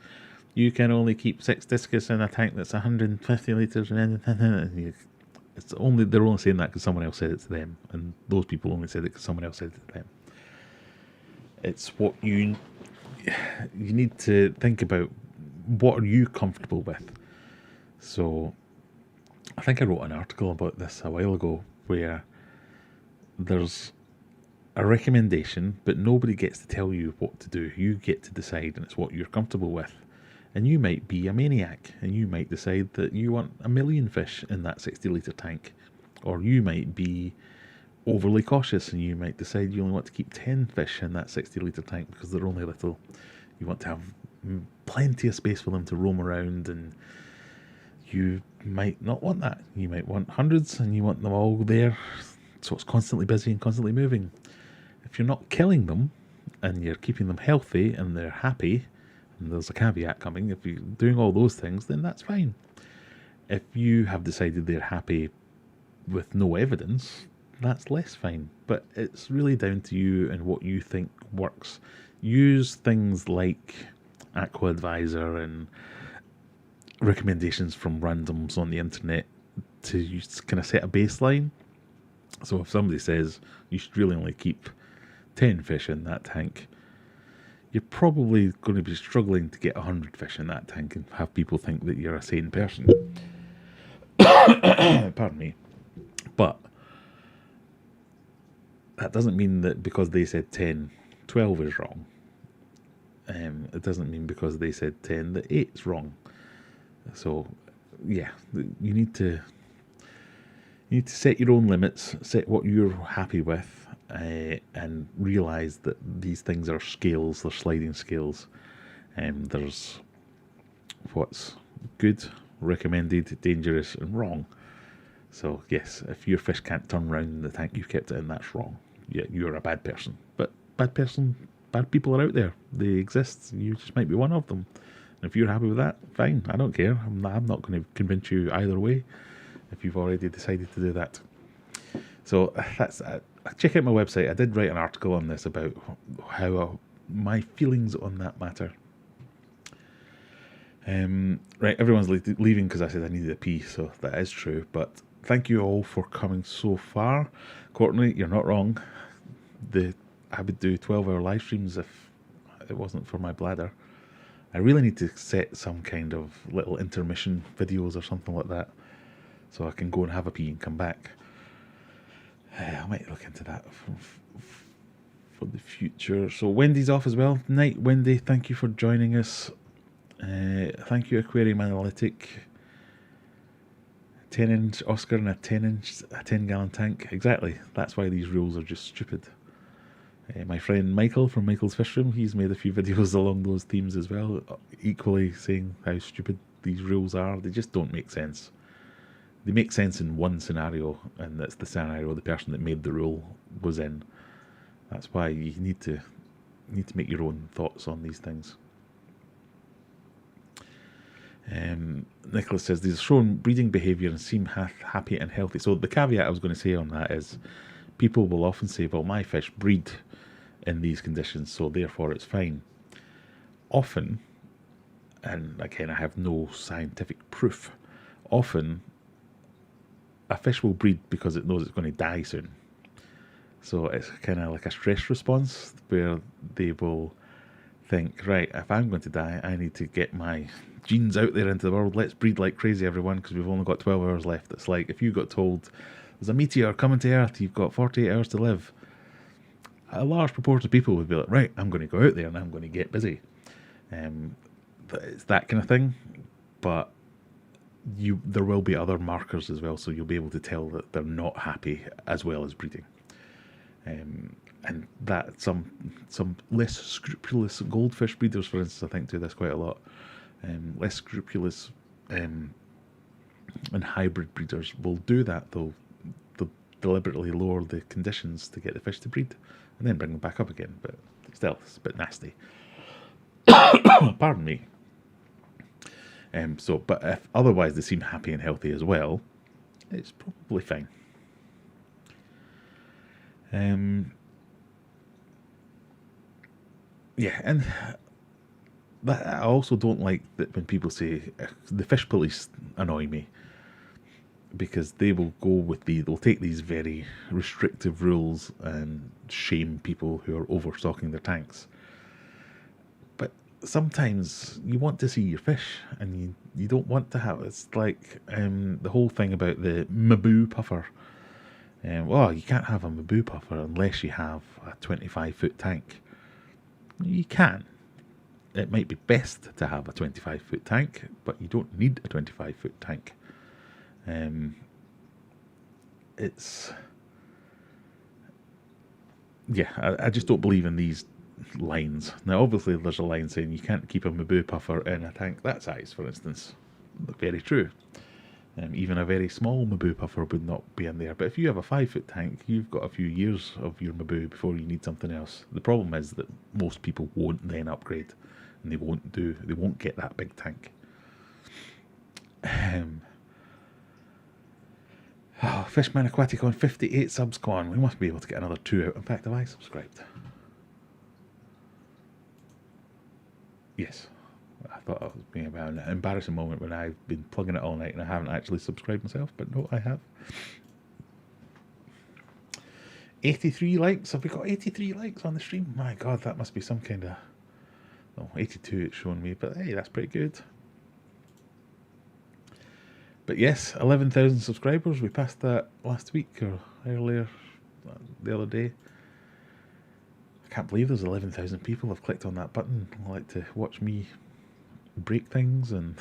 you can only keep 6 discus in a tank that's 150 litres, and they're only saying that because someone else said it to them, and those people only said it because someone else said it to them. It's what you need to think about. What are you comfortable with? So, I think I wrote an article about this a while ago, where there's a recommendation, but nobody gets to tell you what to do. You get to decide, and it's what you're comfortable with. And you might be a maniac, and you might decide that you want 1 million fish in that 60-litre tank. Or you might be overly cautious, and you might decide you only want to keep 10 fish in that 60-litre tank because they're only little. You want to have plenty of space for them to roam around, and you might not want that. You might want hundreds, and you want them all there, so it's constantly busy and constantly moving. If you're not killing them, and you're keeping them healthy, and they're happy, and there's a caveat coming, if you're doing all those things, then that's fine. If you have decided they're happy with no evidence, that's less fine. But it's really down to you and what you think works. Use things like Aqua Advisor and recommendations from randoms on the internet to kind of set a baseline. So if somebody says you should really only keep 10 fish in that tank, you're probably going to be struggling to get 100 fish in that tank and have people think that you're a sane person. Pardon me. But that doesn't mean that because they said 10, 12 is wrong. It doesn't mean because they said 10 that 8 is wrong. So, yeah, you need to set your own limits, set what you're happy with, and realise that these things are scales, they're sliding scales. There's what's good, recommended, dangerous, and wrong. So yes, if your fish can't turn around in the tank you've kept it in, that's wrong. Yeah, you're a bad person. But bad people are out there. They exist. You just might be one of them. And if you're happy with that, fine. I don't care. I'm not going to convince you either way if you've already decided to do that. So that's check out my website. I did write an article on this about how my feelings on that matter. Right, everyone's leaving because I said I needed a pee, so that is true. But thank you all for coming so far. Courtney, you're not wrong. I would do 12-hour live streams if it wasn't for my bladder. I really need to set some kind of little intermission videos or something like that, so I can go and have a pee and come back. I might look into that for the future. So Wendy's off as well. Night, Wendy. Thank you for joining us. Thank you, Aquarium Analytic. 10-inch Oscar and a 10-gallon tank. Exactly. That's why these rules are just stupid. My friend Michael from Michael's Fish Room, he's made a few videos along those themes as well, equally saying how stupid these rules are. They just don't make sense. They make sense in one scenario, and that's the scenario the person that made the rule was in. That's why you need to make your own thoughts on these things. Nicholas says these are shown breeding behaviour and seem happy and healthy. So the caveat I was going to say on that is people will often say, well, my fish breed in these conditions, so therefore it's fine. Often, and again I have no scientific proof, often a fish will breed because it knows it's going to die soon. So it's kind of like a stress response where they will think, right, if I'm going to die, I need to get my genes out there into the world. Let's breed like crazy, everyone, because we've only got 12 hours left. It's like if you got told there's a meteor coming to Earth, you've got 48 hours to live. A large proportion of people would be like, right, I'm going to go out there and I'm going to get busy. It's that kind of thing, but there will be other markers as well, so you'll be able to tell that they're not happy as well as breeding. And that some less scrupulous goldfish breeders, for instance, I think do this quite a lot. Less scrupulous and hybrid breeders will do that. They'll deliberately lower the conditions to get the fish to breed, and then bring them back up again. But still, it's a bit nasty. Pardon me. But if otherwise they seem happy and healthy as well, it's probably fine. Yeah, and that, I also don't like that when people say the fish police annoy me, because they will they'll take these very restrictive rules and shame people who are overstocking their tanks. But sometimes you want to see your fish, and you don't want to have, it's like the whole thing about the Maboo puffer. You can't have a Maboo puffer unless you have a 25-foot tank. You can. It might be best to have a 25-foot tank, but you don't need a 25-foot tank. I just don't believe in these lines. Now, obviously, there's a line saying you can't keep a Maboo puffer in a tank that size, for instance. Very true. Even a very small Maboo puffer would not be in there. But if you have a 5-foot tank, you've got a few years of your Maboo before you need something else. The problem is that most people won't then upgrade, and they won't get that big tank. Fishman Aquatic on 58 subs gone. We must be able to get another 2 out. In fact, have I subscribed? Yes. I thought I was being about an embarrassing moment when I've been plugging it all night and I haven't actually subscribed myself, but no, I have. 83 likes. Have we got 83 likes on the stream? My God, that must be some kind of... 82 it's showing me, but hey, that's pretty good. But yes, 11,000 subscribers. We passed that last week or earlier, the other day. I can't believe there's 11,000 people have clicked on that button. I like to watch me break things and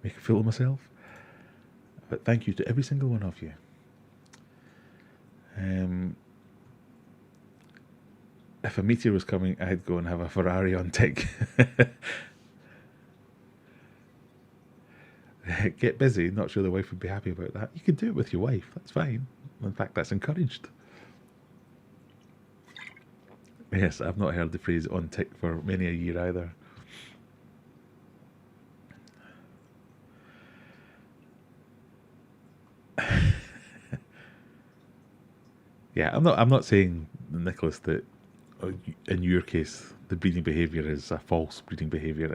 make a fool of myself. But thank you to every single one of you. If a meteor was coming, I'd go and have a Ferrari on tick. Get busy. Not sure the wife would be happy about that. You can do it with your wife. That's fine. In fact, that's encouraged. Yes, I've not heard the phrase on tick for many a year either. Yeah, I'm not saying, Nicholas, that in your case the breeding behaviour is a false breeding behaviour.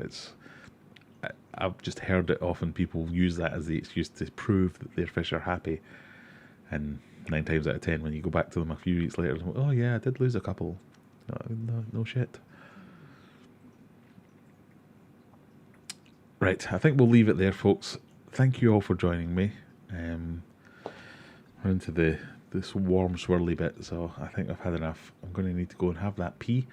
I've just heard it often. People use that as the excuse to prove that their fish are happy, and 9 times out of 10, when you go back to them a few weeks later, oh yeah, I did lose a couple. No shit. Right, I think we'll leave it there, folks. Thank you all for joining me. We're into this warm swirly bit, so I think I've had enough. I'm going to need to go and have that pee.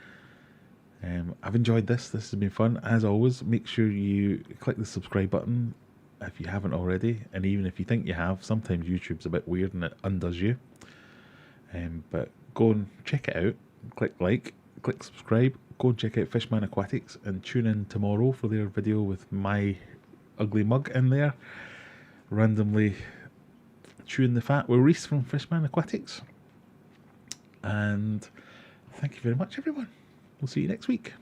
I've enjoyed this. This has been fun. As always, make sure you click the subscribe button if you haven't already. And even if you think you have, sometimes YouTube's a bit weird and it undoes you. But go and check it out. Click like, click subscribe. Go and check out Fishman Aquatics and tune in tomorrow for their video with my ugly mug in there, randomly chewing the fat with Reese from Fishman Aquatics. And thank you very much, everyone. We'll see you next week.